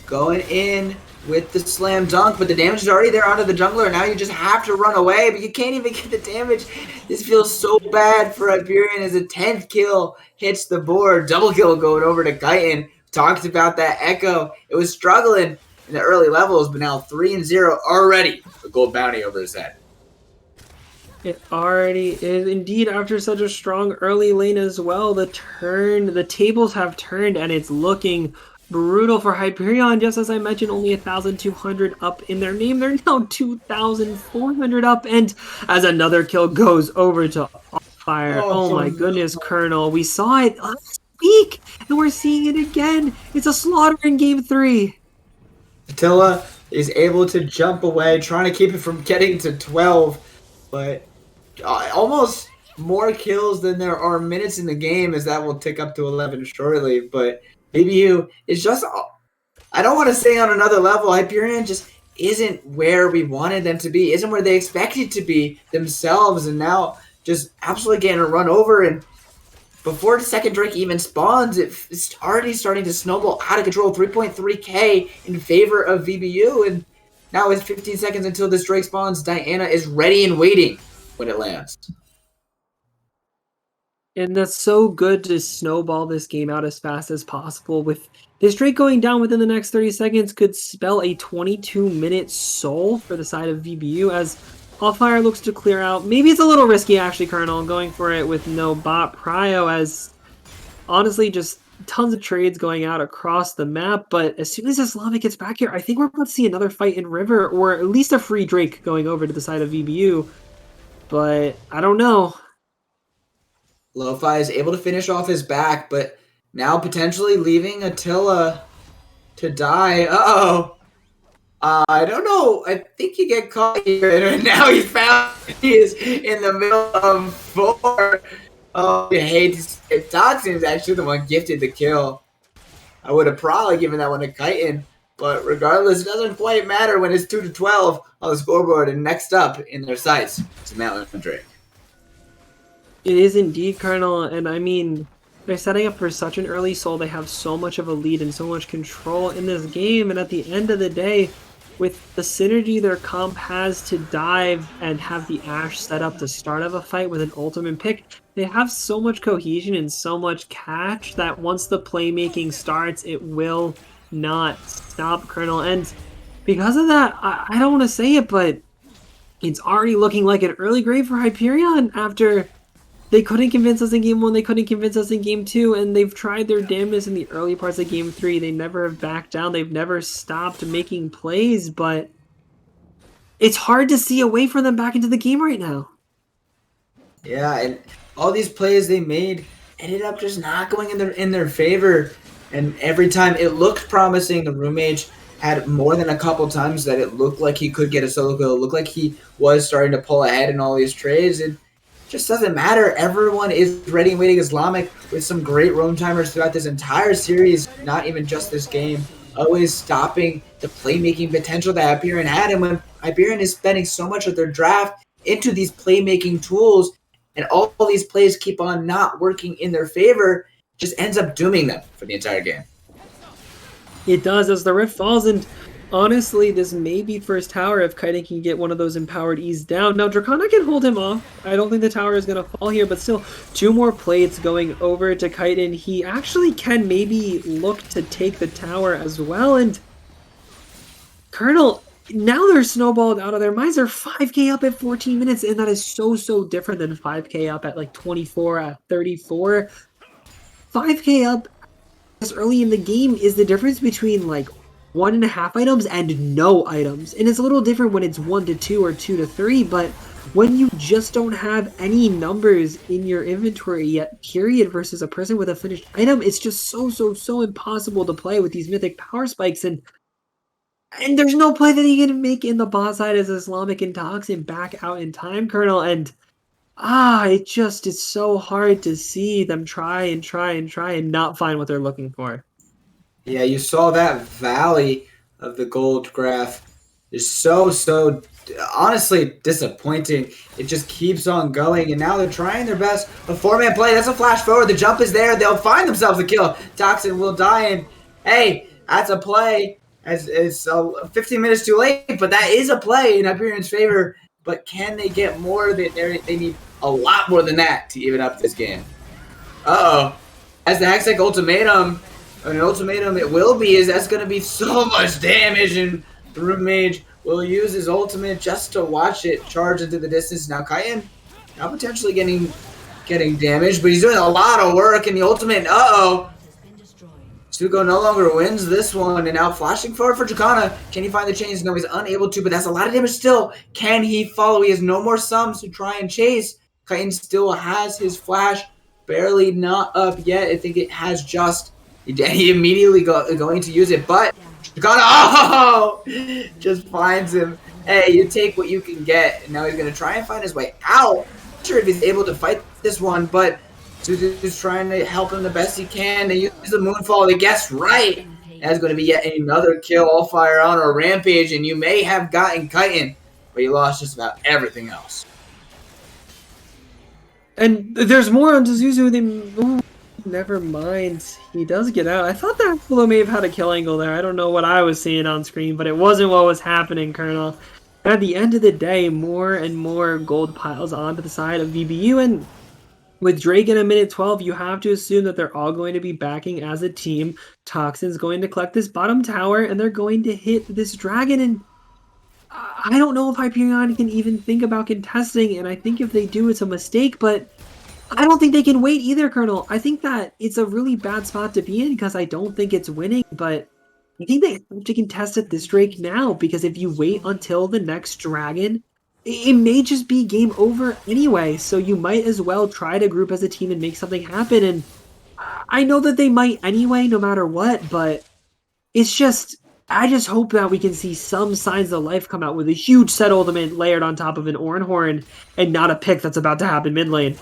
Going in with the slam dunk, but the damage is already there onto the jungler. Now you just have to run away, but you can't even get the damage. This feels so bad for Hyperion as a 10th kill hits the board. Double kill going over to Kyton. Talked about that Echo. It was struggling in the early levels, but now 3-0 already. A gold bounty over his head. It already is indeed after such a strong early lane as well. The tables have turned and it's looking brutal for Hyperion. Just as I mentioned, only 1,200 up in their name. They're now 2,400 up, and as another kill goes over to Fire. Oh my goodness, Colonel. We saw it last week, and we're seeing it again. It's a slaughter in Game 3. Attila is able to jump away, trying to keep it from getting to 12, but almost more kills than there are minutes in the game, as that will tick up to 11 shortly, but VBU is just, I don't want to say on another level. Hyperion just isn't where we wanted them to be, isn't where they expected to be themselves, and now just absolutely getting run over. And before the second Drake even spawns, it's already starting to snowball out of control. 3.3k in favor of VBU, and now with 15 seconds until this Drake spawns, Diana is ready and waiting when it lands. And that's so good to snowball this game out as fast as possible. With this Drake going down within the next 30 seconds could spell a 22-minute soul for the side of VBU, as Allfire looks to clear out. Maybe it's a little risky, actually, Colonel, going for it with no bot prio, as honestly just tons of trades going out across the map. But as soon as Islamic gets back here, I think we're about to see another fight in River, or at least a free Drake going over to the side of VBU. But I don't know. Lo-Fi is able to finish off his back, but now potentially leaving Attila to die. Uh-oh. I don't know. I think you get caught here, and now he's found. He is in the middle of 4. Oh, you hate to see it. Toxin's actually the one gifted the kill. I would have probably given that one to Chitin, but regardless, it doesn't quite matter when it's 2-12 on the scoreboard. And next up in their sights is Matt and Drake. It is indeed, Colonel, and I mean, they're setting up for such an early soul. They have so much of a lead and so much control in this game, and at the end of the day, with the synergy their comp has to dive and have the Ashe set up the start of a fight with an ultimate pick, they have so much cohesion and so much catch that once the playmaking starts, it will not stop, Colonel. And because of that, I don't want to say it, but it's already looking like an early grave for Hyperion after they couldn't convince us in Game 1, they couldn't convince us in Game 2, and they've tried their damnedest in the early parts of Game 3. They never have backed down, they've never stopped making plays, but it's hard to see a way for them back into the game right now. Yeah, and all these plays they made ended up just not going in their favor. And every time it looked promising, the Room Mage had more than a couple times that it looked like he could get a solo kill. It looked like he was starting to pull ahead in all these trades. It just doesn't matter. Everyone is ready and waiting Islamic with some great roam timers throughout this entire series, not even just this game. Always stopping the playmaking potential that Hyperion had. And when Hyperion is spending so much of their draft into these playmaking tools, and all these plays keep on not working in their favor, just ends up dooming them for the entire game. It does as the Rift falls, and honestly, this may be first tower if Kaiden can get one of those empowered E's down. Now, Dracona can hold him off. I don't think the tower is going to fall here, but still, 2 more plates going over to Kaiden. He actually can maybe look to take the tower as well, and Colonel, now they're snowballed out of their minds. They're 5k up at 14 minutes, and that is so different than 5k up at like 24, at 34. 5k up as early in the game is the difference between like 1.5 items and no items. And it's a little different when it's 1 to 2 or 2 to 3, but when you just don't have any numbers in your inventory yet, period, versus a person with a finished item, it's just so impossible to play with these mythic power spikes. And there's no play that you can make in the bot side as Islamic and Toxin back out in time, Colonel. And it just is so hard to see them try and not find what they're looking for. Yeah, you saw that valley of the gold graph is so honestly disappointing. It just keeps on going, and now they're trying their best. A 4-man play, that's a flash forward. The jump is there. They'll find themselves a kill. Toxin will die, and hey, that's a play. It's 15 minutes too late, but that is a play in Hyperion's favor. But can they get more? They need a lot more than that to even up this game. Uh-oh. As the Hextech ultimatum, an ultimatum it will be, is that's going to be so much damage, and the Room Mage will use his ultimate just to watch it charge into the distance. Now Kaien now potentially getting damaged, but he's doing a lot of work, and the ultimate, Suko no longer wins this one, and now flashing forward for Dracona. Can he find the chains? No, he's unable to, but that's a lot of damage still. Can he follow? He has no more sums to try and chase. Kaien still has his flash, barely not up yet. I think it has just, he immediately going to use it, but Dracona, just finds him. Hey, you take what you can get, and now he's going to try and find his way out. Not sure if he's able to fight this one, but Suzu's trying to help him the best he can. They use the Moonfall. They guess right. That's going to be yet another kill. All fire on or Rampage, and you may have gotten Kaiten, but you lost just about everything else. And there's more on Suzu. Never mind. He does get out. I thought that Buffalo may have had a kill angle there. I don't know what I was seeing on screen, but it wasn't what was happening, Colonel. At the end of the day, more and more gold piles onto the side of VBU, and with Drake in a minute 12, you have to assume that they're all going to be backing as a team. Toxin's going to collect this bottom tower, and they're going to hit this dragon, and I don't know if Hyperion can even think about contesting, and I think if they do, it's a mistake, but I don't think they can wait either, Colonel. I think that it's a really bad spot to be in, because I don't think it's winning, but I think they have to contest at this Drake now, because if you wait until the next dragon, it may just be game over anyway, so you might as well try to group as a team and make something happen. And I know that they might anyway, no matter what, but it's just, I just hope that we can see some signs of life come out with a huge set ultimate layered on top of an Orin Horn and not a pick that's about to happen mid lane.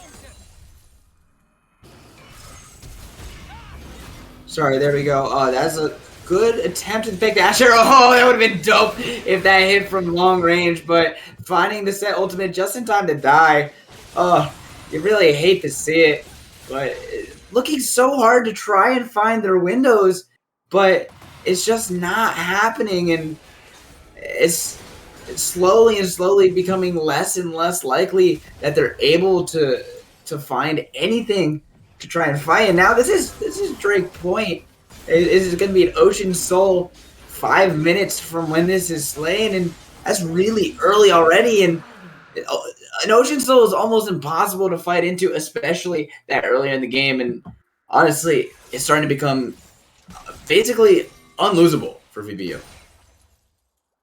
Sorry, there we go. Oh, that's a good attempt to pick that share. Oh, that would have been dope if that hit from long range, but finding the set ultimate just in time to die. Oh, you really hate to see it, but looking so hard to try and find their windows, but it's just not happening, and it's slowly and slowly becoming less and less likely that they're able to find anything to try and fight. And now this is Drake Point. This is going to be an Ocean Soul 5 minutes from when this is slain, and that's really early already. And an Ocean Soul is almost impossible to fight into, especially that earlier in the game. And honestly, it's starting to become basically unlosable for VBU.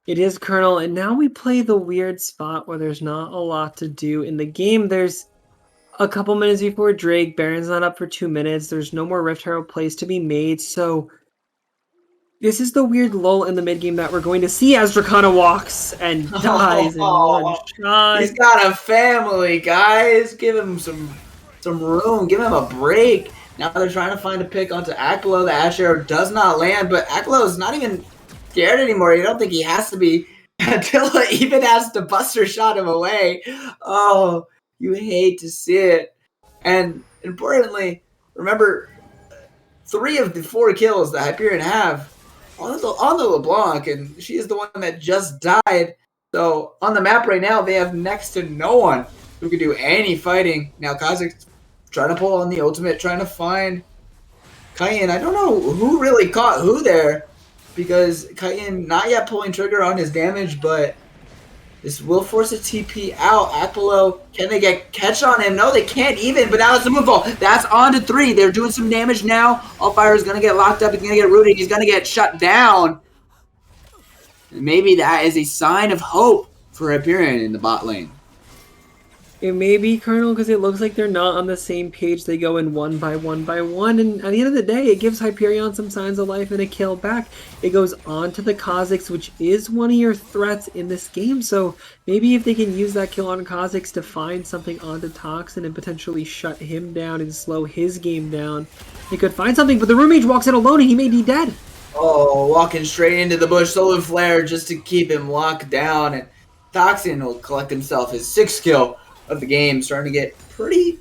It is, Colonel, and now we play the weird spot where there's not a lot to do in the game. There's a couple minutes before Drake. Baron's not up for 2 minutes. There's no more Rift Herald plays to be made, so this is the weird lull in the mid game that we're going to see as Dracana walks and dies in one shot. He's got a family, guys. Give him some room. Give him a break. Now they're trying to find a pick onto Akpolo. The Ash Arrow does not land, but Akpolo is not even scared anymore. You don't think he has to be. Attila even has to Buster shot him away. Oh, you hate to see it. And importantly, remember, 3 of the 4 kills that Hyperion have on the LeBlanc, and she is the one that just died. So on the map right now, they have next to no one who can do any fighting. Now Kazakh's trying to pull on the ultimate, trying to find Cayenne. I don't know who really caught who there, because Cayenne not yet pulling trigger on his damage, but this will force a TP out. Akpolo, can they get catch on him? No, they can't even, but now it's the move ball. That's on to 3. They're doing some damage now. Allfire is going to get locked up. He's going to get rooted. He's going to get shut down. And maybe that is a sign of hope for Hyperion in the bot lane. It may be, Colonel, because it looks like they're not on the same page. They go in one by one, and at the end of the day, it gives Hyperion some signs of life and a kill back. It goes on to the Kazakhs, which is one of your threats in this game, so maybe if they can use that kill on Kazakhs to find something onto Toxin and potentially shut him down and slow his game down, they could find something, but the Room Mage walks in alone and he may be dead. Oh, walking straight into the bush, Solar Flare just to keep him locked down, and Toxin will collect himself his 6th kill of the game, starting to get pretty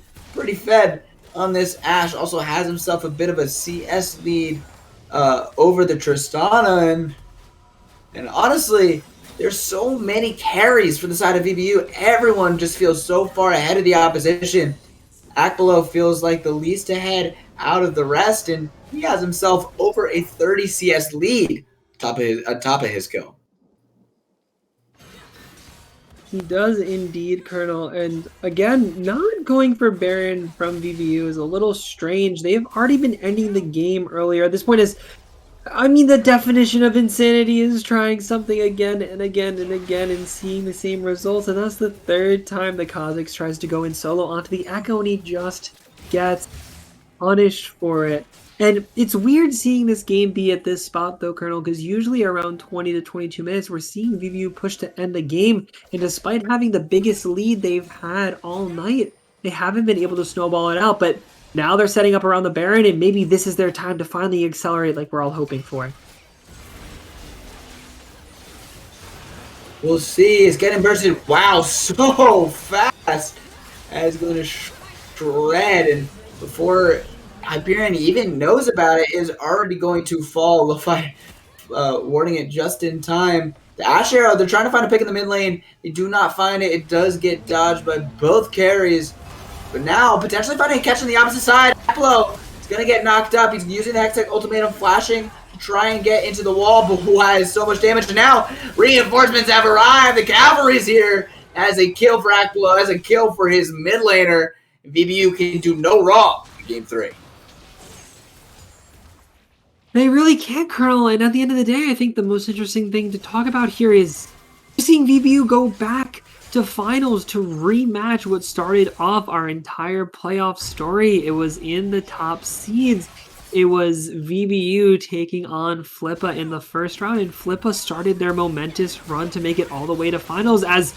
fed on this. Ashe also has himself a bit of a CS lead over the Tristana, and honestly, there's so many carries for the side of VBU. Everyone just feels so far ahead of the opposition. Akpolo feels like the least ahead out of the rest, and he has himself over a 30 CS lead atop of his kill. He does indeed, Colonel, and again, not going for Baron from VBU is a little strange. They have already been ending the game earlier. At this point the definition of insanity is trying something again and again and again and seeing the same results, and that's the 3rd time the Kazakhs tries to go in solo onto the Echo, and he just gets punished for it. And it's weird seeing this game be at this spot, though, Colonel, because usually around 20 to 22 minutes, we're seeing VBU push to end the game. And despite having the biggest lead they've had all night, they haven't been able to snowball it out. But now they're setting up around the Baron, and maybe this is their time to finally accelerate like we're all hoping for. We'll see. It's getting bursted. Wow, so fast. As going to shred, and before Hyperion even knows about it, is already going to fall. Lo-Fi warding it just in time. The Ash Arrow, they're trying to find a pick in the mid lane. They do not find it. It does get dodged by both carries. But now, potentially finding a catch on the opposite side. Apollo is going to get knocked up. He's using the Hextech Ultimatum, flashing to try and get into the wall, but who has so much damage. And now, reinforcements have arrived. The Cavalry's here as a kill for Apollo, as a kill for his mid laner. VBU can do no wrong in Game 3. They really can't, Colonel, and at the end of the day, I think the most interesting thing to talk about here is seeing VBU go back to finals to rematch what started off our entire playoff story. It was in the top seeds. It was VBU taking on Flippa in the first round, and Flippa started their momentous run to make it all the way to finals as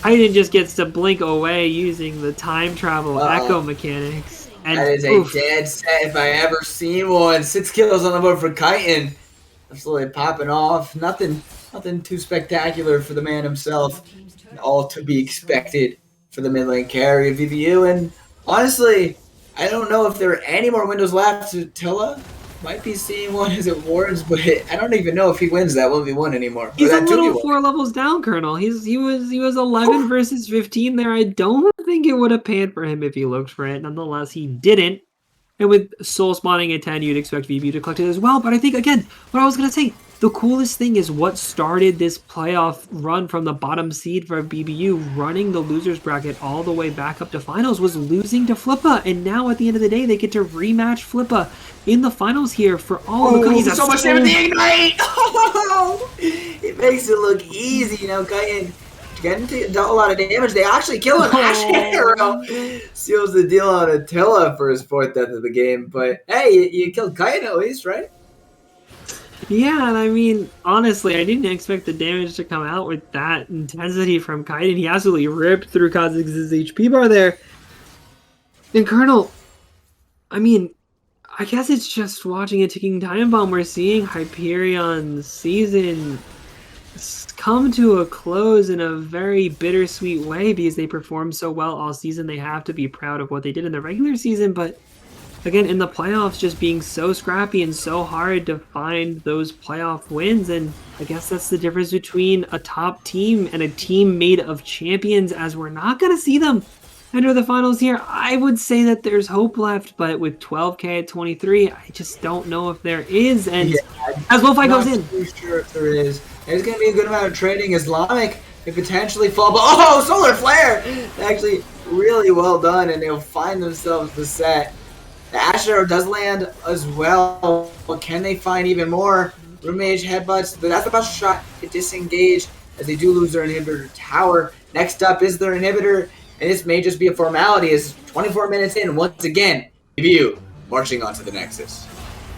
Hyperion just gets to blink away using the time travel echo mechanics. And That is a dead set if I ever seen one. 6 kills on the board for Kyton. Absolutely popping off. Nothing too spectacular for the man himself. All to be expected for the mid lane carry of VBU. And honestly, I don't know if there are any more windows left. Tilla might be seeing one as it wards, but I don't even know if he wins that 1v1 anymore. He's or a that little 2v1. 4 levels down, Colonel. He was 11 versus 15 there. I don't think it would have panned for him if he looked for it. Nonetheless, he didn't. And with Soul spawning at 10, you'd expect VBU to collect it as well. But I think, again, what I was going to say, the coolest thing is what started this playoff run from the bottom seed for BBU, running the losers bracket all the way back up to finals, was losing to Flippa. And now at the end of the day, they get to rematch Flippa in the finals here for all the cookies. So much damage with the ignite! It makes it look easy, Kyton. Getting a lot of damage. They actually kill him. Hero seals the deal on Attila for his 4th death of the game. But hey, you killed Kyton at least, right? Yeah, and I mean, honestly, I didn't expect the damage to come out with that intensity from Kyton. He absolutely ripped through Kha'Zix's HP bar there. And Colonel, I mean, I guess it's just watching a ticking time bomb. We're seeing Hyperion's season come to a close in a very bittersweet way because they performed so well all season. They have to be proud of what they did in the regular season, but again, in the playoffs, just being so scrappy and so hard to find those playoff wins. And I guess that's the difference between a top team and a team made of champions, as we're not going to see them enter the finals here. I would say that there's hope left, but with 12K at 23, I just don't know if there is. And as Lo-Fi goes in, I'm not too sure if there is. There's going to be a good amount of trading. Islamic could potentially fall, but Solar Flare! Actually, really well done, and they'll find themselves the set. The Ash Arrow does land as well, but can they find even more? Room Mage headbutts, but that's the best shot to disengage as they do lose their inhibitor tower. Next up is their inhibitor, and this may just be a formality as 24 minutes in, once again, VBU marching onto the Nexus.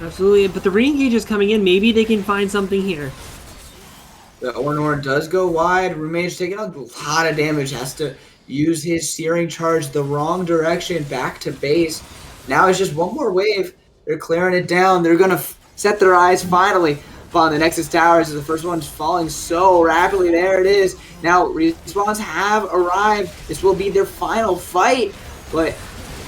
Absolutely, but the re-engage is coming in. Maybe they can find something here. The Ornor does go wide. Room Mage taking a lot of damage, has to use his Searing Charge the wrong direction back to base. Now it's just one more wave. They're clearing it down. They're going to set their eyes finally upon the Nexus Towers as the first one's falling so rapidly. There it is. Now respawns have arrived. This will be their final fight. But,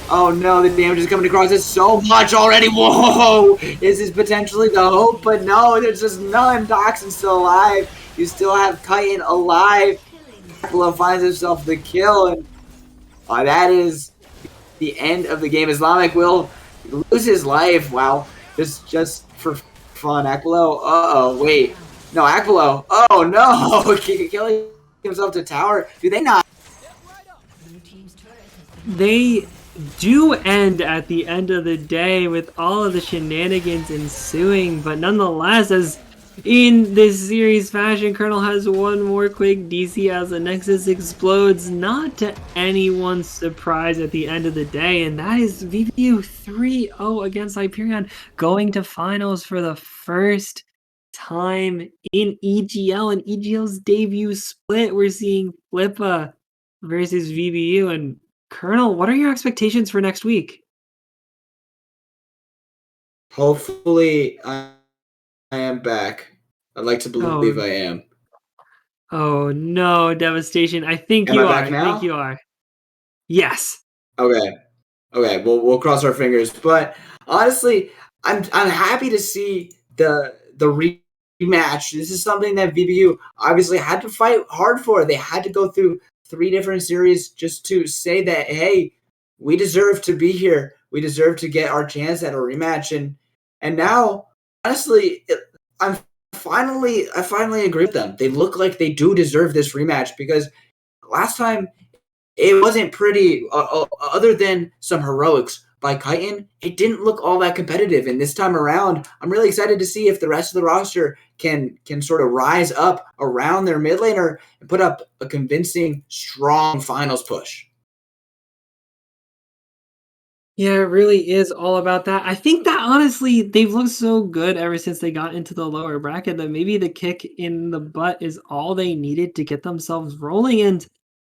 oh no, the damage is coming across. It's so much already. Whoa! This is potentially the hope, but no, there's just none. Doxson's still alive. You still have Kyton alive. Buffalo finds himself the kill, and that is the end of the game. Islamic will lose his life. Wow. Just for fun. Akbalo. Wait. No, Akbalo. Oh, no. Killing himself to tower. Do they not? They do end at the end of the day with all of the shenanigans ensuing, but nonetheless, as in this series fashion, Colonel has one more quick DC as the Nexus explodes, not to anyone's surprise at the end of the day, and that is VBU 3-0 against Hyperion, going to finals for the first time in EGL, and EGL's debut split. We're seeing Flippa versus VBU, and Colonel, what are your expectations for next week? Hopefully, I am back. I'd like to believe I am. Oh no, devastation. I think Am you I are. back now? I think you are. Yes. Okay. We'll cross our fingers. But honestly, I'm happy to see the rematch. This is something that VBU obviously had to fight hard for. They had to go through 3 different series just to say that, hey, we deserve to be here. We deserve to get our chance at a rematch. And now, honestly, I finally agree with them. They look like they do deserve this rematch, because last time it wasn't pretty, other than some heroics by Kyton. It didn't look all that competitive, and this time around, I'm really excited to see if the rest of the roster can sort of rise up around their mid laner and put up a convincing, strong finals push. Yeah, it really is all about that. I think that honestly, they've looked so good ever since they got into the lower bracket that maybe the kick in the butt is all they needed to get themselves rolling. And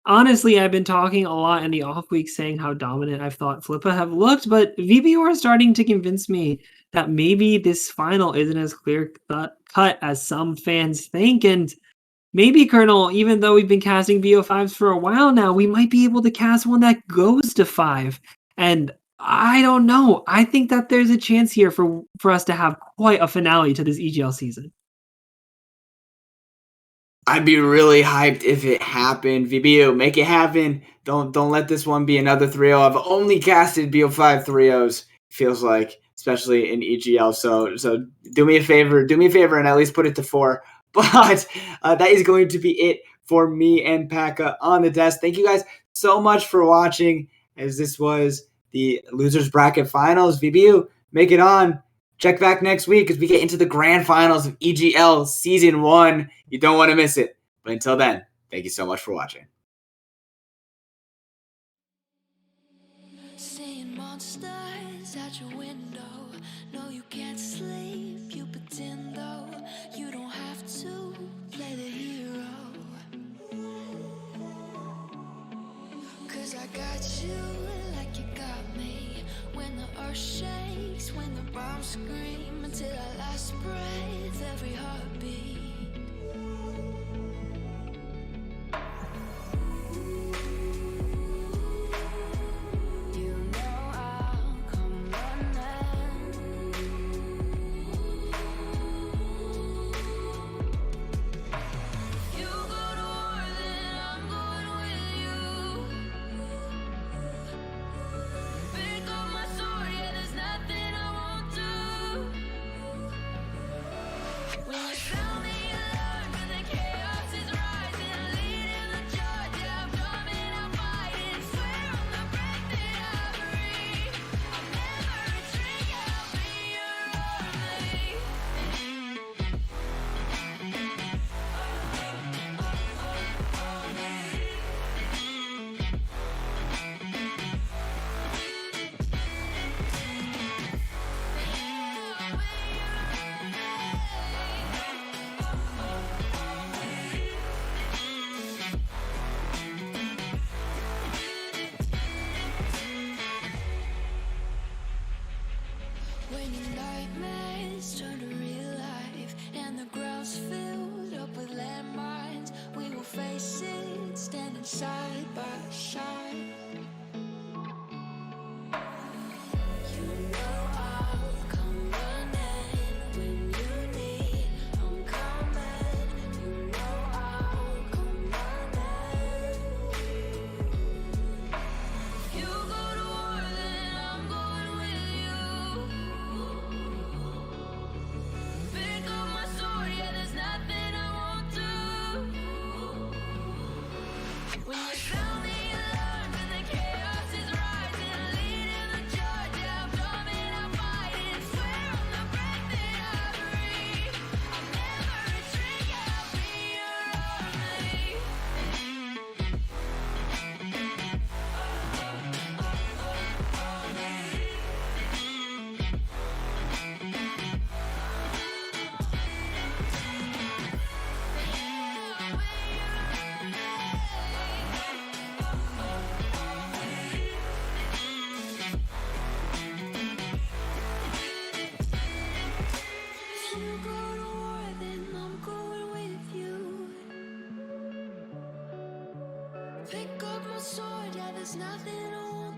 Honestly, I've been talking a lot in the off week saying how dominant I've thought Flippa have looked, but VBU are starting to convince me that maybe this final isn't as clear cut as some fans think. And maybe, Colonel, even though we've been casting VO5s for a while now, we might be able to cast one that goes to 5. And I don't know. I think that there's a chance here for us to have quite a finale to this EGL season. I'd be really hyped if it happened. VBU, make it happen. Don't let this one be another 3-0. I've only casted BO5 3-0s, feels like, especially in EGL. So do me a favor and at least put it to 4. But that is going to be it for me and Paka on the desk. Thank you guys so much for watching, as this was the Losers Bracket Finals. VBU, make it on. Check back next week as we get into the grand finals of EGL Season 1. You don't want to miss it. But until then, thank you so much for watching. Seeing monsters at your window. No, you can't sleep. You pretend though. You don't have to play the hero. 'Cause I got you like you got me. When the earth shakes, when the bombs scream, until our last breath, every heartbeat. You know I'll come running. You go to war, then I'm going with you. Pick up my sword, yeah, there's nothing I won't do. When you found me, you learned when the chaos is rising. I lead in the charge, yeah, I'm coming, I'm fighting. Swear on the breath that I breathe, I'll never retreat, yeah, I'll be your army. When your nightmares turn to real life and the ground's filled up with landmines, we will face it standing side by side. You know I'll come running when you need. I'm coming. You know I'll come running. You go to war, then I'm going with you. Pick up my sword, yeah, there's nothing I won't do. When you found me, you learned when the chaos is rising. I lead in the charge, yeah, I'm coming, I'm fighting. Swear on the breath that I breathe, I'll never retreat, yeah, I'll be your army. If you go to war, then I'm going with you. Pick up my sword, yeah, there's nothing I won't